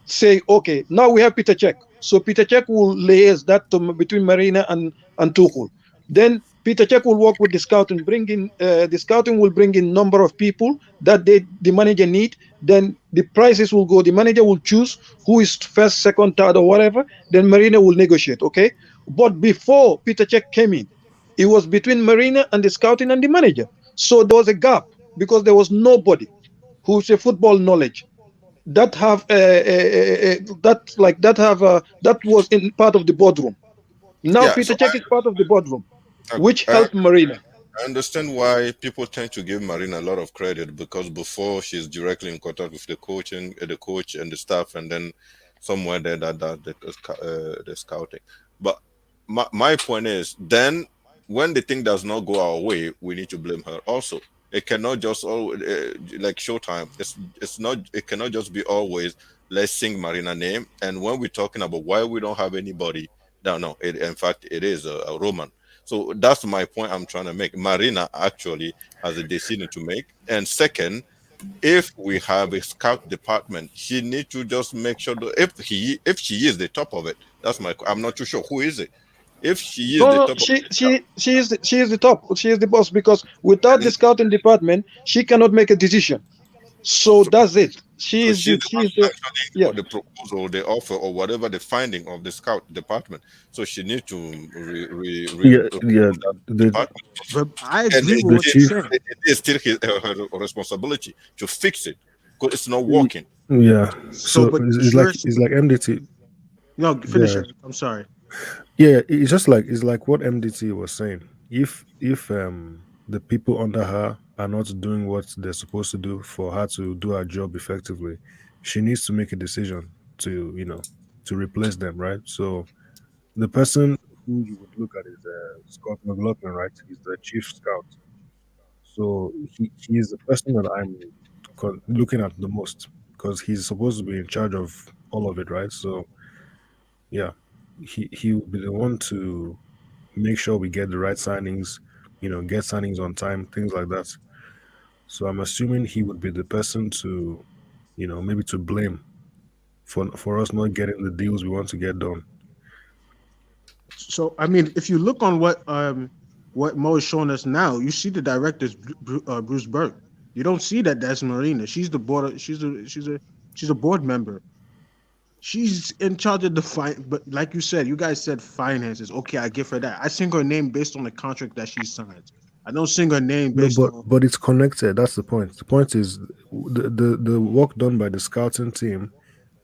[SPEAKER 8] say, okay, now we have Petr Cech. So Petr Cech will liaise that between Marina and Tuchel. Then Petr Cech will work with the scouting, bring in the scouting will bring in number of people that the manager need. Then the prices will go. The manager will choose who is first, second, third, or whatever. Then Marina will negotiate. Okay, but before Petr Cech came in, it was between Marina and the scouting and the manager. So there was a gap because there was nobody who's a football knowledge that have that was in part of the boardroom. Now
[SPEAKER 10] Yeah,
[SPEAKER 8] Petr
[SPEAKER 10] so
[SPEAKER 8] Cech is part of the boardroom, which
[SPEAKER 10] I
[SPEAKER 8] helped Marina.
[SPEAKER 10] I understand why people tend to give Marina a lot of credit, because before she's directly in contact with the coach and the staff, and then somewhere there the scouting. But my point is, then when the thing does not go our way, we need to blame her also. It cannot just like Showtime. It cannot just be always let's sing Marina name. And when we're talking about why we don't have anybody, no, in fact it is a Roman. So that's my point I'm trying to make. Marina actually has a decision to make. And second, if we have a scout department, she needs to just make sure that if she is the top of it, I'm not too sure who is it. If she is
[SPEAKER 8] No,
[SPEAKER 10] the top
[SPEAKER 8] she is the top. She is the boss, because without the scouting department, she cannot make a decision. So that's it. She is the
[SPEAKER 10] or the proposal, the offer, or whatever the finding of the scout department. So she needs to
[SPEAKER 19] But I
[SPEAKER 10] and
[SPEAKER 19] agree with what you're saying.
[SPEAKER 10] it is still her responsibility to fix it, because it's not working.
[SPEAKER 9] Yeah.
[SPEAKER 19] So, but
[SPEAKER 9] it's like MDT.
[SPEAKER 19] No, finish
[SPEAKER 9] Yeah.
[SPEAKER 19] it. I'm sorry.
[SPEAKER 9] Yeah, it's like what MDT was saying. If the people under her are not doing what they're supposed to do for her to do her job effectively, she needs to make a decision to replace them, right? So the person who you would look at is Scott McLaughlin, right? He's the chief scout. So he is the person that I'm looking at the most, because he's supposed to be in charge of all of it, right? So yeah, he will be the one to make sure we get the right signings, get signings on time, things like that. So I'm assuming he would be the person to, maybe to blame for us not getting the deals we want to get done.
[SPEAKER 19] So I mean, if you look on what Mo is showing us now, you see the director's Bruce Burke. You don't see that's Marina. She's the board. She's a board member. She's in charge of the but like you said, you guys said finances. Okay, I give her that. I sing her name based on the contract that she signed. I don't sing her name based on.
[SPEAKER 9] But it's connected. That's the point. The point is the work done by the scouting team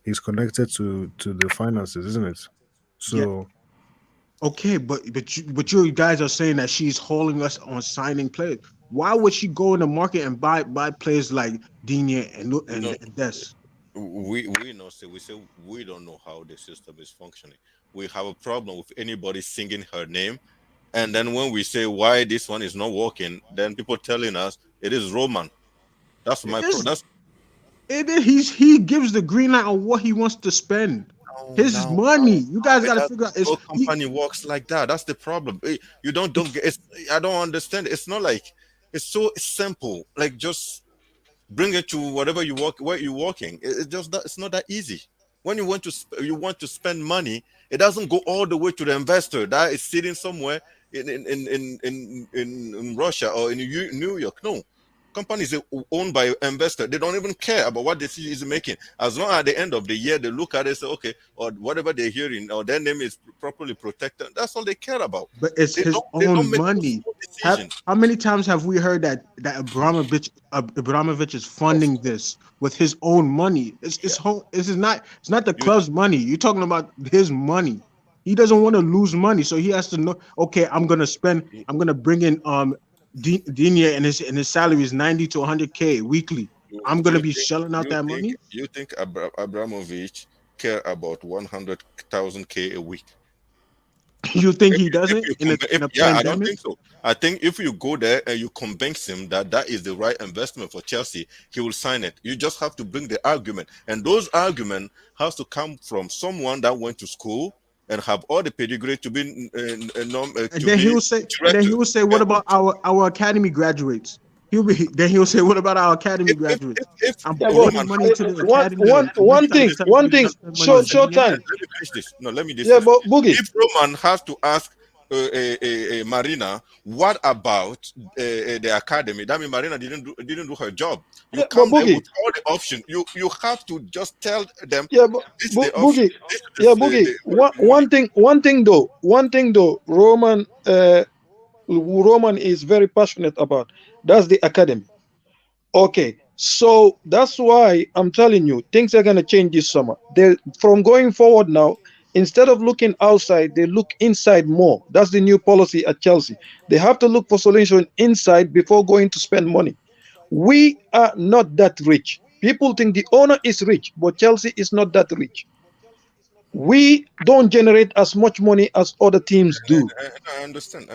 [SPEAKER 9] is connected to the finances, isn't it? So
[SPEAKER 19] okay, but you guys are saying that she's holding us on signing players. Why would she go in the market and buy players like Digne and Des?
[SPEAKER 10] We say we don't know how the system is functioning. We have a problem with anybody singing her name, and then when we say why this one is not working, then people telling us it is Roman. That's my that's
[SPEAKER 19] he gives the green light on what he wants to spend. His money. You guys got to figure out.
[SPEAKER 10] No company works like that. That's the problem. You don't get. I don't understand. It's not like it's so simple. Like just bring it to whatever you work where you're working. It's not that easy. When you want to spend money, it doesn't go all the way to the investor that is sitting somewhere in Russia or in New York. No, company is owned by an investor. They don't even care about what decision is making. As long as at the end of the year, they look at it and say, okay, or whatever they're hearing, or their name is properly protected. That's all they care about.
[SPEAKER 19] But it's
[SPEAKER 10] They
[SPEAKER 19] his
[SPEAKER 10] don't
[SPEAKER 19] own
[SPEAKER 10] make
[SPEAKER 19] money.
[SPEAKER 10] decisions.
[SPEAKER 19] How many times have we heard that Abramovich is funding this with his own money? It's not the club's money. You're talking about his money. He doesn't want to lose money, so he has to know. Okay, I'm gonna bring in Digne, and his salary is 90 to 100K weekly. I'm gonna be shelling out that money.
[SPEAKER 10] You think Abramovich care about 100,000 K a week?
[SPEAKER 19] You think he doesn't? In a
[SPEAKER 10] I don't think so. I think if you go there and you convince him that that is the right investment for Chelsea, he will sign it. You just have to bring the argument, and those arguments has to come from someone that went to school and have all the pedigree to be.
[SPEAKER 19] And then he will say, "What about our academy graduates?" Then he'll say, "What about our academy graduates?" I'm putting money to the academy.
[SPEAKER 8] One thing. Short time.
[SPEAKER 10] Let me finish this. No, let me.
[SPEAKER 8] Yeah, but Boogie.
[SPEAKER 10] If Roman has to ask Marina, what about the academy? That means Marina didn't do her job. You can't with all the options. You have to just tell them.
[SPEAKER 8] Yeah, but Boogie. Yeah, Boogie. One thing though. Roman is very passionate about. That's the academy. Okay, so that's why I'm telling you things are gonna change this summer. From going forward now, instead of looking outside, they look inside more. That's the new policy at Chelsea. They have to look for solution inside before going to spend money. We are not that rich. People think the owner is rich, but Chelsea is not that rich. We don't generate as much money as other teams do.
[SPEAKER 10] I understand.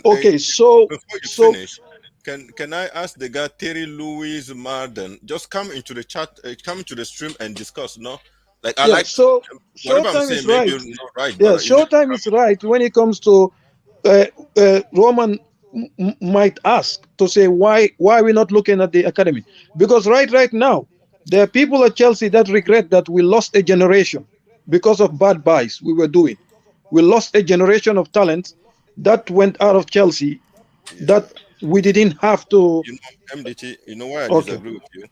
[SPEAKER 8] Okay, so
[SPEAKER 10] before you finish, can I ask the guy Terry Louis Marden just come into the chat, come into the stream and discuss? No, like I like.
[SPEAKER 8] So
[SPEAKER 10] Showtime
[SPEAKER 8] is right.
[SPEAKER 10] Right.
[SPEAKER 8] Yeah, Showtime is right when it comes to Roman might ask to say why we're not looking at the academy, because right now there are people at Chelsea that regret that we lost a generation because of bad buys we were doing. We lost a generation of talent that went out of Chelsea that we didn't have to.
[SPEAKER 10] MDT, you know why I disagree with you?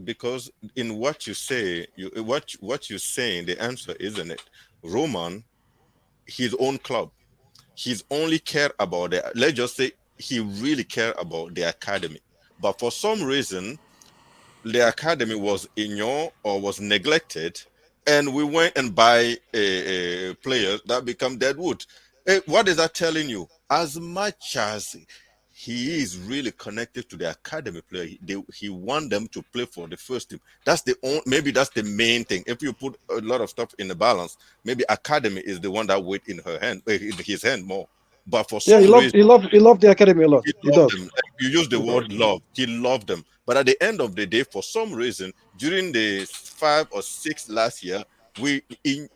[SPEAKER 10] Because in what you say, what you're saying, the answer isn't it? Roman, his own club, he's only care about the. Let's just say he really care about the academy, but for some reason, the academy was ignored or was neglected, and we went and buy a player that become deadwood. What is that telling you? As much as he is really connected to the academy player, he want them to play for the first team. Maybe that's the main thing. If you put a lot of stuff in the balance, maybe academy is the one that weight in his hand more. But for some reason,
[SPEAKER 8] he loved the academy a lot. He does.
[SPEAKER 10] Them. You use the word love. He loved them. But at the end of the day, for some reason, during the 5 or 6 last year, we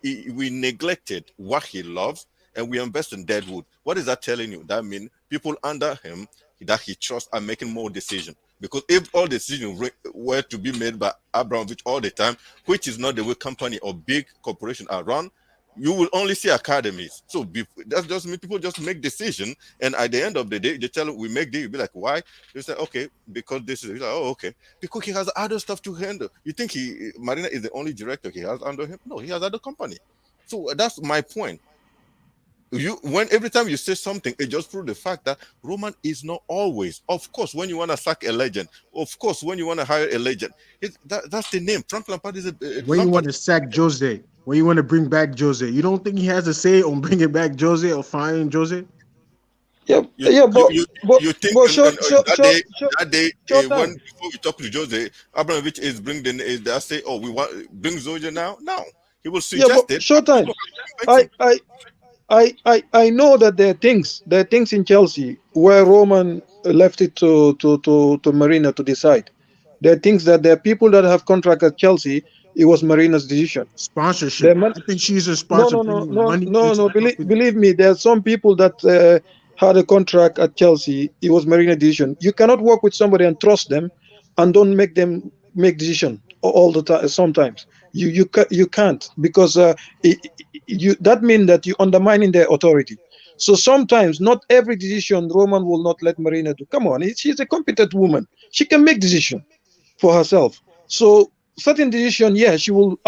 [SPEAKER 10] neglected what he loves, and we invest in deadwood. What is that telling you? That means people under him that he trusts are making more decisions. Because if all decisions were to be made by Abramovich all the time, which is not the way company or big corporation are run, you will only see academies. So that just means people just make decisions, and at the end of the day, they tell them we make deal. You be like, why? They say, okay, because this is. Like, oh, okay, because he has other stuff to handle. You think Marina is the only director he has under him? No, he has other company. So that's my point. Every time you say something, it just proves the fact that Roman is not always. Of course, when you want to sack a legend, of course, when you want to hire a legend, that's the name. Frank Lampard is
[SPEAKER 19] when you want to sack Jose, when you want to bring back Jose, you don't think he has a say on bringing back Jose or firing Jose?
[SPEAKER 10] You think that day when before we talk to Jose, Abramovich is bringing they say, oh, we want bring Jose now. No, he will suggest it.
[SPEAKER 8] Showtime. I know that there are things in Chelsea where Roman left it to Marina to decide. There are things that there are people that have contract at Chelsea. It was Marina's decision.
[SPEAKER 19] Sponsorship. I think she's a sponsor.
[SPEAKER 8] No. Believe me, there are some people that had a contract at Chelsea. It was Marina's decision. You cannot work with somebody and trust them, and don't make them make decision all the time. Sometimes you can't, because that means that you're undermining their authority. So sometimes, not every decision Roman will not let Marina do. Come on, she's a competent woman. She can make decision for herself. So certain decision, yeah, she will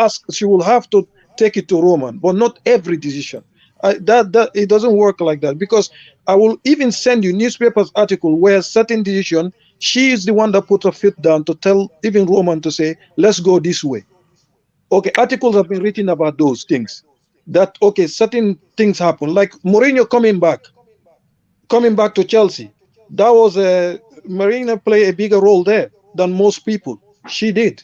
[SPEAKER 8] have to take it to Roman, but not every decision. That it doesn't work like that, because I will even send you newspapers article where certain decision, she is the one that puts her foot down to tell even Roman to say, let's go this way. Okay, articles have been written about those things. That okay, certain things happen, like Mourinho coming back to Chelsea. That was Marina play a bigger role there than most people. She did.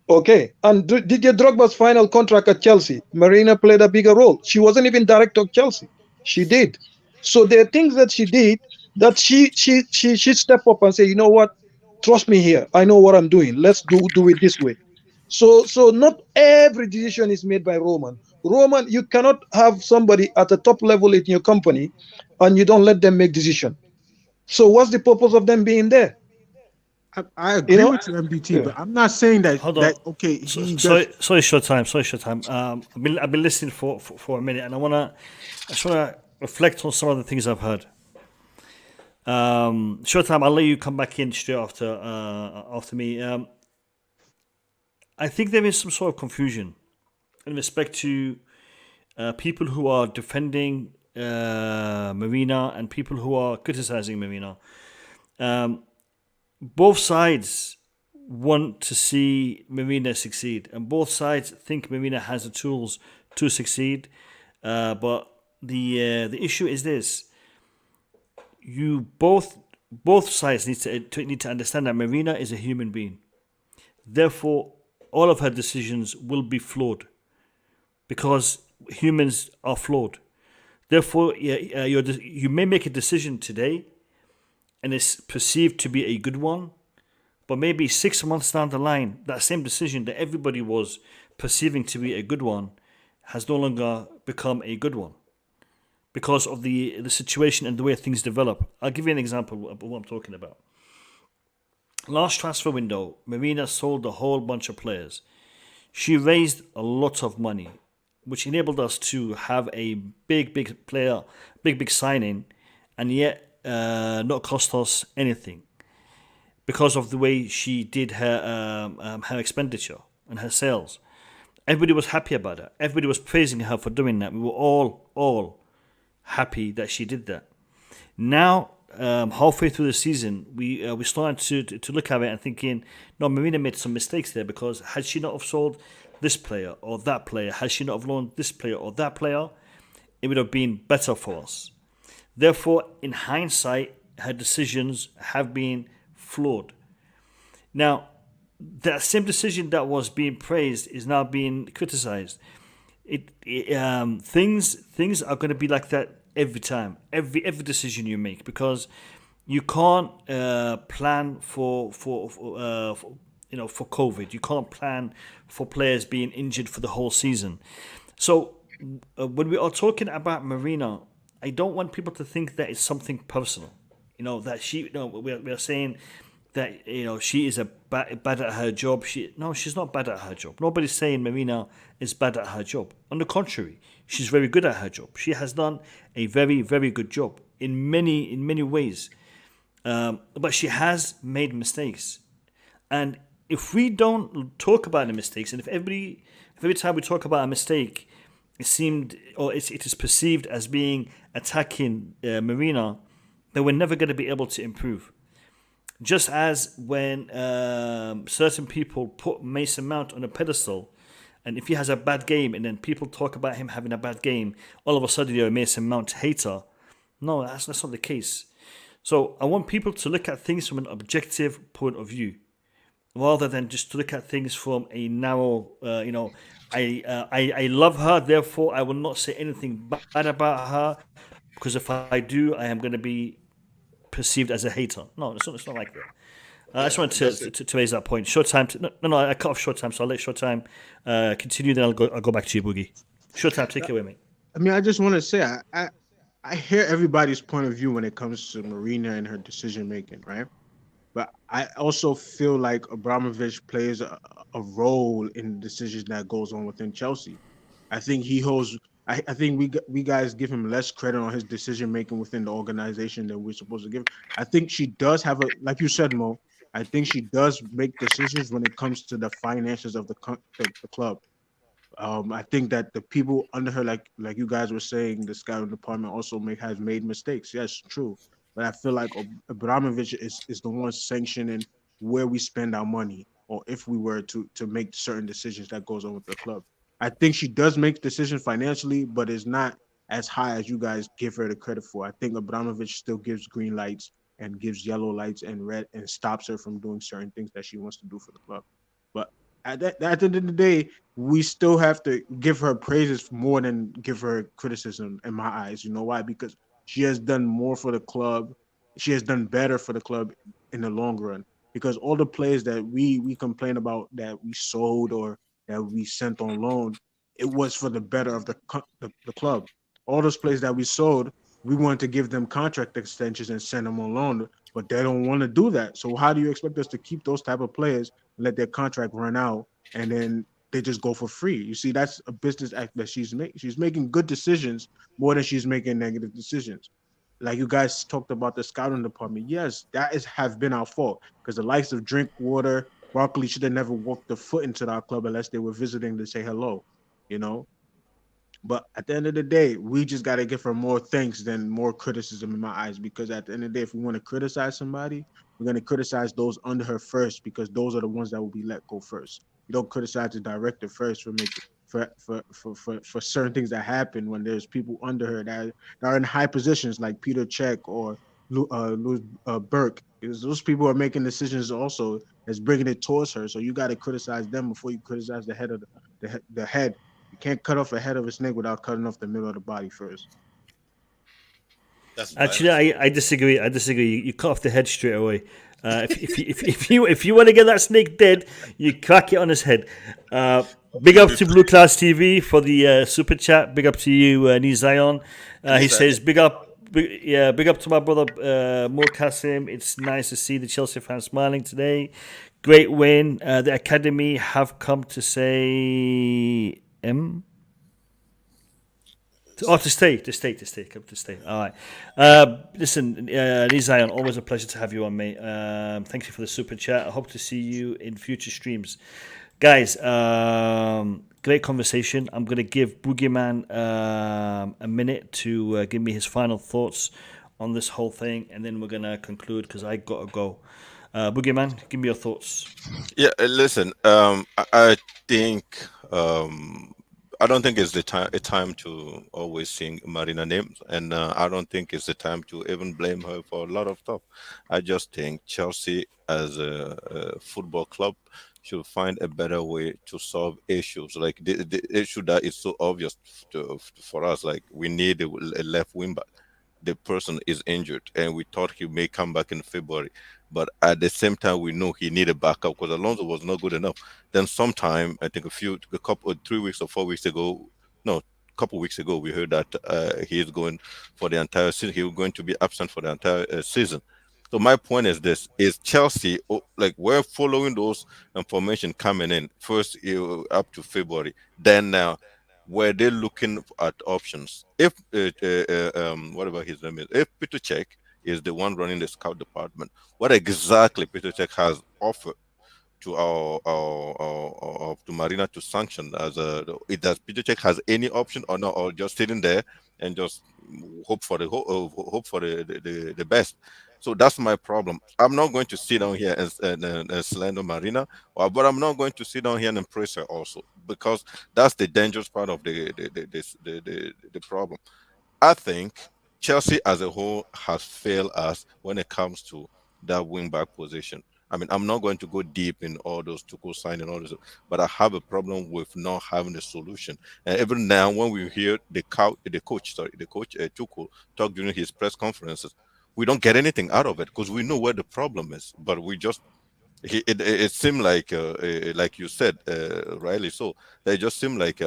[SPEAKER 8] Okay, and Didier Drogba's final contract at Chelsea, Marina played a bigger role. She wasn't even director of Chelsea. She did. So there are things that she did that she stepped up and say, you know what, trust me here. I know what I'm doing. Let's do it this way. So not every decision is made by Roman. Roman, you cannot have somebody at the top level in your company and you don't let them make decision. So what's the purpose of them being there?
[SPEAKER 19] I agree with you, MDT, but I'm not saying that.
[SPEAKER 2] Hold on. Sorry, short time. I've been listening for a minute, and I just wanna reflect on some of the things I've heard. Short time. I'll let you come back in straight after me. I think there is some sort of confusion in respect to people who are defending Marina and people who are criticizing Marina. Both sides want to see Marina succeed, and both sides think Marina has the tools to succeed. But the issue is this: both sides need to understand that Marina is a human being. Therefore, all of her decisions will be flawed, because humans are flawed. Therefore, you may make a decision today and it's perceived to be a good one, but maybe 6 months down the line, that same decision that everybody was perceiving to be a good one has no longer become a good one because of the situation and the way things develop. I'll give you an example of what I'm talking about. Last transfer window, Marina sold a whole bunch of players. She raised a lot of money, which enabled us to have a big signing, and yet not cost us anything because of the way she did her expenditure and her sales. Everybody was happy about that. Everybody was praising her for doing that. We were all happy that she did that. Now, halfway through the season, we started to look at it and thinking, no, Marina made some mistakes there, because had she not have sold this player or that player, had she not have loaned this player or that player, it would have been better for us. Therefore, in hindsight, her decisions have been flawed. Now, that same decision that was being praised is now being criticized. Things are going to be like that every time, every decision you make, because you can't plan for COVID. You can't plan for players being injured for the whole season. So when we are talking about Marina, I don't want people to think that it's something personal. That she. We are saying that she is bad at her job. She's not bad at her job. Nobody's saying Marina is bad at her job. On the contrary, she's very good at her job. She has done a very, very good job in many ways. But she has made mistakes, and if we don't talk about the mistakes, and if every time we talk about a mistake, it is perceived as being attacking Marina, then we're never going to be able to improve. Just as when certain people put Mason Mount on a pedestal, and if he has a bad game and then people talk about him having a bad game, all of a sudden you're a Mason Mount hater. No, that's not the case. So I want people to look at things from an objective point of view, rather than just to look at things from a narrow, I love her, therefore I will not say anything bad about her, because if I do, I am going to be perceived as a hater. No, it's not like that. I just wanted to raise that point. Short time. No, I cut off short time, so I'll let short time continue. Then I'll go back to you, Boogie. Short time, take it away, mate.
[SPEAKER 19] I mean, I just want to say I hear everybody's point of view when it comes to Marina and her decision making, right? But I also feel like Abramovich plays a role in the decisions that goes on within Chelsea. I think he holds I think we guys give him less credit on his decision making within the organization than we're supposed to give. I think she does have like you said, Mo. I think she does make decisions when it comes to the finances of the club. I think that the people under her, like you guys were saying, the scouting department also has made mistakes. Yes, true. But I feel like Abramovich is the one sanctioning where we spend our money, or if we were to make certain decisions that goes on with the club. I think she does make decisions financially, but it's not as high as you guys give her the credit for. I think Abramovich still gives green lights and gives yellow lights and red and stops her from doing certain things that she wants to do for the club. But at the end of the day, we still have to give her praises more than give her criticism in my eyes. You know why? Because she has done more for the club. She has done better for the club in the long run. Because all the players that we complain about that we sold or that we sent on loan, it was for the better of the club. All those players that we sold, we wanted to give them contract extensions and send them on loan, but they don't want to do that. So how do you expect us to keep those type of players and let their contract run out and then they just go for free? You see, that's a business act that she's making. She's making good decisions more than she's making negative decisions. Like you guys talked about the scouting department. Yes, have been our fault because the likes of Drinkwater, Barkley should have never walked a foot into our club unless they were visiting to say hello, you know. But at the end of the day, we just got to give her more thanks than more criticism in my eyes. Because at the end of the day, if we want to criticize somebody, we're going to criticize those under her first because those are the ones that will be let go first. You don't criticize the director first for certain things that happen when there's people under her that are in high positions like Petr Cech or Burke. Because those people are making decisions also that's bringing it towards her. So you got to criticize them before you criticize the head of the head. You can't cut off a head of a snake without cutting off the middle of the body first.
[SPEAKER 2] Actually, I disagree. You cut off the head straight away. If you want to get that snake dead, you crack it on his head. Big up to Blue Class TV for the super chat. Big up to you, Nizayon. He says, big up to my brother Mo Kasim. It's nice to see the Chelsea fans smiling today. Great win. The academy have come to say to stay. All right. Listen, Nizayon, always a pleasure to have you on, mate. Thank you for the super chat. I hope to see you in future streams. Guys, great conversation. I'm going to give Boogeyman a minute to give me his final thoughts on this whole thing, and then we're going to conclude because I got to go. Boogeyman, give me your thoughts.
[SPEAKER 10] Yeah, listen, I think I don't think it's a time to always sing Marina names, and I don't think it's the time to even blame her for a lot of stuff. I just think Chelsea as a football club should find a better way to solve issues. Like the issue that is so obvious for us, like we need a left wing back. The person is injured, and we thought he may come back in February. But at the same time, we know he needed backup because Alonso was not good enough. Then sometime, I think a couple, 3 weeks or 4 weeks ago, no, a couple weeks ago, we heard that he is going for the entire season. He was going to be absent for the entire season. So my point is this: is Chelsea like we're following those information coming in first up to February. Then now, were they looking at options? If whatever his name is, if Petr Cech is the one running the scout department, what exactly Petr Cech has offered to to Marina to sanction as does Petr Cech has any option or not, or just sitting there and just hope for the best? So that's my problem. I'm not going to sit down here and slander Marina, but I'm not going to sit down here and praise her also, because that's the dangerous part of the problem. I think Chelsea as a whole has failed us when it comes to that wing back position. I mean, I'm not going to go deep in all those Tuchel sign and all this, but I have a problem with not having a solution. And even now, when we hear the coach Tuchel talk during his press conferences, we don't get anything out of it because we know where the problem is. But we just it seemed like you said, rightly so. They just seemed like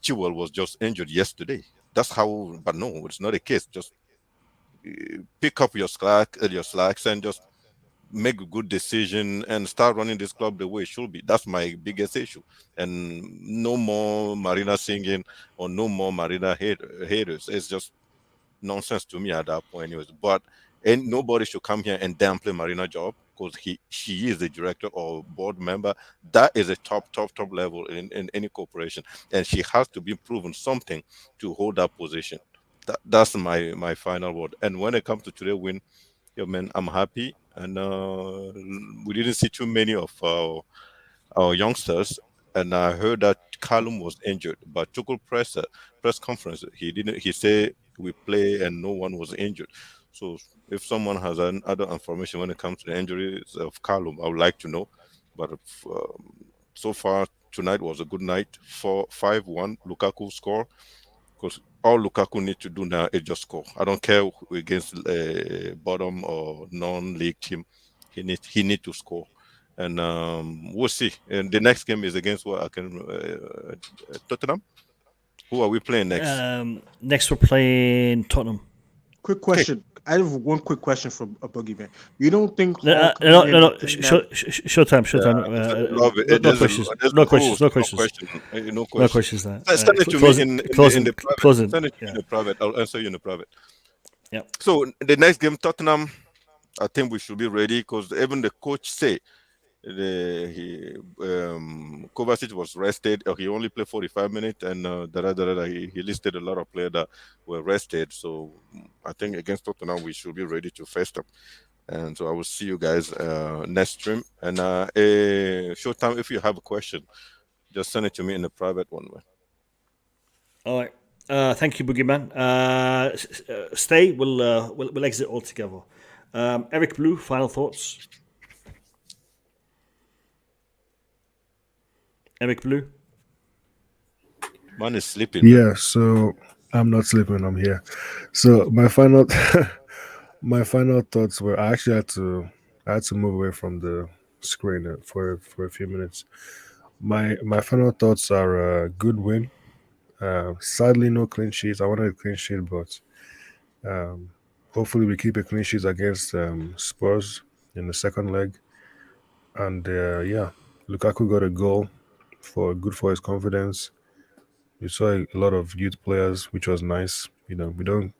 [SPEAKER 10] Chilwell was just injured yesterday. That's how, but no, it's not the case. Just pick up your slacks and just make a good decision and start running this club the way it should be. That's my biggest issue. And no more Marina singing or no more Marina haters. It's just nonsense to me at that point anyways. But and nobody should come here and downplay Marina's job, because she is the director or board member. That is a top level in any corporation, and she has to be proven something to hold that position. That's my final word. And when it comes to today win, yeah, man, I'm happy. And we didn't see too many of our youngsters. And I heard that Callum was injured, but Tuchel Presser press conference, he said we play and no one was injured. So if someone has other information when it comes to the injuries of Callum, I would like to know. But so far tonight was a good night. 5-1 Lukaku score, because all Lukaku needs to do now is just score. I don't care against bottom or non-league team. He need to score. And we'll see. And the next game is against Tottenham. Who are we playing next?
[SPEAKER 2] Next we're playing Tottenham.
[SPEAKER 19] Quick question. I have one quick question from a Boogeyman. You don't think
[SPEAKER 2] No. Short time.
[SPEAKER 10] Love it.
[SPEAKER 2] No questions. No questions.
[SPEAKER 10] Send it to me in the private. Send it to me in the private. I'll answer you in the private.
[SPEAKER 2] Yeah.
[SPEAKER 10] So the next game, Tottenham, I think we should be ready, because even the coach say Kovačić was rested. He only played 45 minutes, and he listed a lot of players that were rested. So I think against Tottenham we should be ready to face them. And so I will see you guys next stream. And short time, if you have a question, just send it to me in the private one.
[SPEAKER 2] All right. Thank you, Boogeyman. Stay. We'll exit all together. Eric Blue, final thoughts. Eric Blue.
[SPEAKER 10] Man is sleeping.
[SPEAKER 9] Yeah, so I'm not sleeping. I'm here. So my final thoughts were, I actually had to move away from the screen for a few minutes. My final thoughts are a good win. Sadly, no clean sheets. I wanted a clean sheet, but hopefully we keep a clean sheet against Spurs in the second leg. And Lukaku got a goal good for his confidence. We saw a lot of youth players, which was nice. We don't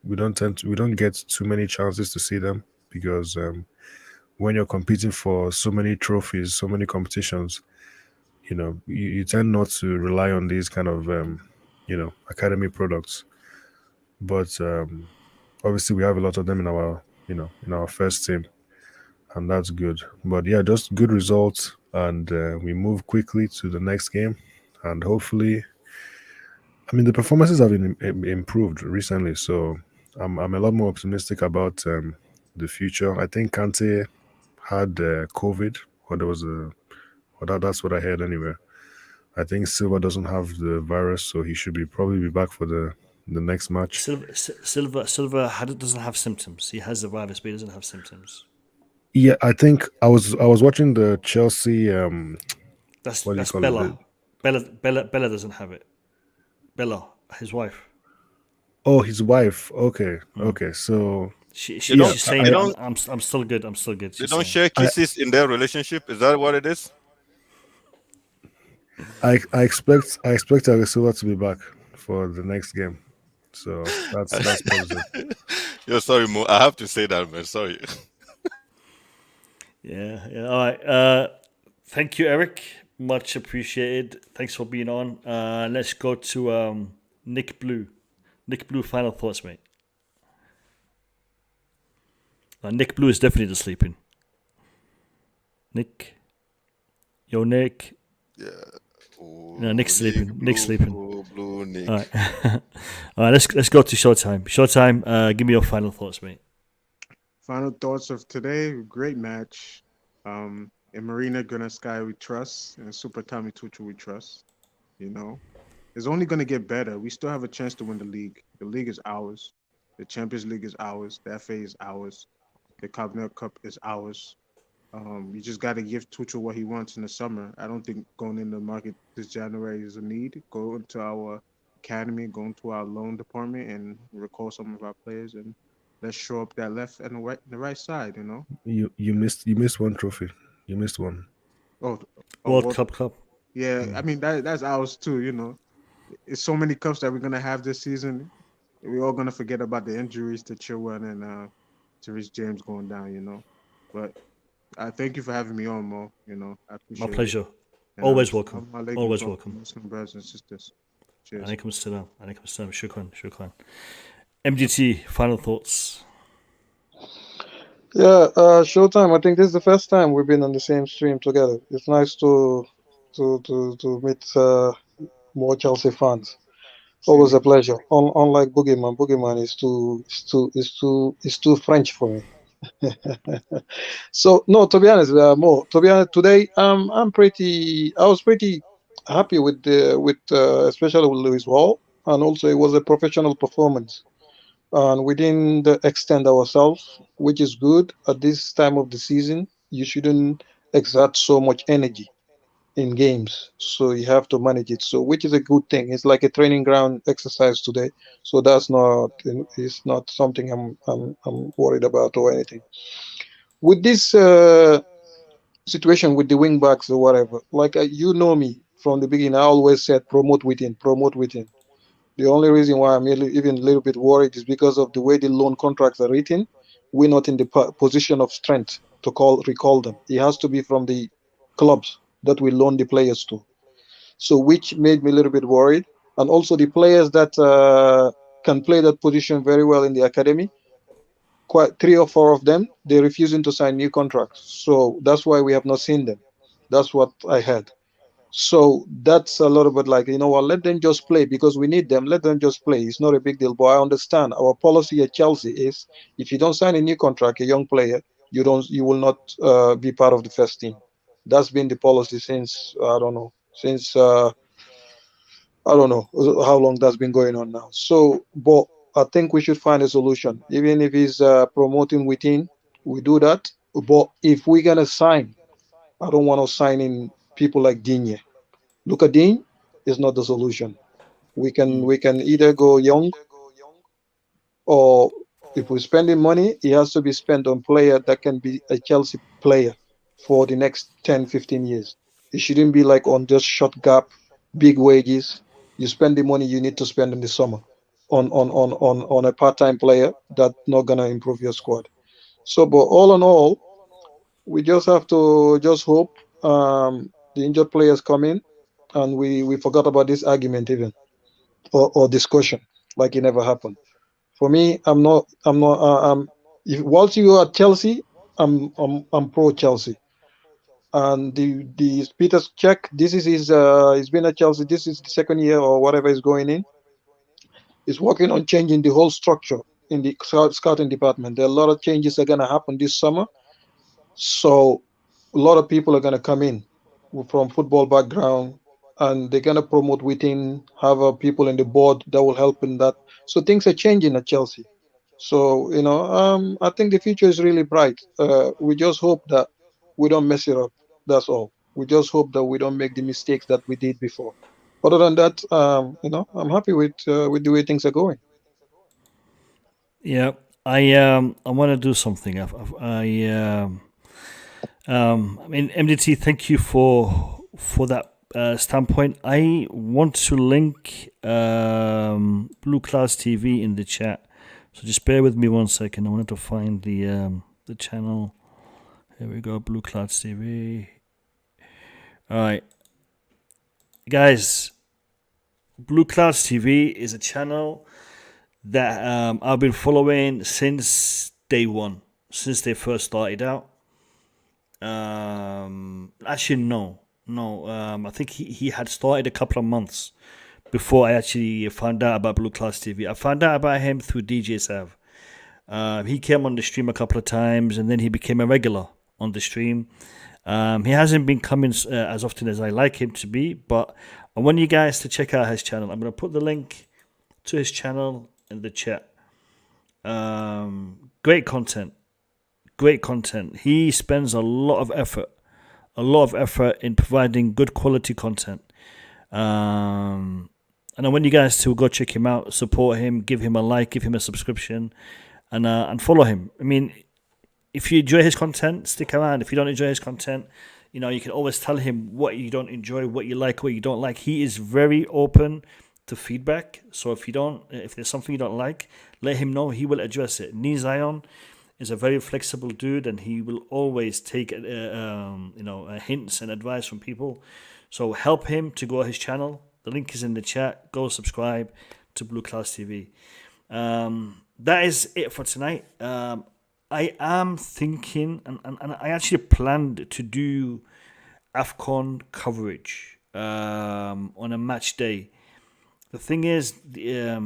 [SPEAKER 9] get too many chances to see them, because when you're competing for so many trophies, so many competitions, you tend not to rely on these kind of academy products. But obviously we have a lot of them in our first team, and that's good. But yeah, just good results, and we move quickly to the next game, and hopefully, the performances have been improved recently, so I'm a lot more optimistic about the future. I think Kante had COVID, or that's what I heard anyway. I think Silva doesn't have the virus, so he should probably be back for the next match.
[SPEAKER 2] Silva doesn't have symptoms. He has the virus, but he doesn't have symptoms.
[SPEAKER 9] Yeah, I think I was watching the Chelsea.
[SPEAKER 2] That's Bella. Bella doesn't have it. Bella, his wife.
[SPEAKER 9] Oh, his wife. Okay, okay. So
[SPEAKER 2] she's saying, I'm still good. I'm still good.
[SPEAKER 10] They don't share kisses in their relationship. Is that what it is?
[SPEAKER 9] I expect Thiago Silva to be back for the next game. So that's positive.
[SPEAKER 10] Yo, sorry, Mo. I have to say that, man. Sorry.
[SPEAKER 2] Yeah. All right. Thank you, Eric. Much appreciated. Thanks for being on. Let's go to Nick Blue. Nick Blue, final thoughts, mate. Nick Blue is definitely sleeping. Nick. Yo, Nick.
[SPEAKER 10] Yeah.
[SPEAKER 2] No, Nick's sleeping. Nick's sleeping.
[SPEAKER 10] Blue, Nick.
[SPEAKER 2] All right. All right. Let's go to Showtime. Showtime. Give me your final thoughts, mate.
[SPEAKER 19] Final thoughts of today. Great match. In Marina Granovkaia we trust, and Super Tommy Tuchel we trust. It's only going to get better. We still have a chance to win the league. The league is ours. The Champions League is ours. The FA is ours. The Carabao Cup is ours. You just got to give Tuchel what he wants in the summer. I don't think going in the market this January is a need. Go into our academy, go into our loan department, and recall some of our players and let's show up that left and the right side.
[SPEAKER 9] You missed one trophy. You missed one.
[SPEAKER 2] World Cup.
[SPEAKER 19] Yeah, I mean that's ours too. It's so many cups that we're gonna have this season. We're all gonna forget about the injuries to Chilwell and to Reece James going down. But I thank you for having me on, Mo. I appreciate
[SPEAKER 2] My pleasure.
[SPEAKER 19] it. And,
[SPEAKER 2] Always welcome. Always welcome.
[SPEAKER 19] Muslim brothers and sisters. Cheers.
[SPEAKER 2] عليكم السلام. Shukran. MGT, final thoughts.
[SPEAKER 8] Yeah, Showtime. I think this is the first time we've been on the same stream together. It's nice to meet more Chelsea fans. Always a pleasure. Unlike Boogeyman is too French for me. So no, to be honest, today I was pretty happy with especially with Lewis Hall, and also it was a professional performance, and we didn't extend ourselves, which is good at this time of the season. You shouldn't exert so much energy in games, so you have to manage it. So, which is a good thing. It's like a training ground exercise today. So it's not something I'm worried about or anything. With this situation with the wing backs or whatever, like you know me from the beginning, I always said promote within. The only reason why I'm even a little bit worried is because of the way the loan contracts are written. We're not in the position of strength to recall them. It has to be from the clubs that we loan the players to. So which made me a little bit worried. And also the players that can play that position very well in the academy, quite 3 or 4 of them, they're refusing to sign new contracts. So that's why we have not seen them. That's what I had. So that's a little bit like, let them just play because we need them. Let them just play. It's not a big deal. But I understand our policy at Chelsea is if you don't sign a new contract, a young player, you will not be part of the first team. That's been the policy since I don't know how long that's been going on now. So, but I think we should find a solution. Even if it's promoting within, we do that. But if we're gonna sign, I don't want to sign in people like Digne. Look at Digne is not the solution. We can either go young, or if we're spending money, it has to be spent on player that can be a Chelsea player for the next 10, 15 years. It shouldn't be like on just short gap, big wages. You spend the money you need to spend in the summer on a part-time player that's not gonna improve your squad. So, but all in all, we just have to just hope the injured players come in, and we forgot about this argument even or discussion like it never happened. For me, whilst you are at Chelsea, I'm pro Chelsea. And the Petr Cech, this is his he's been at Chelsea, this is the second year or whatever is going in. He's working on changing the whole structure in the scouting department. There are a lot of changes that are gonna happen this summer. So a lot of people are gonna come in from football background, and they're gonna promote within, have people in the board that will help in that. So things are changing at Chelsea. So I think the future is really bright. We just hope that we don't mess it up. That's all. We just hope that we don't make the mistakes that we did before. Other than that, I'm happy with the way things are going.
[SPEAKER 2] Yeah, I want to do something. I mean, MDT, thank you for that standpoint. I want to link Blue Clouds TV in the chat, so just bear with me 1 second. I wanted to find the channel. Here we go, Blue Clouds TV. All right, guys, Blue Clouds TV is a channel that I've been following since day one, since they first started out. Actually, no. I think he had started a couple of months before I actually found out about Blue Clouds TV. I found out about him through DJ Sav. He came on the stream a couple of times, and then he became a regular on the stream. He hasn't been coming as often as I like him to be, but I want you guys to check out his channel. I'm going to put the link to his channel in the chat. Great content. He spends a lot of effort in providing good quality content. And I want you guys to go check him out, support him, give him a like, give him a subscription. and follow him. I mean, if you enjoy his content, stick around. If you don't enjoy his content, you can always tell him what you don't enjoy, what you like, what you don't like. He is very open to feedback. So if there's something you don't like, let him know. He will address it. Zion is a very flexible dude, and he will always take hints and advice from people. So help him to grow his channel. The link is in the chat. Go subscribe to Blue Clouds TV. That is it for tonight. I am thinking, and I actually planned to do AFCON coverage on a match day. The thing is, the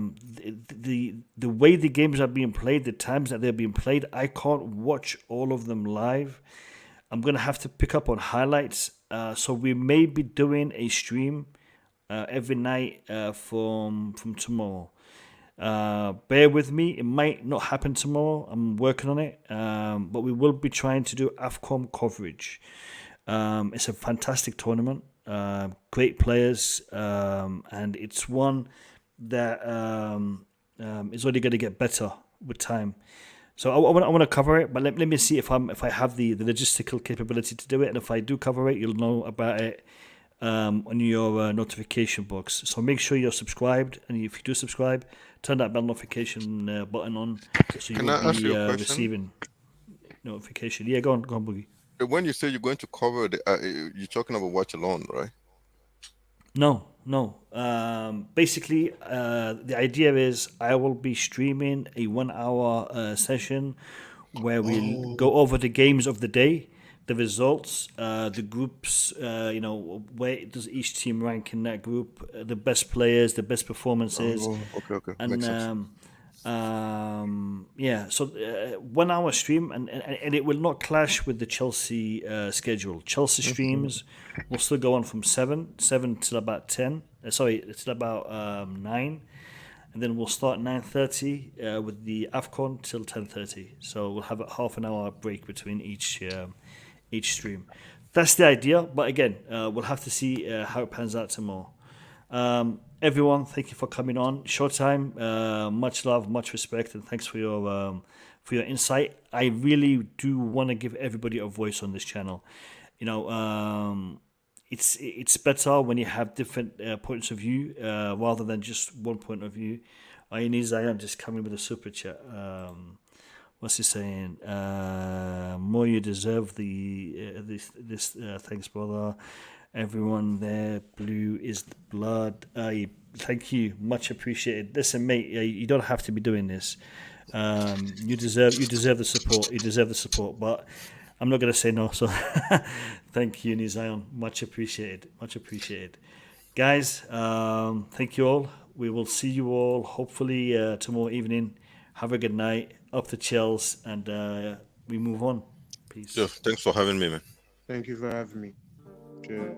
[SPEAKER 2] way the games are being played, the times that they're being played, I can't watch all of them live. I'm going to have to pick up on highlights. So we may be doing a stream every night from tomorrow. Bear with me. It might not happen tomorrow. I'm working on it. But we will be trying to do AFCON coverage. It's a fantastic tournament. Great players. And it's one that is only going to get better with time. So I want to cover it, but let me see if I have the logistical capability to do it. And if I do cover it, you'll know about it on your notification box. So make sure you're subscribed, and if you do subscribe, turn that bell notification button on so you will be receiving notification. Yeah, go on, Boogie.
[SPEAKER 10] When you say you're going to cover you're talking about watch alone, right?
[SPEAKER 2] No. Basically, the idea is I will be streaming a 1 hour session where we'll go over the games of the day, the results, the groups, where does each team rank in that group, the best players, the best performances.
[SPEAKER 10] Okay.
[SPEAKER 2] And
[SPEAKER 10] Makes sense.
[SPEAKER 2] So 1 hour stream, and it will not clash with the Chelsea schedule. Chelsea streams will still go on from 7 till about 10. Till about 9, and then we'll start 9:30 with the AFCON till 10:30. So we'll have a half an hour break between each stream. That's the idea, but again, we'll have to see how it pans out tomorrow. Everyone, thank you for coming on. Showtime, much love, much respect, and thanks for your insight. I really do want to give everybody a voice on this channel. It's better when you have different points of view rather than just one point of view. I need Zion just coming with a super chat. What's he saying? More you deserve this. Thanks, brother. Everyone there, blue is the blood. Thank you, much appreciated. Listen, mate, you don't have to be doing this. You deserve the support. You deserve the support, but I'm not going to say no. So, thank you, Nizayon. Much appreciated. Much appreciated, guys. Thank you all. We will see you all hopefully tomorrow evening. Have a good night. Up to Chelsea, and we move on. Peace.
[SPEAKER 10] Yeah, thanks for having me, man.
[SPEAKER 19] Thank you for having me. Cheers.